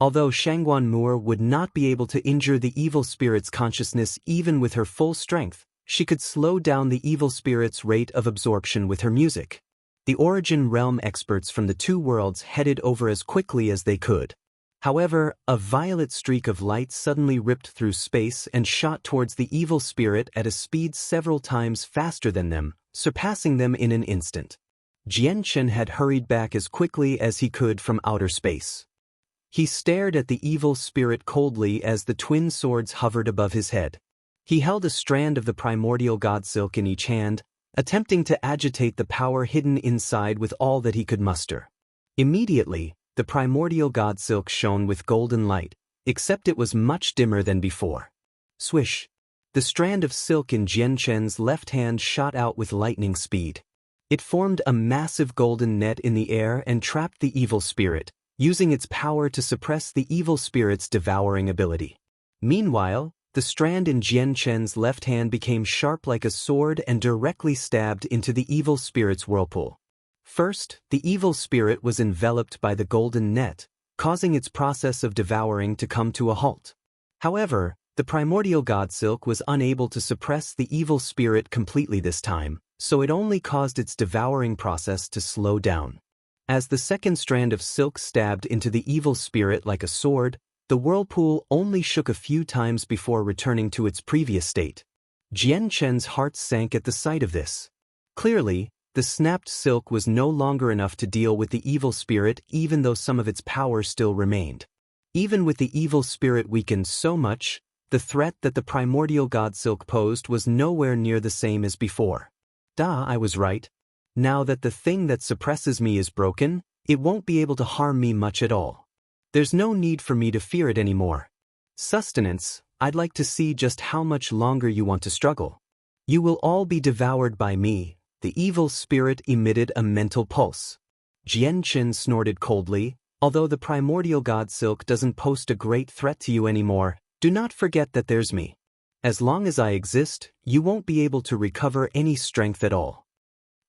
[SPEAKER 1] Although Shangguan Mu'er would not be able to injure the evil spirit's consciousness even with her full strength, she could slow down the evil spirit's rate of absorption with her music. The Origin Realm experts from the two worlds headed over as quickly as they could. However, a violet streak of light suddenly ripped through space and shot towards the evil spirit at a speed several times faster than them, surpassing them in an instant. Jian Chen had hurried back as quickly as he could from outer space. He stared at the evil spirit coldly as the twin swords hovered above his head. He held a strand of the primordial god silk in each hand, attempting to agitate the power hidden inside with all that he could muster. Immediately, the primordial god silk shone with golden light, except it was much dimmer than before. Swish! The strand of silk in Jian Chen's left hand shot out with lightning speed. It formed a massive golden net in the air and trapped the evil spirit, using its power to suppress the evil spirit's devouring ability. Meanwhile, the strand in Jian Chen's left hand became sharp like a sword and directly stabbed into the evil spirit's whirlpool. First, the evil spirit was enveloped by the golden net, causing its process of devouring to come to a halt. However, the primordial god silk was unable to suppress the evil spirit completely this time, so it only caused its devouring process to slow down. As the second strand of silk stabbed into the evil spirit like a sword, the whirlpool only shook a few times before returning to its previous state. Jian Chen's heart sank at the sight of this. Clearly, the snapped silk was no longer enough to deal with the evil spirit even though some of its power still remained. Even with the evil spirit weakened so much, the threat that the primordial god silk posed was nowhere near the same as before. I was right. Now that the thing that suppresses me is broken, it won't be able to harm me much at all. There's no need for me to fear it anymore. Sustenance, I'd like to see just how much longer you want to struggle. You will all be devoured by me. The evil spirit emitted a mental pulse. Jian Chen snorted coldly. Although the primordial god silk doesn't pose a great threat to you anymore, do not forget that there's me. As long as I exist, you won't be able to recover any strength at all.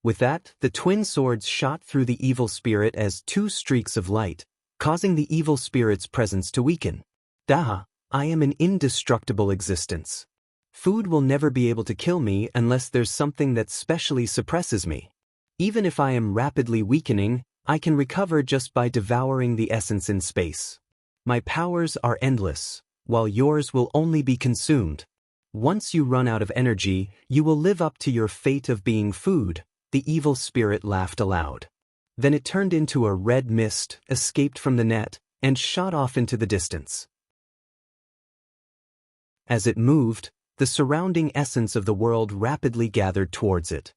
[SPEAKER 1] With that, the twin swords shot through the evil spirit as two streaks of light, causing the evil spirit's presence to weaken. I am an indestructible existence. Food will never be able to kill me unless there's something that specially suppresses me. Even if I am rapidly weakening, I can recover just by devouring the essence in space. My powers are endless, while yours will only be consumed. Once you run out of energy, you will live up to your fate of being food. The evil spirit laughed aloud. Then it turned into a red mist, escaped from the net, and shot off into the distance. As it moved, the surrounding essence of the world rapidly gathered towards it.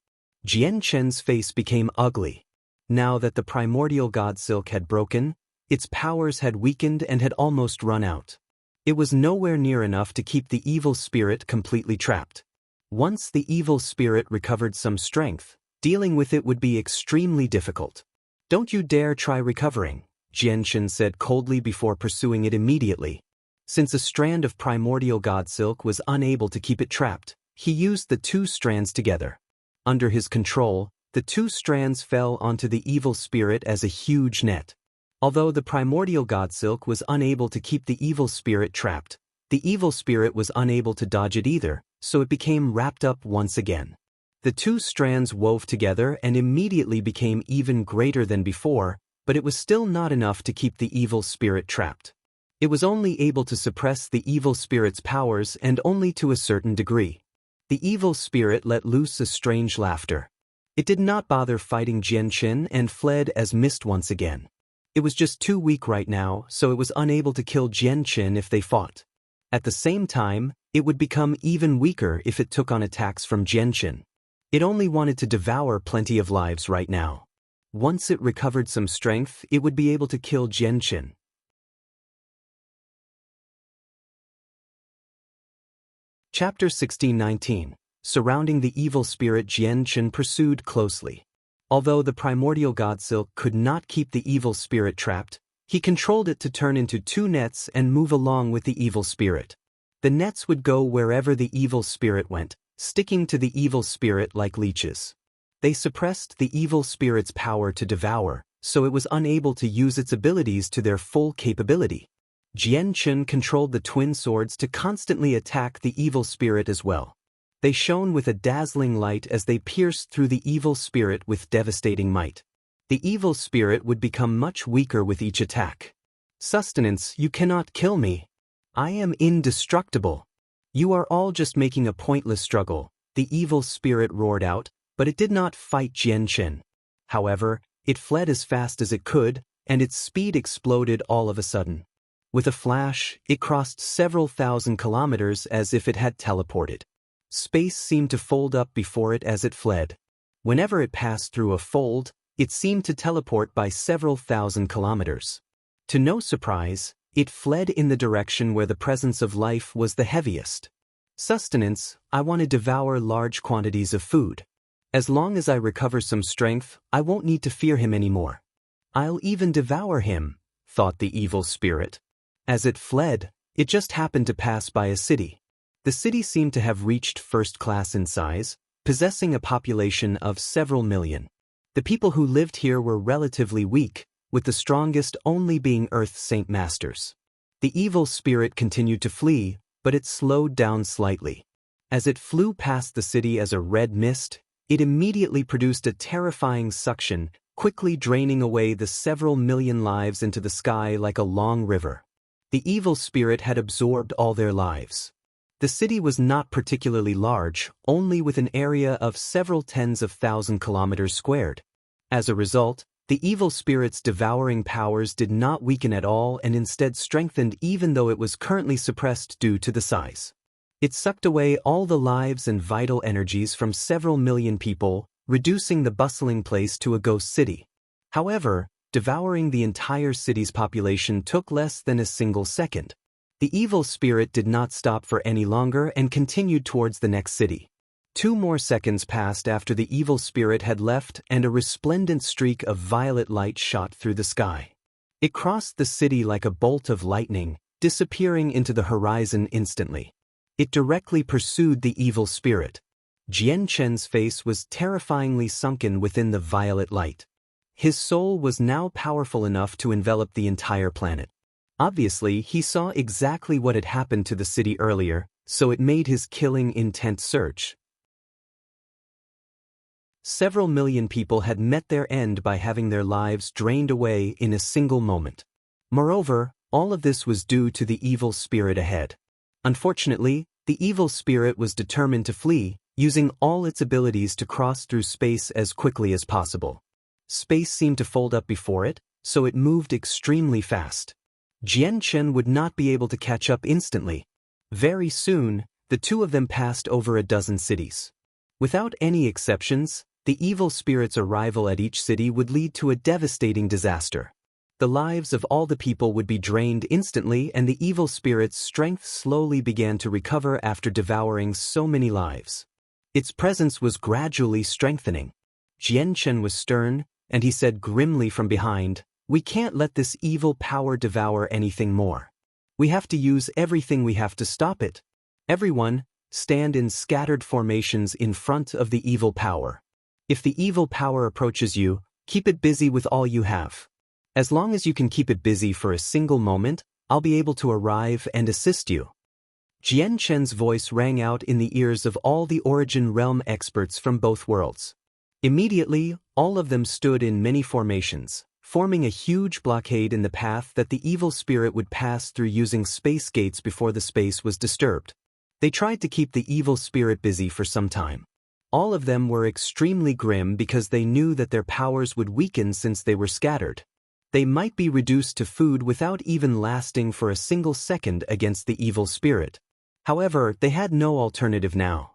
[SPEAKER 1] Jian Chen's face became ugly. Now that the primordial god silk had broken, its powers had weakened and had almost run out. It was nowhere near enough to keep the evil spirit completely trapped. Once the evil spirit recovered some strength, dealing with it would be extremely difficult. Don't you dare try recovering, Jian Chen said coldly before pursuing it immediately. Since a strand of primordial god silk was unable to keep it trapped, he used the two strands together. Under his control, the two strands fell onto the evil spirit as a huge net. Although the primordial god silk was unable to keep the evil spirit trapped, the evil spirit was unable to dodge it either, so it became wrapped up once again. The two strands wove together and immediately became even greater than before, but it was still not enough to keep the evil spirit trapped. It was only able to suppress the evil spirit's powers and only to a certain degree. The evil spirit let loose a strange laughter. It did not bother fighting Jian Chen and fled as mist once again. It was just too weak right now, so it was unable to kill Jian Chen if they fought. At the same time, it would become even weaker if it took on attacks from Jian Chen. It only wanted to devour plenty of lives right now. Once it recovered some strength, it would be able to kill Jian Chen. Chapter 1619. Surrounding the evil spirit, Jian Chen pursued closely. Although the primordial god silk could not keep the evil spirit trapped, he controlled it to turn into two nets and move along with the evil spirit. The nets would go wherever the evil spirit went, sticking to the evil spirit like leeches. They suppressed the evil spirit's power to devour, so it was unable to use its abilities to their full capability. Jian Chen controlled the twin swords to constantly attack the evil spirit as well. They shone with a dazzling light as they pierced through the evil spirit with devastating might. The evil spirit would become much weaker with each attack. Sustenance, you cannot kill me. I am indestructible. You are all just making a pointless struggle, the evil spirit roared out, but it did not fight Jian Chen. However, it fled as fast as it could, and its speed exploded all of a sudden. With a flash, it crossed several thousand kilometers as if it had teleported. Space seemed to fold up before it as it fled. Whenever it passed through a fold, it seemed to teleport by several thousand kilometers. To no surprise, it fled in the direction where the presence of life was the heaviest. Sustenance, I want to devour large quantities of food. As long as I recover some strength, I won't need to fear him anymore. I'll even devour him, thought the evil spirit. As it fled, it just happened to pass by a city. The city seemed to have reached first class in size, possessing a population of several million. The people who lived here were relatively weak, with the strongest only being Earth's Saint Masters. The evil spirit continued to flee, but it slowed down slightly. As it flew past the city as a red mist, it immediately produced a terrifying suction, quickly draining away the several million lives into the sky like a long river. The evil spirit had absorbed all their lives. The city was not particularly large, only with an area of several tens of thousand kilometers squared. As a result, the evil spirit's devouring powers did not weaken at all and instead strengthened even though it was currently suppressed due to the size. It sucked away all the lives and vital energies from several million people, reducing the bustling place to a ghost city. However, devouring the entire city's population took less than a single second. The evil spirit did not stop for any longer and continued towards the next city. 2 more seconds passed after the evil spirit had left and a resplendent streak of violet light shot through the sky. It crossed the city like a bolt of lightning, disappearing into the horizon instantly. It directly pursued the evil spirit. Jian Chen's face was terrifyingly sunken within the violet light. His soul was now powerful enough to envelop the entire planet. Obviously, he saw exactly what had happened to the city earlier, so it made his killing intent surge. Several million people had met their end by having their lives drained away in a single moment. Moreover, all of this was due to the evil spirit ahead. Unfortunately, the evil spirit was determined to flee, using all its abilities to cross through space as quickly as possible. Space seemed to fold up before it, so it moved extremely fast. Jian Chen would not be able to catch up instantly. Very soon, the two of them passed over a dozen cities. Without any exceptions, the evil spirit's arrival at each city would lead to a devastating disaster. The lives of all the people would be drained instantly and the evil spirit's strength slowly began to recover after devouring so many lives. Its presence was gradually strengthening. Jian Chen was stern, and he said grimly from behind, "We can't let this evil power devour anything more. We have to use everything we have to stop it. Everyone, stand in scattered formations in front of the evil power. If the evil power approaches you, keep it busy with all you have. As long as you can keep it busy for a single moment, I'll be able to arrive and assist you." Jian Chen's voice rang out in the ears of all the Origin Realm experts from both worlds. Immediately, all of them stood in many formations, forming a huge blockade in the path that the evil spirit would pass through using space gates before the space was disturbed. They tried to keep the evil spirit busy for some time. All of them were extremely grim because they knew that their powers would weaken since they were scattered. They might be reduced to food without even lasting for a single second against the evil spirit. However, they had no alternative now.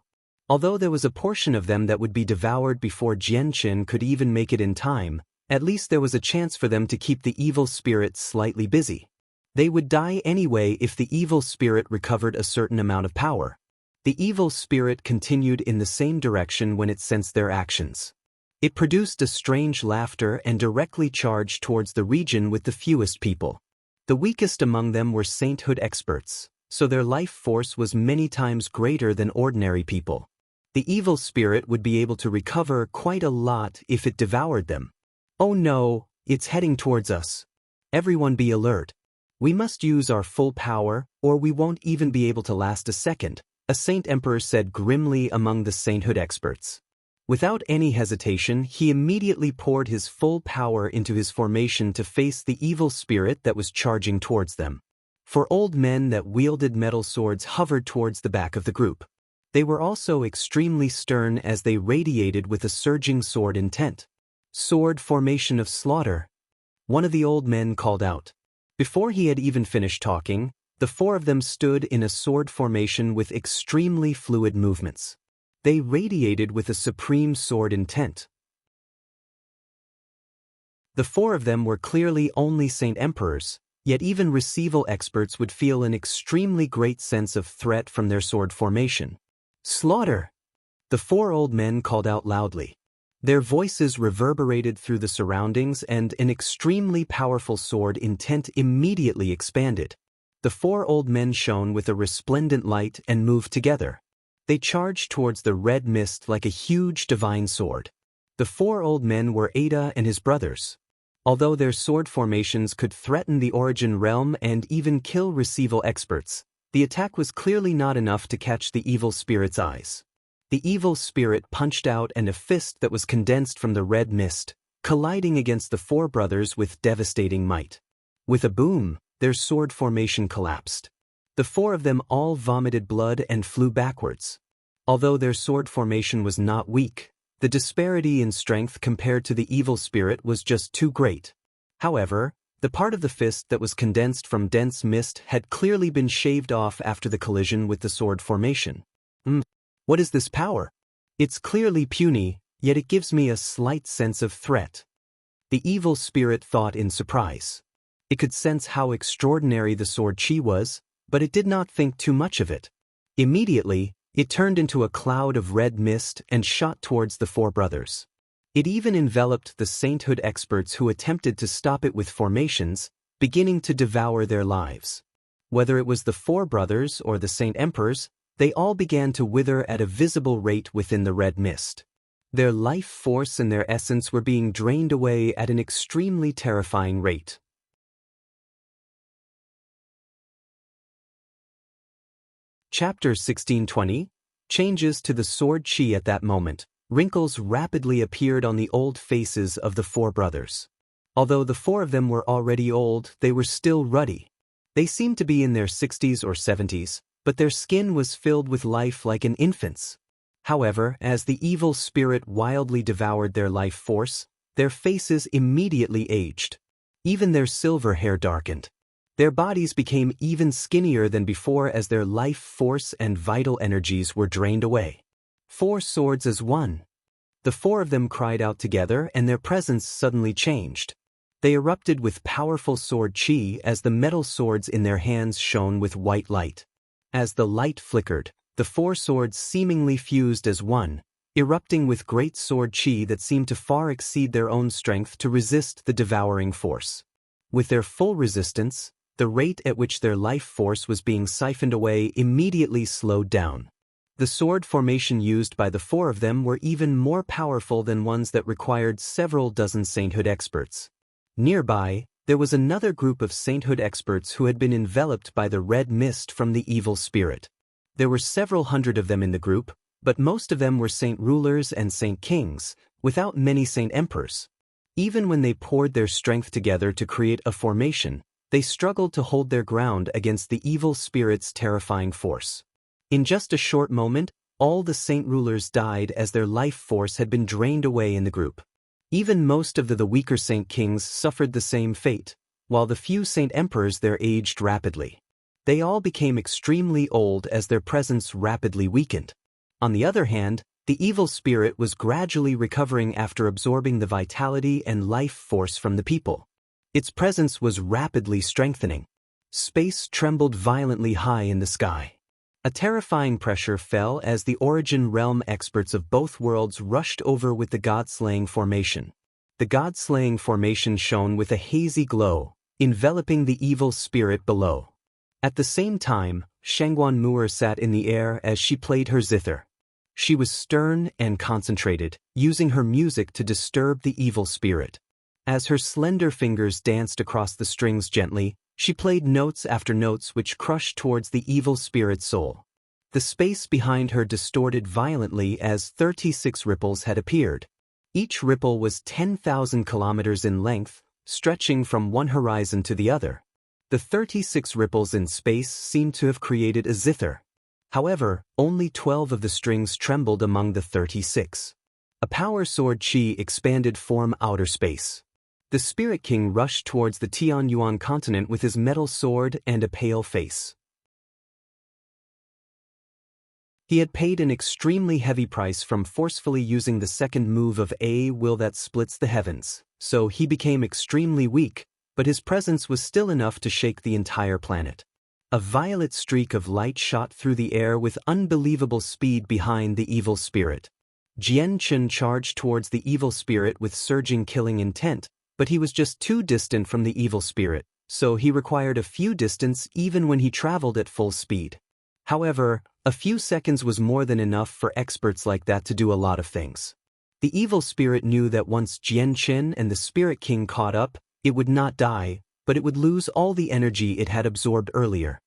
[SPEAKER 1] Although there was a portion of them that would be devoured before Jian Chen could even make it in time, at least there was a chance for them to keep the evil spirit slightly busy. They would die anyway if the evil spirit recovered a certain amount of power. The evil spirit continued in the same direction when it sensed their actions. It produced a strange laughter and directly charged towards the region with the fewest people. The weakest among them were sainthood experts, so their life force was many times greater than ordinary people. The evil spirit would be able to recover quite a lot if it devoured them. "Oh no, it's heading towards us. Everyone be alert. We must use our full power, or we won't even be able to last a second," a Saint Emperor said grimly among the sainthood experts. Without any hesitation, he immediately poured his full power into his formation to face the evil spirit that was charging towards them. 4 old men that wielded metal swords hovered towards the back of the group. They were also extremely stern as they radiated with a surging sword intent. "Sword formation of slaughter," one of the old men called out. Before he had even finished talking, the four of them stood in a sword formation with extremely fluid movements. They radiated with a supreme sword intent. The four of them were clearly only Saint Emperors, yet even receival experts would feel an extremely great sense of threat from their sword formation. "Slaughter!" The four old men called out loudly. Their voices reverberated through the surroundings, and an extremely powerful sword intent immediately expanded. The four old men shone with a resplendent light and moved together. They charged towards the red mist like a huge divine sword. The four old men were Ada and his brothers. Although their sword formations could threaten the origin realm and even kill receival experts, the attack was clearly not enough to catch the evil spirit's eyes. The evil spirit punched out, and a fist that was condensed from the red mist, colliding against the four brothers with devastating might. With a boom, their sword formation collapsed. The four of them all vomited blood and flew backwards. Although their sword formation was not weak, the disparity in strength compared to the evil spirit was just too great. However, the part of the fist that was condensed from dense mist had clearly been shaved off after the collision with the sword formation. What is this power? It's clearly puny, yet it gives me a slight sense of threat. The evil spirit thought in surprise. It could sense how extraordinary the sword chi was, but it did not think too much of it. Immediately, it turned into a cloud of red mist and shot towards the four brothers. It even enveloped the sainthood experts who attempted to stop it with formations, beginning to devour their lives. Whether it was the four brothers or the Saint Emperors, they all began to wither at a visible rate within the red mist. Their life force and their essence were being drained away at an extremely terrifying rate. Chapter 1620. Changes to the sword chi. At that moment, wrinkles rapidly appeared on the old faces of the four brothers. Although the four of them were already old, they were still ruddy. They seemed to be in their 60s or 70s, but their skin was filled with life like an infant's. However, as the evil spirit wildly devoured their life force, their faces immediately aged. Even their silver hair darkened. Their bodies became even skinnier than before as their life force and vital energies were drained away. Four swords as one. The four of them cried out together, and their presence suddenly changed. They erupted with powerful sword chi as the metal swords in their hands shone with white light. As the light flickered, the four swords seemingly fused as one, erupting with great sword chi that seemed to far exceed their own strength to resist the devouring force. With their full resistance, the rate at which their life force was being siphoned away immediately slowed down. The sword formation used by the four of them were even more powerful than ones that required several dozen sainthood experts. Nearby, there was another group of sainthood experts who had been enveloped by the red mist from the evil spirit. There were several hundred of them in the group, but most of them were saint rulers and saint kings, without many saint emperors. Even when they poured their strength together to create a formation, they struggled to hold their ground against the evil spirit's terrifying force. In just a short moment, all the saint rulers died as their life force had been drained away in the group. Even most of the weaker saint kings suffered the same fate, while the few saint emperors there aged rapidly. They all became extremely old as their presence rapidly weakened. On the other hand, the evil spirit was gradually recovering after absorbing the vitality and life force from the people. Its presence was rapidly strengthening. Space trembled violently high in the sky. A terrifying pressure fell as the origin realm experts of both worlds rushed over with the god-slaying formation. The god-slaying formation shone with a hazy glow, enveloping the evil spirit below. At the same time, Shangguan Muir sat in the air as she played her zither. She was stern and concentrated, using her music to disturb the evil spirit. As her slender fingers danced across the strings gently, she played notes after notes which crushed towards the evil spirit's soul. The space behind her distorted violently as 36 ripples had appeared. Each ripple was 10,000 kilometers in length, stretching from one horizon to the other. The 36 ripples in space seemed to have created a zither. However, only 12 of the strings trembled among the 36. A power sword chi expanded from outer space. The Spirit King rushed towards the Tianyuan continent with his metal sword and a pale face. He had paid an extremely heavy price from forcefully using the second move of a will that splits the heavens, so he became extremely weak, but his presence was still enough to shake the entire planet. A violet streak of light shot through the air with unbelievable speed behind the evil spirit. Jian Chen charged towards the evil spirit with surging killing intent, but he was just too distant from the evil spirit, so he required a few distance even when he traveled at full speed. However, a few seconds was more than enough for experts like that to do a lot of things. The evil spirit knew that once Jian Chen and the Spirit King caught up, it would not die, but it would lose all the energy it had absorbed earlier.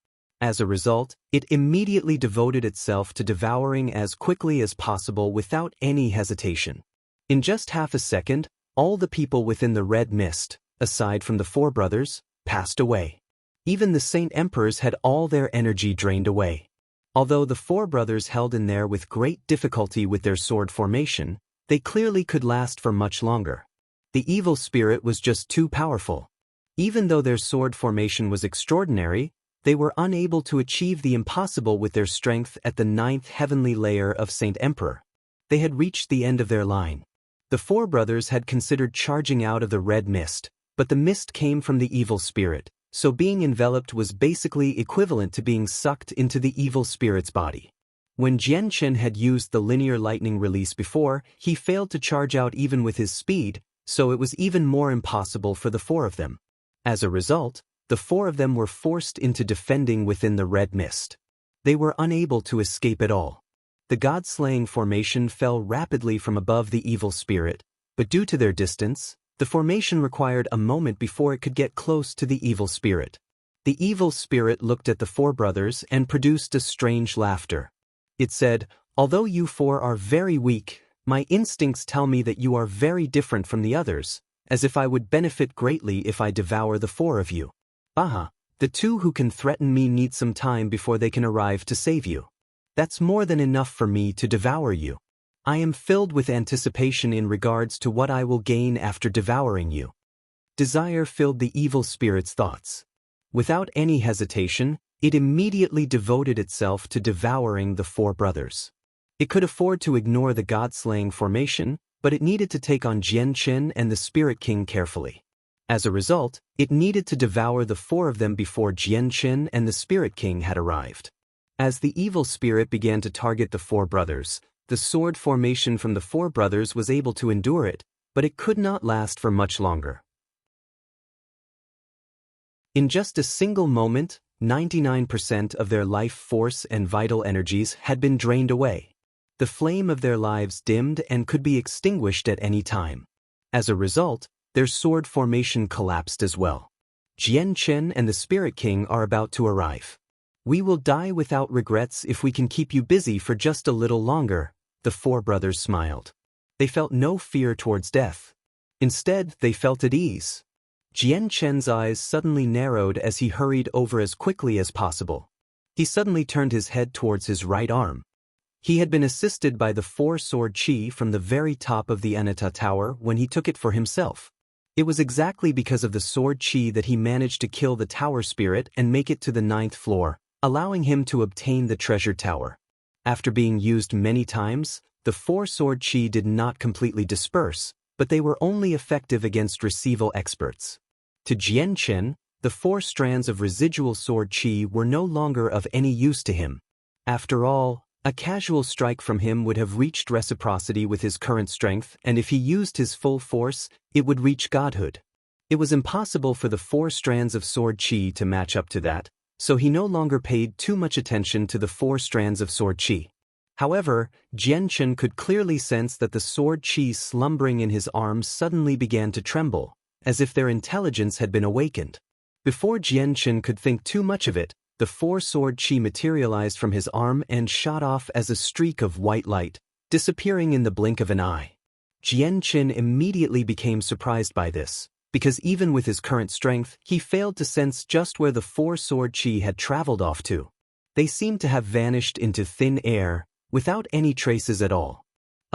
[SPEAKER 1] As a result, it immediately devoted itself to devouring as quickly as possible without any hesitation. In just half a second, all the people within the red mist, aside from the four brothers, passed away. Even the Saint Emperors had all their energy drained away. Although the four brothers held in there with great difficulty with their sword formation, they clearly could last for much longer. The evil spirit was just too powerful. Even though their sword formation was extraordinary, they were unable to achieve the impossible with their strength at the 9th heavenly layer of Saint Emperor. They had reached the end of their line. The four brothers had considered charging out of the red mist, but the mist came from the evil spirit, so being enveloped was basically equivalent to being sucked into the evil spirit's body. When Jian Chen had used the linear lightning release before, he failed to charge out even with his speed, so it was even more impossible for the four of them. As a result, the four of them were forced into defending within the red mist. They were unable to escape at all. The god-slaying formation fell rapidly from above the evil spirit, but due to their distance, the formation required a moment before it could get close to the evil spirit. The evil spirit looked at the four brothers and produced a strange laughter. It said, "Although you four are very weak, my instincts tell me that you are very different from the others, as if I would benefit greatly if I devour the four of you. Aha, the two who can threaten me need some time before they can arrive to save you. That's more than enough for me to devour you. I am filled with anticipation in regards to what I will gain after devouring you." Desire filled the evil spirit's thoughts. Without any hesitation, it immediately devoted itself to devouring the four brothers. It could afford to ignore the god-slaying formation, but it needed to take on Jian Chen and the Spirit King carefully. As a result, it needed to devour the four of them before Jian Chen and the Spirit King had arrived. As the evil spirit began to target the four brothers, the sword formation from the four brothers was able to endure it, but it could not last for much longer. In just a single moment, 99% of their life force and vital energies had been drained away. The flame of their lives dimmed and could be extinguished at any time. As a result, their sword formation collapsed as well. Jian Chen and the Spirit King are about to arrive. "We will die without regrets if we can keep you busy for just a little longer," the four brothers smiled. They felt no fear towards death. Instead, they felt at ease. Jian Chen's eyes suddenly narrowed as he hurried over as quickly as possible. He suddenly turned his head towards his right arm. He had been assisted by the four-sword chi from the very top of the Anata Tower when he took it for himself. It was exactly because of the sword chi that he managed to kill the tower spirit and make it to the 9th floor, allowing him to obtain the treasure tower. After being used many times, the four-sword chi did not completely disperse, but they were only effective against receival experts. To Jian Chen, the four strands of residual sword chi were no longer of any use to him. After all, a casual strike from him would have reached reciprocity with his current strength, and if he used his full force, it would reach godhood. It was impossible for the four strands of sword chi to match up to that, so he no longer paid too much attention to the four strands of sword chi. However, Jian Chen could clearly sense that the sword chi slumbering in his arms suddenly began to tremble, as if their intelligence had been awakened. Before Jian Chen could think too much of it, the four-sword chi materialized from his arm and shot off as a streak of white light, disappearing in the blink of an eye. Jian Chen immediately became surprised by this, because even with his current strength, he failed to sense just where the four-sword chi had traveled off to. They seemed to have vanished into thin air, without any traces at all.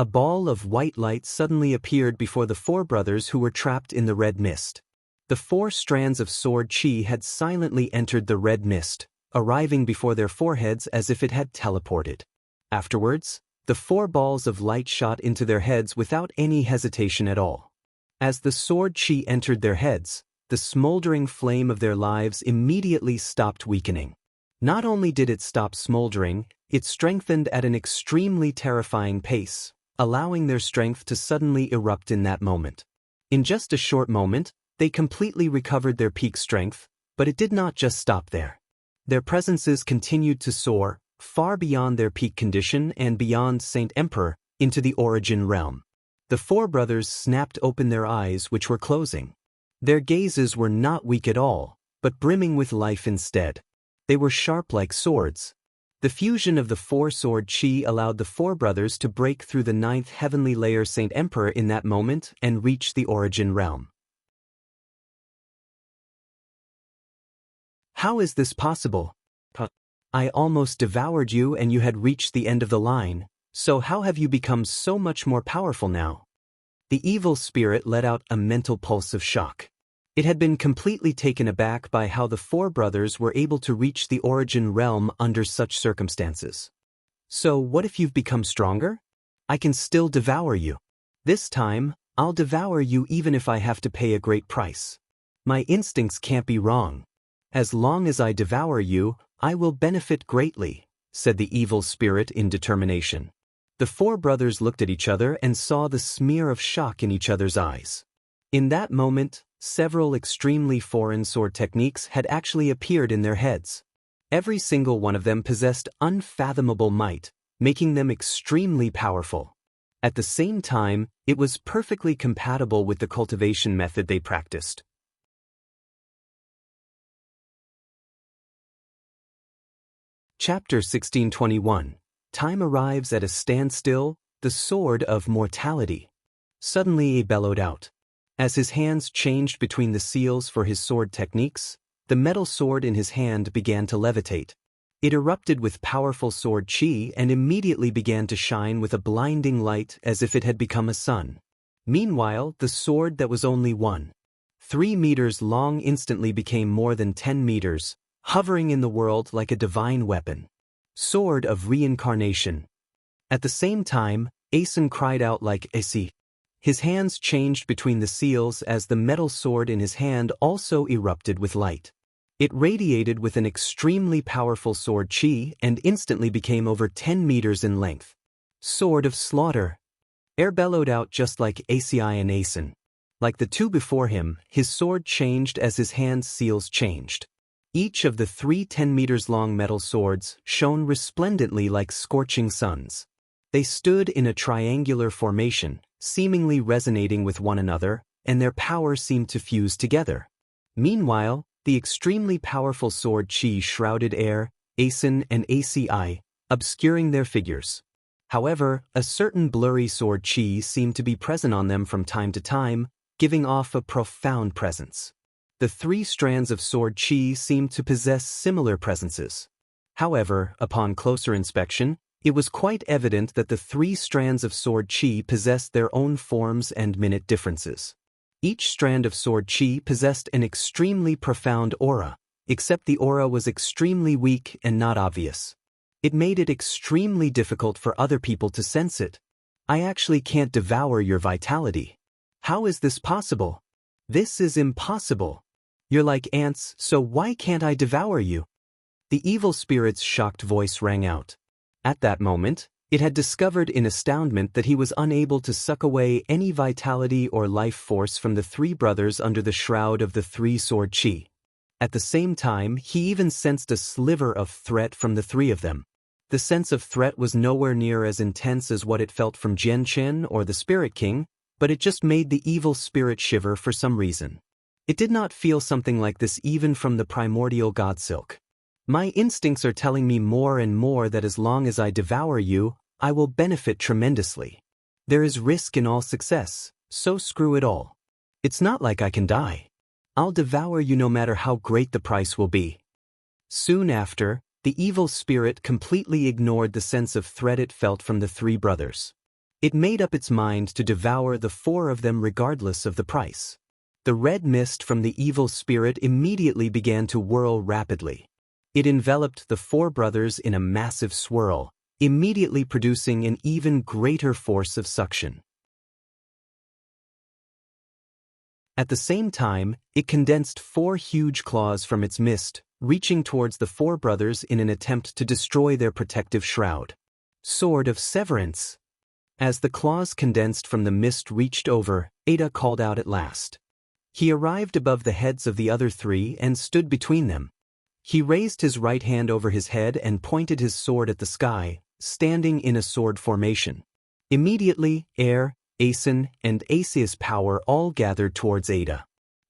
[SPEAKER 1] A ball of white light suddenly appeared before the four brothers who were trapped in the red mist. The 4 strands of sword chi had silently entered the red mist, arriving before their foreheads as if it had teleported. Afterwards, the 4 balls of light shot into their heads without any hesitation at all. As the sword chi entered their heads, the smoldering flame of their lives immediately stopped weakening. Not only did it stop smoldering, it strengthened at an extremely terrifying pace, allowing their strength to suddenly erupt in that moment. In just a short moment, they completely recovered their peak strength, but it did not just stop there. Their presences continued to soar, far beyond their peak condition and beyond Saint Emperor, into the origin realm. The 4 brothers snapped open their eyes, which were closing. Their gazes were not weak at all, but brimming with life instead. They were sharp like swords. The fusion of the 4 sword chi allowed the 4 brothers to break through the 9th heavenly layer Saint Emperor in that moment and reach the origin realm. How is this possible? I almost devoured you and you had reached the end of the line, so how have you become so much more powerful now? The evil spirit let out a mental pulse of shock. It had been completely taken aback by how the 4 brothers were able to reach the origin realm under such circumstances. So what if you've become stronger? I can still devour you. This time, I'll devour you even if I have to pay a great price. My instincts can't be wrong. As long as I devour you, I will benefit greatly, said the evil spirit in determination. The 4 brothers looked at each other and saw the smear of shock in each other's eyes. In that moment, several extremely foreign sword techniques had actually appeared in their heads. Every single one of them possessed unfathomable might, making them extremely powerful. At the same time, it was perfectly compatible with the cultivation method they practiced. Chapter 1621. Time arrives at a standstill, the sword of mortality. Suddenly he bellowed out. As his hands changed between the seals for his sword techniques, the metal sword in his hand began to levitate. It erupted with powerful sword chi and immediately began to shine with a blinding light as if it had become a sun. Meanwhile, the sword that was only 1.3 meters long instantly became more than 10 meters, hovering in the world like a divine weapon. Sword of reincarnation. At the same time, Asen cried out like Esi. His hands changed between the seals as the metal sword in his hand also erupted with light. It radiated with an extremely powerful sword chi and instantly became over 10 meters in length. Sword of slaughter. Air bellowed out just like Asi and Asen. Like the 2 before him, his sword changed as his hand's seals changed. Each of the 3 10 meters long metal swords shone resplendently like scorching suns. They stood in a triangular formation, seemingly resonating with one another, and their power seemed to fuse together. Meanwhile, the extremely powerful sword chi shrouded Air, Asen and Asi, obscuring their figures. However, a certain blurry sword chi seemed to be present on them from time to time, giving off a profound presence. The 3 strands of sword chi seemed to possess similar presences. However, upon closer inspection, it was quite evident that the 3 strands of sword chi possessed their own forms and minute differences. Each strand of sword chi possessed an extremely profound aura, except the aura was extremely weak and not obvious. It made it extremely difficult for other people to sense it. I actually can't devour your vitality. How is this possible? This is impossible. You're like ants, so why can't I devour you? The evil spirit's shocked voice rang out. At that moment, it had discovered in astoundment that he was unable to suck away any vitality or life force from the 3 brothers under the shroud of the 3 sword chi. At the same time, he even sensed a sliver of threat from the 3 of them. The sense of threat was nowhere near as intense as what it felt from Jian Chen or the Spirit King, but it just made the evil spirit shiver for some reason. It did not feel something like this even from the primordial god Silk. My instincts are telling me more and more that as long as I devour you, I will benefit tremendously. There is risk in all success, so screw it all. It's not like I can die. I'll devour you no matter how great the price will be. Soon after, the evil spirit completely ignored the sense of threat it felt from the 3 brothers. It made up its mind to devour the four of them regardless of the price. The red mist from the evil spirit immediately began to whirl rapidly. It enveloped the four brothers in a massive swirl, immediately producing an even greater force of suction. At the same time, it condensed four huge claws from its mist, reaching towards the four brothers in an attempt to destroy their protective shroud. Sword of Severance. As the claws condensed from the mist reached over, Ada called out at last. He arrived above the heads of the other three and stood between them. He raised his right hand over his head and pointed his sword at the sky, standing in a sword formation. Immediately, Air, Aeson, and Asia's power all gathered towards Ada.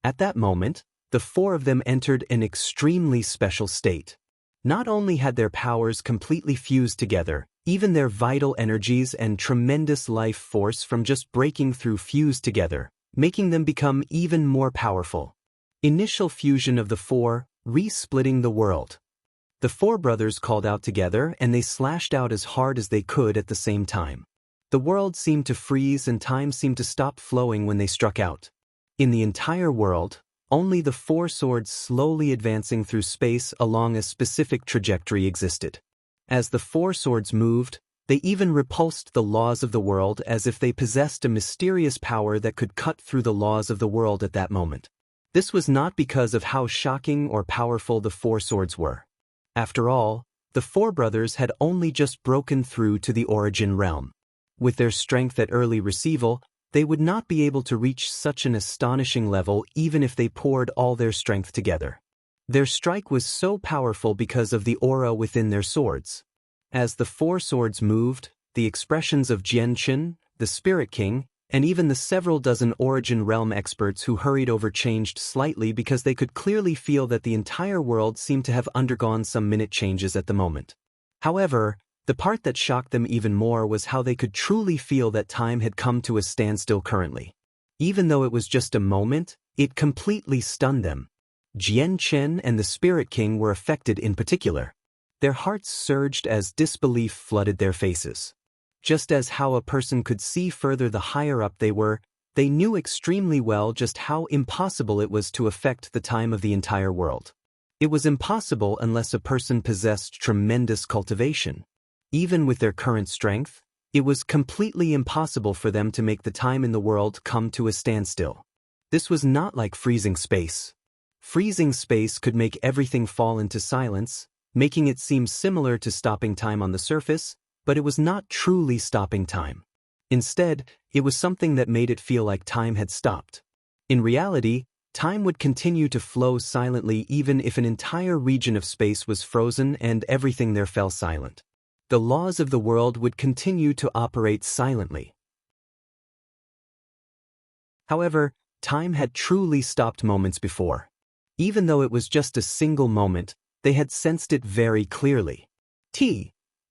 [SPEAKER 1] At that moment, the four of them entered an extremely special state. Not only had their powers completely fused together, even their vital energies and tremendous life force from just breaking through fused together, making them become even more powerful. Initial fusion of the four, re-splitting the world. The four brothers called out together and they slashed out as hard as they could at the same time. The world seemed to freeze and time seemed to stop flowing when they struck out. In the entire world, only the four swords slowly advancing through space along a specific trajectory existed. As the four swords moved, they even repulsed the laws of the world as if they possessed a mysterious power that could cut through the laws of the world at that moment. This was not because of how shocking or powerful the four swords were. After all, the four brothers had only just broken through to the origin realm. With their strength at early receival, they would not be able to reach such an astonishing level even if they poured all their strength together. Their strike was so powerful because of the aura within their swords. As the four swords moved, the expressions of Jianchen, the Spirit King, and even the several dozen Origin Realm experts who hurried over changed slightly because they could clearly feel that the entire world seemed to have undergone some minute changes at the moment. However, the part that shocked them even more was how they could truly feel that time had come to a standstill currently. Even though it was just a moment, it completely stunned them. Jianchen and the Spirit King were affected in particular. Their hearts surged as disbelief flooded their faces. Just as how a person could see further the higher up they were, they knew extremely well just how impossible it was to affect the time of the entire world. It was impossible unless a person possessed tremendous cultivation. Even with their current strength, it was completely impossible for them to make the time in the world come to a standstill. This was not like freezing space. Freezing space could make everything fall into silence, making it seem similar to stopping time on the surface, but it was not truly stopping time. Instead, it was something that made it feel like time had stopped. In reality, time would continue to flow silently even if an entire region of space was frozen and everything there fell silent. The laws of the world would continue to operate silently. However, time had truly stopped moments before. Even though it was just a single moment, they had sensed it very clearly.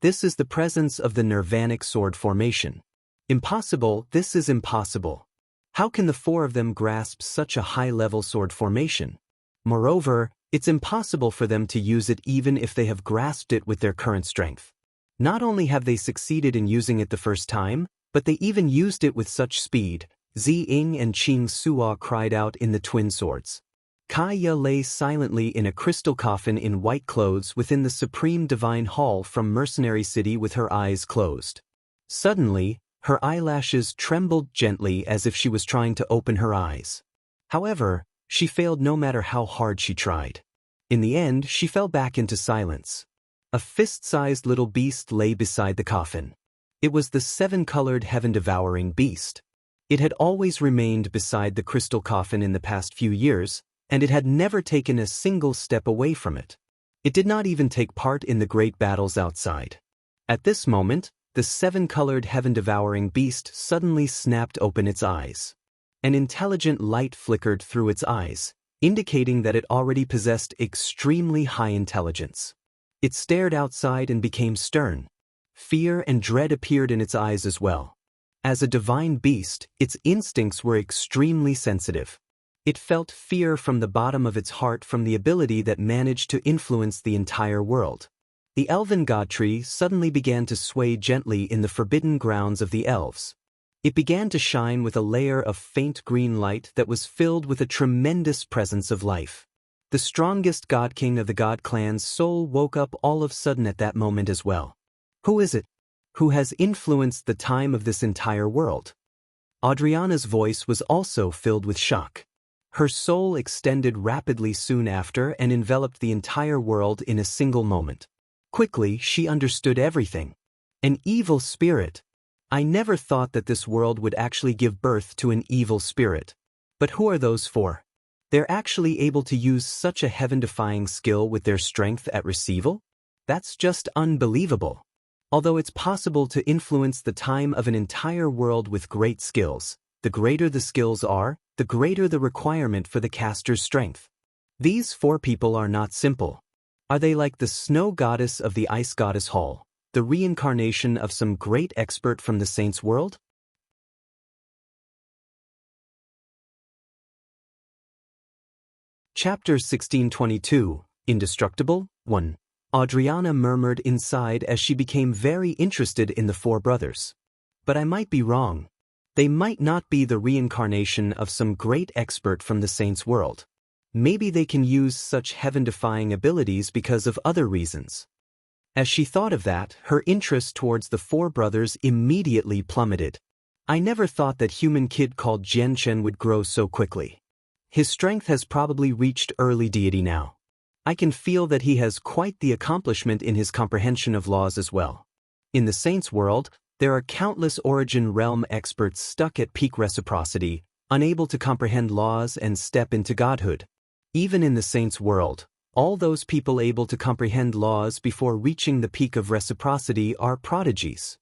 [SPEAKER 1] This is the presence of the nirvanic sword formation. Impossible, this is impossible. How can the four of them grasp such a high-level sword formation? Moreover, it's impossible for them to use it even if they have grasped it with their current strength. Not only have they succeeded in using it the first time, but they even used it with such speed, Zi Ying and Qing Suo cried out in the twin swords. Kaya lay silently in a crystal coffin in white clothes within the Supreme Divine Hall from Mercenary City with her eyes closed. Suddenly, her eyelashes trembled gently as if she was trying to open her eyes. However, she failed no matter how hard she tried. In the end, she fell back into silence. A fist-sized little beast lay beside the coffin. It was the seven-colored heaven-devouring beast. It had always remained beside the crystal coffin in the past few years, and it had never taken a single step away from it. It did not even take part in the great battles outside. At this moment, the seven-colored heaven-devouring beast suddenly snapped open its eyes. An intelligent light flickered through its eyes, indicating that it already possessed extremely high intelligence. It stared outside and became stern. Fear and dread appeared in its eyes as well. As a divine beast, its instincts were extremely sensitive. It felt fear from the bottom of its heart from the ability that managed to influence the entire world. The elven god tree suddenly began to sway gently in the forbidden grounds of the elves. It began to shine with a layer of faint green light that was filled with a tremendous presence of life. The strongest god king of the god clan's soul woke up all of a sudden at that moment as well. Who is it? Who has influenced the time of this entire world? Adriana's voice was also filled with shock. Her soul extended rapidly soon after and enveloped the entire world in a single moment. Quickly, she understood everything. An evil spirit. I never thought that this world would actually give birth to an evil spirit. But who are those for? They're actually able to use such a heaven-defying skill with their strength at receival? That's just unbelievable. Although it's possible to influence the time of an entire world with great skills, the greater the skills are, the greater the requirement for the caster's strength. These 4 people are not simple. Are they like the snow goddess of the ice goddess Hall, the reincarnation of some great expert from the saints' world? Chapter 1622, Indestructible, 1. Adriana murmured inside as she became very interested in the 4 brothers. But I might be wrong. They might not be the reincarnation of some great expert from the saints' world. Maybe they can use such heaven-defying abilities because of other reasons. As she thought of that, her interest towards the 4 brothers immediately plummeted. I never thought that human kid called Jianchen would grow so quickly. His strength has probably reached early deity now. I can feel that he has quite the accomplishment in his comprehension of laws as well. In the saints' world, there are countless origin realm experts stuck at peak reciprocity, unable to comprehend laws and step into godhood. Even in the saints' world, all those people able to comprehend laws before reaching the peak of reciprocity are prodigies.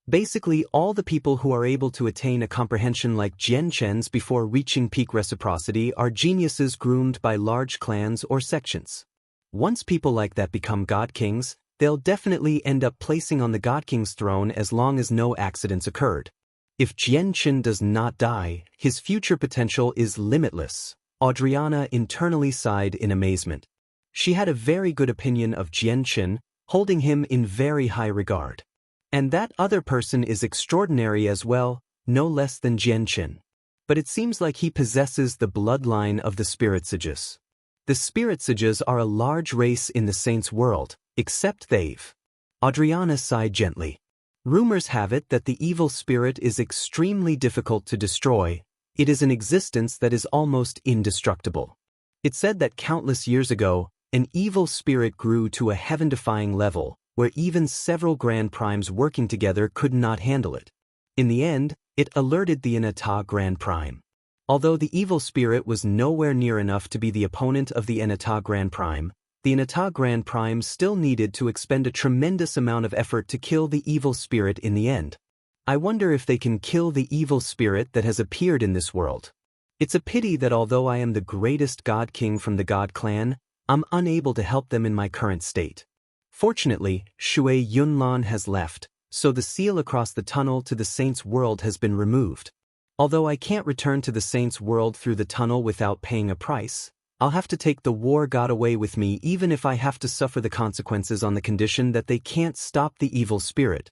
[SPEAKER 1] Basically, all the people who are able to attain a comprehension like Jianchen's before reaching peak reciprocity are geniuses groomed by large clans or sections. Once people like that become god kings, they'll definitely end up placing on the god king's throne as long as no accidents occurred. If Jianchen does not die, his future potential is limitless. Adriana internally sighed in amazement. She had a very good opinion of Jianchen, holding him in very high regard. And that other person is extraordinary as well, no less than Jianchen. But it seems like he possesses the bloodline of the Spirit Sages. The Spirit Sages are a large race in the saints' world, except they've. Adriana sighed gently. Rumors have it that the evil spirit is extremely difficult to destroy. It is an existence that is almost indestructible. It's said that countless years ago, an evil spirit grew to a heaven-defying level, where even several Grand Primes working together could not handle it. In the end, it alerted the Anata Grand Prime. Although the evil spirit was nowhere near enough to be the opponent of the Anata Grand Prime, the Anata Grand Prime still needed to expend a tremendous amount of effort to kill the evil spirit in the end. I wonder if they can kill the evil spirit that has appeared in this world. It's a pity that although I am the greatest god king from the god clan, I'm unable to help them in my current state. Fortunately, Shui Yunlan has left, so the seal across the tunnel to the saints' world has been removed. Although I can't return to the saints' world through the tunnel without paying a price, I'll have to take the war god away with me even if I have to suffer the consequences on the condition that they can't stop the evil spirit.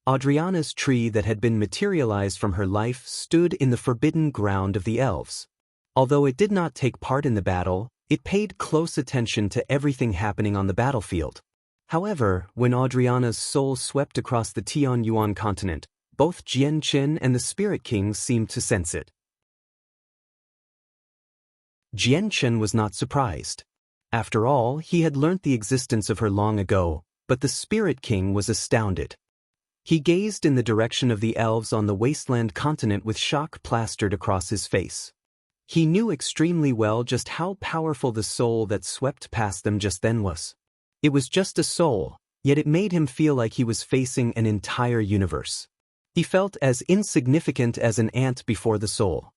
[SPEAKER 1] Adriana's tree that had been materialized from her life stood in the forbidden ground of the elves. Although it did not take part in the battle, it paid close attention to everything happening on the battlefield. However, when Adriana's soul swept across the Tianyuan continent, both Jianchen and the Spirit King seemed to sense it. Jianchen was not surprised. After all, he had learnt the existence of her long ago, but the Spirit King was astounded. He gazed in the direction of the elves on the wasteland continent with shock plastered across his face. He knew extremely well just how powerful the soul that swept past them just then was. It was just a soul, yet it made him feel like he was facing an entire universe. He felt as insignificant as an ant before the soul.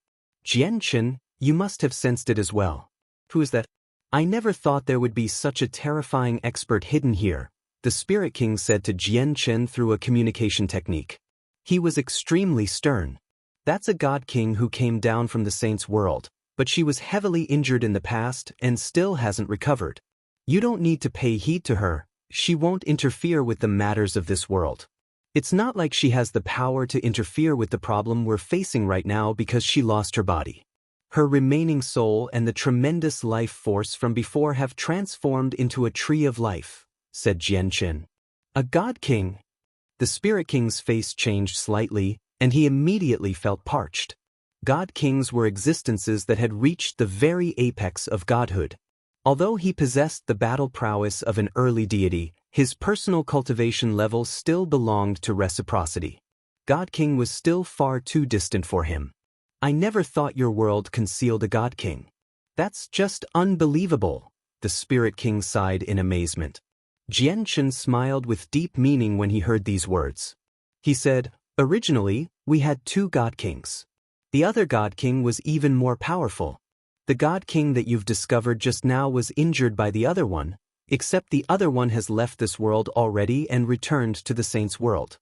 [SPEAKER 1] Jianchen, you must have sensed it as well. Who is that? I never thought there would be such a terrifying expert hidden here, the Spirit King said to Jianchen through a communication technique. He was extremely stern. That's a god king who came down from the saints' world, but she was heavily injured in the past and still hasn't recovered. You don't need to pay heed to her, She won't interfere with the matters of this world. It's not like she has the power to interfere with the problem we're facing right now because she lost her body. Her remaining soul and the tremendous life force from before have transformed into a tree of life, said Jianchen. A god king? The Spirit King's face changed slightly, and he immediately felt parched. God kings were existences that had reached the very apex of godhood. Although he possessed the battle prowess of an early deity, his personal cultivation level still belonged to reciprocity. God King was still far too distant for him. I never thought your world concealed a God King. That's just unbelievable, the Spirit King sighed in amazement. Jianchen smiled with deep meaning when he heard these words. He said, originally, we had 2 God Kings. The other God King was even more powerful. The God King that you've discovered just now was injured by the other one, except the other one has left this world already and returned to the Saints' world.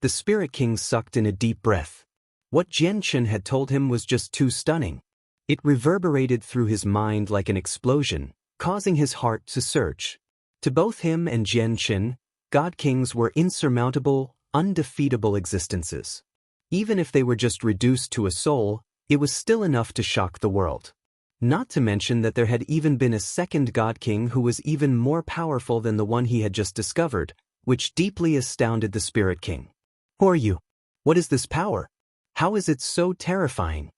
[SPEAKER 1] The Spirit King sucked in a deep breath. What Jianchen had told him was just too stunning. It reverberated through his mind like an explosion, causing his heart to surge. To both him and Jianchen, God Kings were insurmountable, undefeatable existences. Even if they were just reduced to a soul, it was still enough to shock the world. Not to mention that there had even been a second God King who was even more powerful than the one he had just discovered, which deeply astounded the Spirit King. Who are you? What is this power? How is it so terrifying?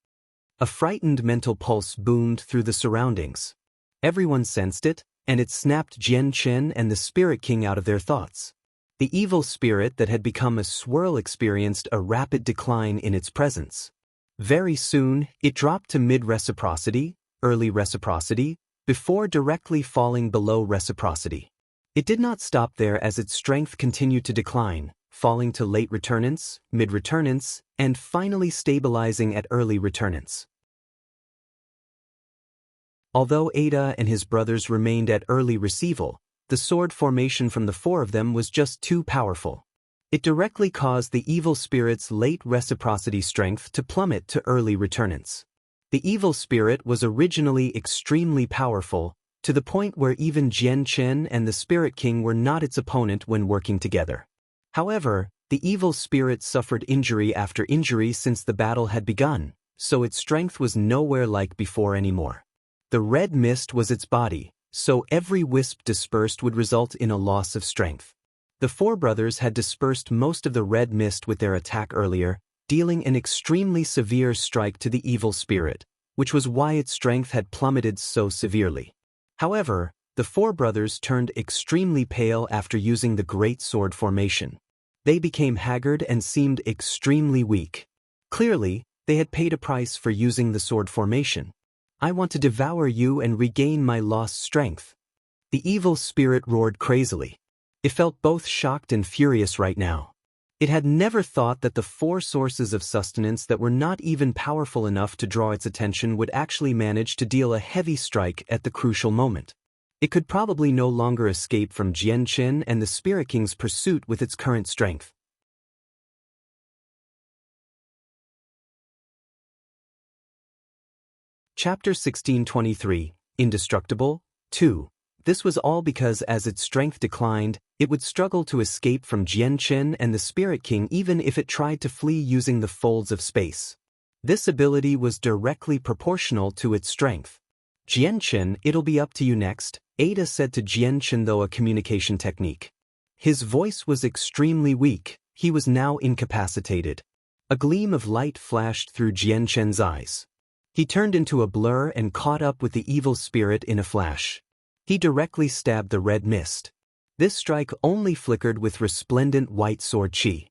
[SPEAKER 1] A frightened mental pulse boomed through the surroundings. Everyone sensed it, and it snapped Jianchen and the Spirit King out of their thoughts. The evil spirit that had become a swirl experienced a rapid decline in its presence. Very soon, it dropped to mid-reciprocity, early reciprocity, before directly falling below reciprocity. It did not stop there as its strength continued to decline, falling to late returnance, mid-returnance, and finally stabilizing at early returnance. Although Ada and his brothers remained at early receival, the sword formation from the 4 of them was just too powerful. It directly caused the evil spirit's late reciprocity strength to plummet to early returnance. The evil spirit was originally extremely powerful, to the point where even Jianchen and the Spirit King were not its opponent when working together. However, the evil spirit suffered injury after injury since the battle had begun, so its strength was nowhere like before anymore. The red mist was its body, so every wisp dispersed would result in a loss of strength. The 4 brothers had dispersed most of the red mist with their attack earlier, dealing an extremely severe strike to the evil spirit, which was why its strength had plummeted so severely. However, the 4 brothers turned extremely pale after using the great sword formation. They became haggard and seemed extremely weak. Clearly, they had paid a price for using the sword formation. I want to devour you and regain my lost strength. The evil spirit roared crazily. It felt both shocked and furious right now. It had never thought that the 4 sources of sustenance that were not even powerful enough to draw its attention would actually manage to deal a heavy strike at the crucial moment. It could probably no longer escape from Jianchen and the Spirit King's pursuit with its current strength. Chapter 1623, Indestructible, 2. This was all because as its strength declined, it would struggle to escape from Jianchen and the Spirit King even if it tried to flee using the folds of space. This ability was directly proportional to its strength. Jianchen, it'll be up to you next, Ada said to Jianchen though a communication technique. His voice was extremely weak, he was now incapacitated. A gleam of light flashed through Jianchen's eyes. He turned into a blur and caught up with the evil spirit in a flash. He directly stabbed the red mist. This strike only flickered with resplendent white sword chi.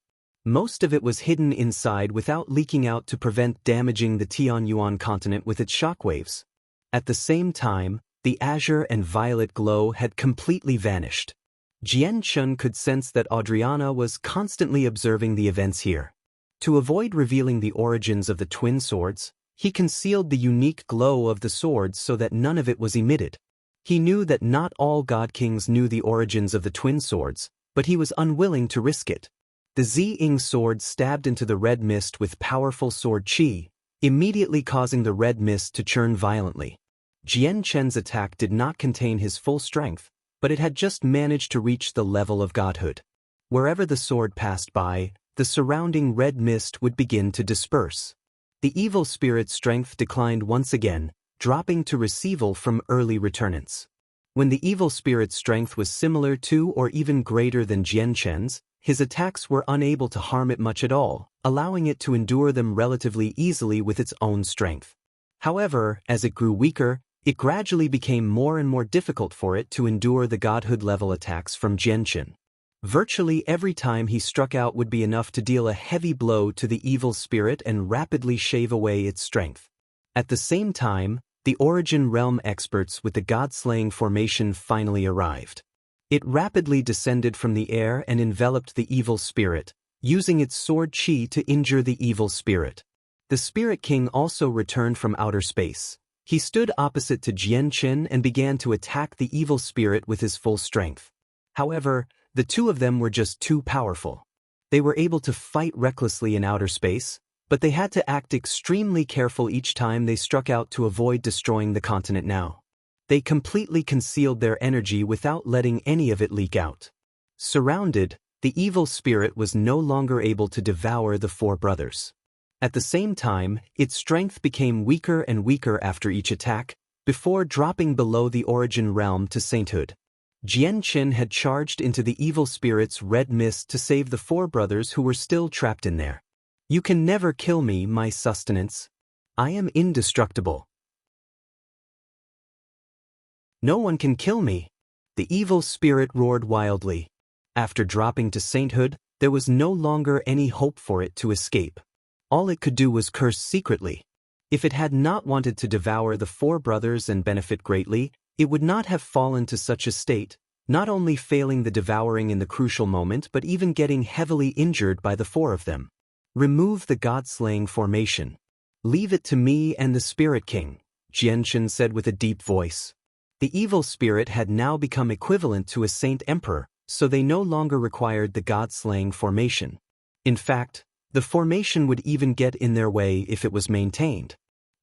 [SPEAKER 1] Most of it was hidden inside without leaking out to prevent damaging the Tianyuan continent with its shockwaves. At the same time, the azure and violet glow had completely vanished. Jianchen could sense that Adriana was constantly observing the events here. To avoid revealing the origins of the twin swords, he concealed the unique glow of the swords so that none of it was emitted. He knew that not all God Kings knew the origins of the twin swords, but he was unwilling to risk it. The Ziying sword stabbed into the red mist with powerful sword chi, immediately causing the red mist to churn violently. Jianchen's attack did not contain his full strength, but it had just managed to reach the level of godhood. Wherever the sword passed by, the surrounding red mist would begin to disperse. The evil spirit's strength declined once again, dropping to receival from early returnants. When the evil spirit's strength was similar to or even greater than Jian Chen's, his attacks were unable to harm it much at all, allowing it to endure them relatively easily with its own strength. However, as it grew weaker, it gradually became more and more difficult for it to endure the godhood-level attacks from Jian Chen. Virtually every time he struck out would be enough to deal a heavy blow to the evil spirit and rapidly shave away its strength. At the same time, the Origin Realm experts with the God-slaying formation finally arrived. It rapidly descended from the air and enveloped the evil spirit, using its sword qi to injure the evil spirit. The Spirit King also returned from outer space. He stood opposite to Jian Chen and began to attack the evil spirit with his full strength. However, the two of them were just too powerful. They were able to fight recklessly in outer space, but they had to act extremely careful each time they struck out to avoid destroying the continent now. They completely concealed their energy without letting any of it leak out. Surrounded, the evil spirit was no longer able to devour the four brothers. At the same time, its strength became weaker and weaker after each attack, before dropping below the Origin Realm to sainthood. Jian Chen had charged into the evil spirit's red mist to save the four brothers who were still trapped in there. "You can never kill me, my sustenance. I am indestructible. No one can kill me," the evil spirit roared wildly. After dropping to sainthood, there was no longer any hope for it to escape. All it could do was curse secretly. If it had not wanted to devour the four brothers and benefit greatly, it would not have fallen to such a state, not only failing the devouring in the crucial moment but even getting heavily injured by the four of them. "Remove the God-slaying formation. Leave it to me and the Spirit King," Jian Chen said with a deep voice. The evil spirit had now become equivalent to a saint emperor, so they no longer required the God-slaying formation. In fact, the formation would even get in their way if it was maintained.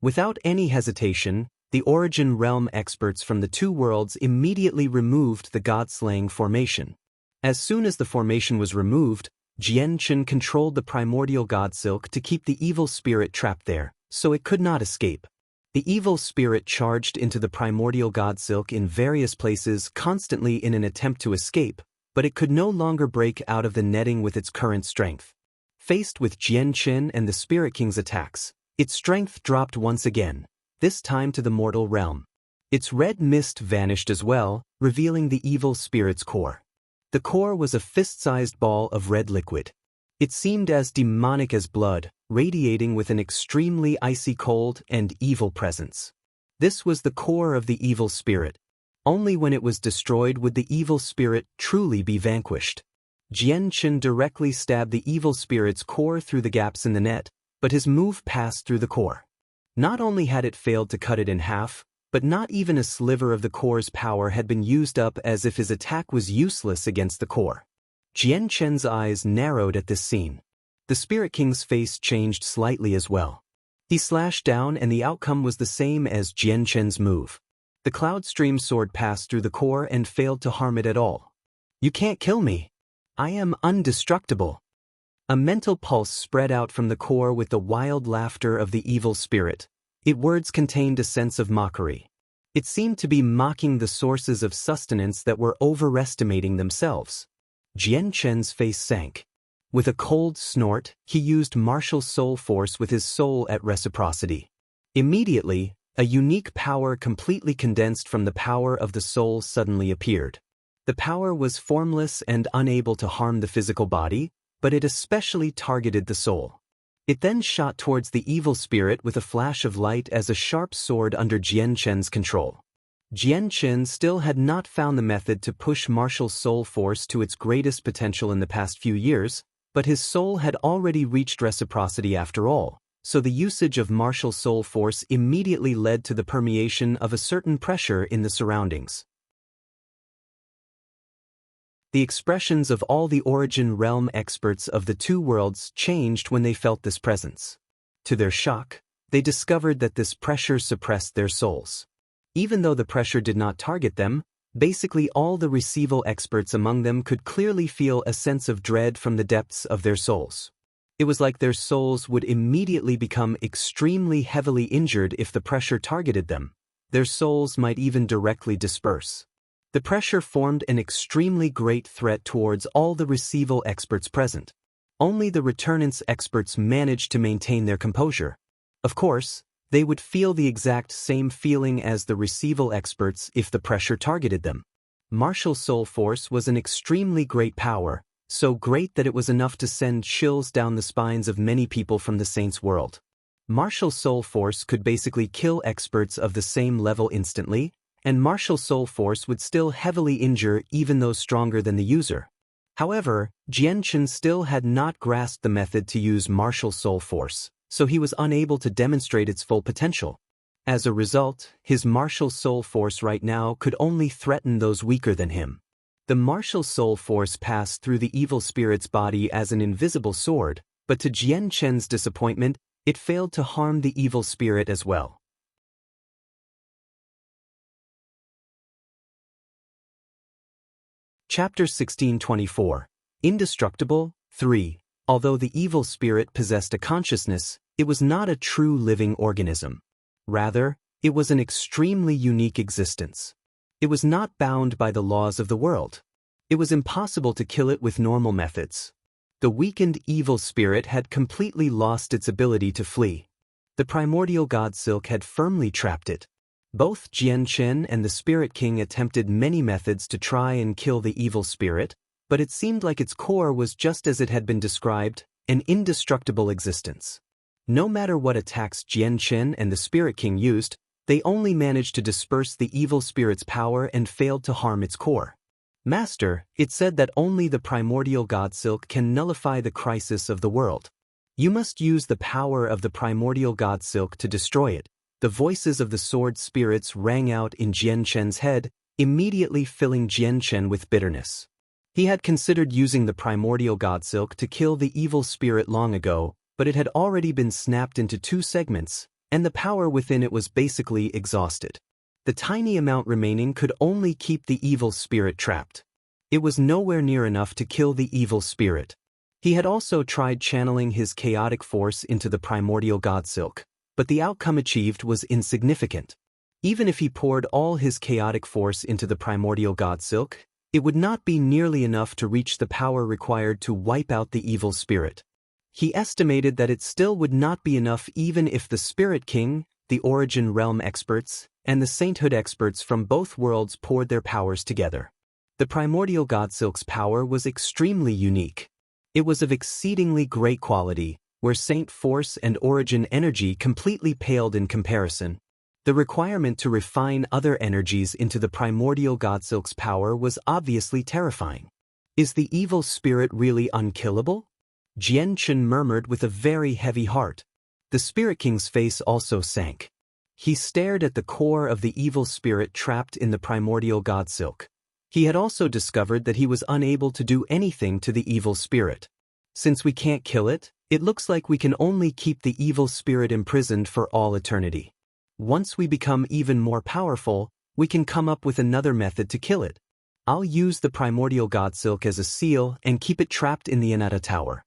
[SPEAKER 1] Without any hesitation, the Origin Realm experts from the two worlds immediately removed the God-slaying formation. As soon as the formation was removed, Jian Chen controlled the primordial god silk to keep the evil spirit trapped there, so it could not escape. The evil spirit charged into the primordial god silk in various places constantly in an attempt to escape, but it could no longer break out of the netting with its current strength. Faced with Jian Chen and the Spirit King's attacks, its strength dropped once again, this time to the mortal realm. Its red mist vanished as well, revealing the evil spirit's core. The core was a fist-sized ball of red liquid. It seemed as demonic as blood, radiating with an extremely icy cold and evil presence. This was the core of the evil spirit. Only when it was destroyed would the evil spirit truly be vanquished. Jian Chen directly stabbed the evil spirit's core through the gaps in the net, but his move passed through the core. Not only had it failed to cut it in half, but not even a sliver of the core's power had been used up, as if his attack was useless against the core. Jian Chen's eyes narrowed at this scene. The Spirit King's face changed slightly as well. He slashed down and the outcome was the same as Jian Chen's move. The Cloud Stream sword passed through the core and failed to harm it at all. "You can't kill me. I am indestructible." A mental pulse spread out from the core with the wild laughter of the evil spirit. Its words contained a sense of mockery. It seemed to be mocking the sources of sustenance that were overestimating themselves. Jian Chen's face sank. With a cold snort, he used martial soul force with his soul at reciprocity. Immediately, a unique power completely condensed from the power of the soul suddenly appeared. The power was formless and unable to harm the physical body, but it especially targeted the soul. It then shot towards the evil spirit with a flash of light as a sharp sword under Jian Chen's control. Jian Chen still had not found the method to push martial soul force to its greatest potential in the past few years, but his soul had already reached reciprocity after all, so the usage of martial soul force immediately led to the permeation of a certain pressure in the surroundings. The expressions of all the Origin Realm experts of the two worlds changed when they felt this presence. To their shock, they discovered that this pressure suppressed their souls. Even though the pressure did not target them, Basically all the receival experts among them could clearly feel a sense of dread from the depths of their souls. It was like their souls would immediately become extremely heavily injured if the pressure targeted them. Their souls might even directly disperse. The pressure formed an extremely great threat towards all the receival experts present. Only the returnance experts managed to maintain their composure. Of course, they would feel the exact same feeling as the receival experts if the pressure targeted them. Martial soul force was an extremely great power, so great that it was enough to send chills down the spines of many people from the saints' world. Martial soul force could basically kill experts of the same level instantly, and martial soul force would still heavily injure even those stronger than the user. However, Jian Chen still had not grasped the method to use martial soul force, so he was unable to demonstrate its full potential. As a result, his martial soul force right now could only threaten those weaker than him. The martial soul force passed through the evil spirit's body as an invisible sword, but to Jian Chen's disappointment, it failed to harm the evil spirit as well. Chapter 1624. Indestructible. 3. Although the evil spirit possessed a consciousness, it was not a true living organism. Rather, it was an extremely unique existence. It was not bound by the laws of the world. It was impossible to kill it with normal methods. The weakened evil spirit had completely lost its ability to flee. The primordial god silk had firmly trapped it. Both Jian Chen and the Spirit King attempted many methods to try and kill the evil spirit, but it seemed like its core was just as it had been described, an indestructible existence. No matter what attacks Jian Chen and the Spirit King used, they only managed to disperse the evil spirit's power and failed to harm its core. Master, it said that only the primordial god silk can nullify the crisis of the world. You must use the power of the primordial god silk to destroy it. The voices of the sword spirits rang out in Jian Chen's head, immediately filling Jian Chen with bitterness. He had considered using the primordial god silk to kill the evil spirit long ago, but it had already been snapped into 2 segments, and the power within it was basically exhausted. The tiny amount remaining could only keep the evil spirit trapped. It was nowhere near enough to kill the evil spirit. He had also tried channeling his chaotic force into the primordial god silk, but the outcome achieved was insignificant. Even if he poured all his chaotic force into the primordial god silk, it would not be nearly enough to reach the power required to wipe out the evil spirit. He estimated that it still would not be enough even if the Spirit King, the Origin Realm experts, and the Sainthood experts from both worlds poured their powers together. The primordial god silk's power was extremely unique. It was of exceedingly great quality, where Saint Force and Origin energy completely paled in comparison. The requirement to refine other energies into the primordial god silk's power was obviously terrifying. Is the evil spirit really unkillable? Jian Chen murmured with a very heavy heart. The Spirit King's face also sank. He stared at the core of the evil spirit trapped in the primordial god silk. He had also discovered that he was unable to do anything to the evil spirit. Since we can't kill it, it looks like we can only keep the evil spirit imprisoned for all eternity. Once we become even more powerful, we can come up with another method to kill it. I'll use the primordial god silk as a seal and keep it trapped in the Anata Tower.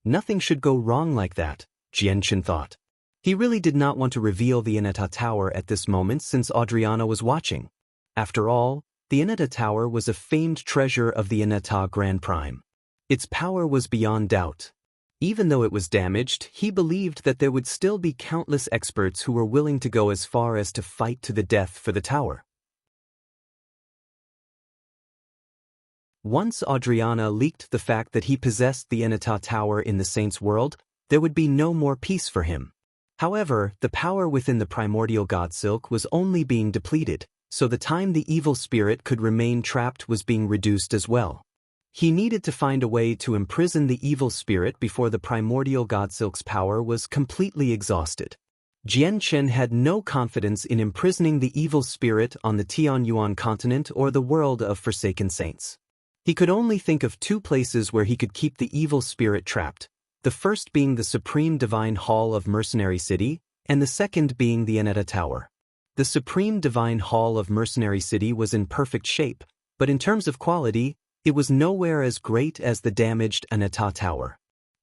[SPEAKER 1] Nothing should go wrong like that, Jian Chen thought. He really did not want to reveal the Anata Tower at this moment since Adriana was watching. After all, the Anata Tower was a famed treasure of the Anata Grand Prime. Its power was beyond doubt. Even though it was damaged, he believed that there would still be countless experts who were willing to go as far as to fight to the death for the tower. Once Adriana leaked the fact that he possessed the Anata Tower in the Saint's world, there would be no more peace for him. However, the power within the primordial god silk was only being depleted, so the time the evil spirit could remain trapped was being reduced as well. He needed to find a way to imprison the evil spirit before the primordial god silk's power was completely exhausted. Jian Chen had no confidence in imprisoning the evil spirit on the Tianyuan continent or the world of Forsaken Saints. He could only think of 2 places where he could keep the evil spirit trapped, the first being the Supreme Divine Hall of Mercenary City, and the second being the Anata Tower. The supreme divine hall of Mercenary City was in perfect shape, but in terms of quality, it was nowhere as great as the damaged Anata Tower.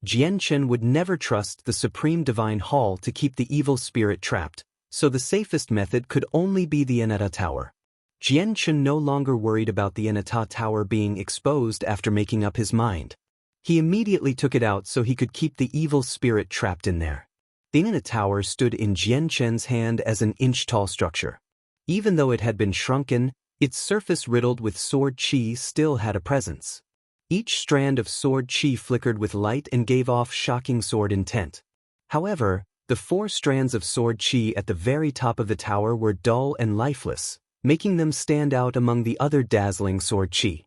[SPEAKER 1] Jian Chen would never trust the supreme divine hall to keep the evil spirit trapped, so the safest method could only be the Anata Tower. Jian Chen no longer worried about the Anata Tower being exposed after making up his mind. He immediately took it out so he could keep the evil spirit trapped in there. The Anata Tower stood in Jian Chen's hand as an inch-tall structure. Even though it had been shrunken, its surface riddled with sword chi still had a presence. Each strand of sword chi flickered with light and gave off shocking sword intent. However, the 4 strands of sword chi at the very top of the tower were dull and lifeless, making them stand out among the other dazzling sword chi.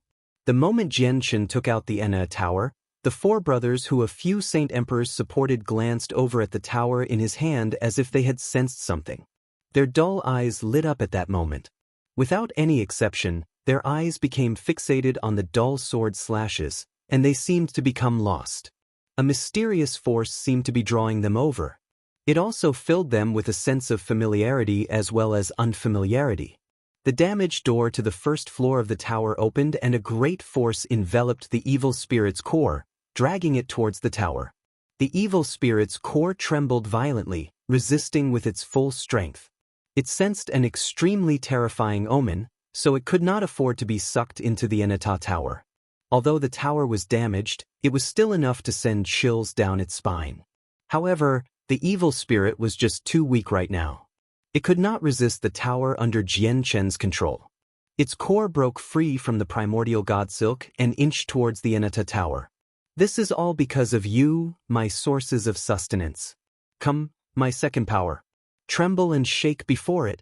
[SPEAKER 1] The moment Jian Chen took out the Anata Tower, the 4 brothers who a few Saint Emperors supported glanced over at the tower in his hand as if they had sensed something. Their dull eyes lit up at that moment. Without any exception, their eyes became fixated on the dull sword slashes, and they seemed to become lost. A mysterious force seemed to be drawing them over. It also filled them with a sense of familiarity as well as unfamiliarity. The damaged door to the first floor of the tower opened and a great force enveloped the evil spirit's core, dragging it towards the tower. The evil spirit's core trembled violently, resisting with its full strength. It sensed an extremely terrifying omen, so it could not afford to be sucked into the Anata Tower. Although the tower was damaged, it was still enough to send chills down its spine. However, the evil spirit was just too weak right now. It could not resist the tower under Jian Chen's control. Its core broke free from the primordial god silk and inched towards the Anata Tower. This is all because of you, my sources of sustenance. Come, my second power. Tremble and shake before it.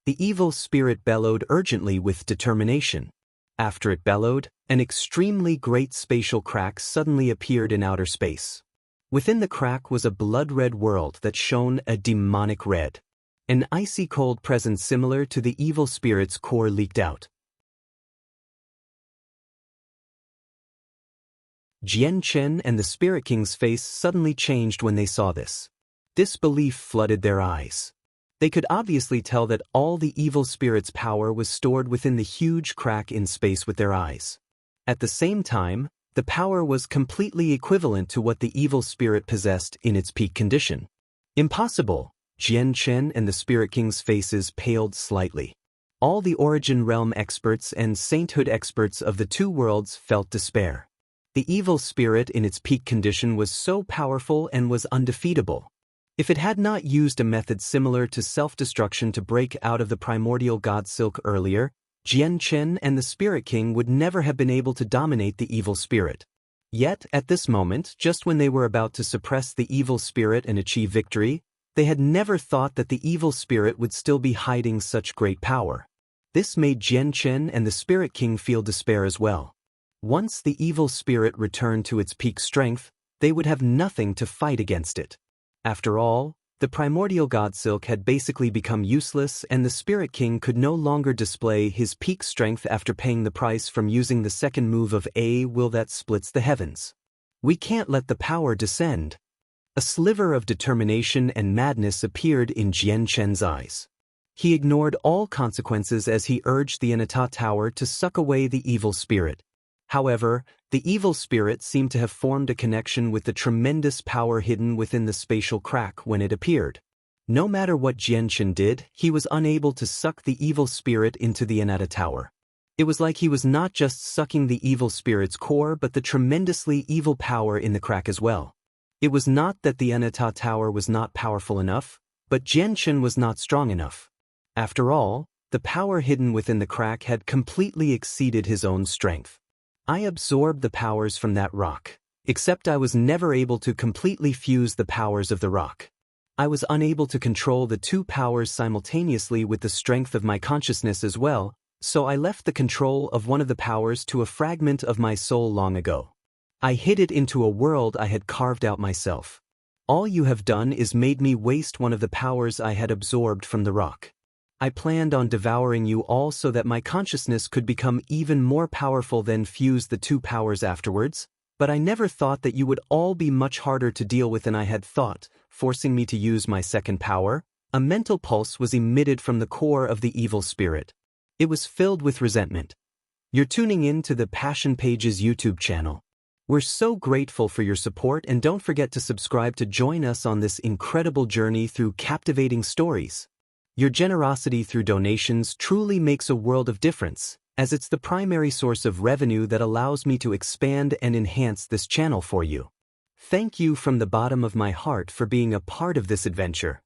[SPEAKER 1] The evil spirit bellowed urgently with determination. After it bellowed, an extremely great spatial crack suddenly appeared in outer space. Within the crack was a blood-red world that shone a demonic red. An icy cold presence similar to the evil spirit's core leaked out. Jian Chen and the Spirit King's face suddenly changed when they saw this. Disbelief flooded their eyes. They could obviously tell that all the evil spirit's power was stored within the huge crack in space with their eyes. At the same time, the power was completely equivalent to what the evil spirit possessed in its peak condition. Impossible! Jian Chen and the Spirit King's faces paled slightly. All the Origin Realm experts and Sainthood experts of the 2 worlds felt despair. The evil spirit in its peak condition was so powerful and was undefeatable. If it had not used a method similar to self-destruction to break out of the primordial god silk earlier, Jian Chen and the Spirit King would never have been able to dominate the evil spirit. Yet, at this moment, just when they were about to suppress the evil spirit and achieve victory, they had never thought that the evil spirit would still be hiding such great power. This made Jian Chen and the Spirit King feel despair as well. Once the evil spirit returned to its peak strength, they would have nothing to fight against it. After all, the primordial god silk had basically become useless and the Spirit King could no longer display his peak strength after paying the price from using the second move of a will that splits the heavens. We can't let the power descend. A sliver of determination and madness appeared in Jian Chen's eyes. He ignored all consequences as he urged the Anata Tower to suck away the evil spirit. However, the evil spirit seemed to have formed a connection with the tremendous power hidden within the spatial crack when it appeared. No matter what Jian Chen did, he was unable to suck the evil spirit into the Anata Tower. It was like he was not just sucking the evil spirit's core but the tremendously evil power in the crack as well. It was not that the Anata Tower was not powerful enough, but Jian Chen was not strong enough. After all, the power hidden within the crack had completely exceeded his own strength. I absorbed the powers from that rock, except I was never able to completely fuse the powers of the rock. I was unable to control the 2 powers simultaneously with the strength of my consciousness as well, so I left the control of one of the powers to a fragment of my soul long ago. I hid it into a world I had carved out myself. All you have done is made me waste one of the powers I had absorbed from the rock. I planned on devouring you all so that my consciousness could become even more powerful than fuse the 2 powers afterwards, but I never thought that you would all be much harder to deal with than I had thought, forcing me to use my second power, A mental pulse was emitted from the core of the evil spirit. It was filled with resentment. You're tuning in to the Passion Pages YouTube channel. We're so grateful for your support, and don't forget to subscribe to join us on this incredible journey through captivating stories. Your generosity through donations truly makes a world of difference, as it's the primary source of revenue that allows me to expand and enhance this channel for you. Thank you from the bottom of my heart for being a part of this adventure.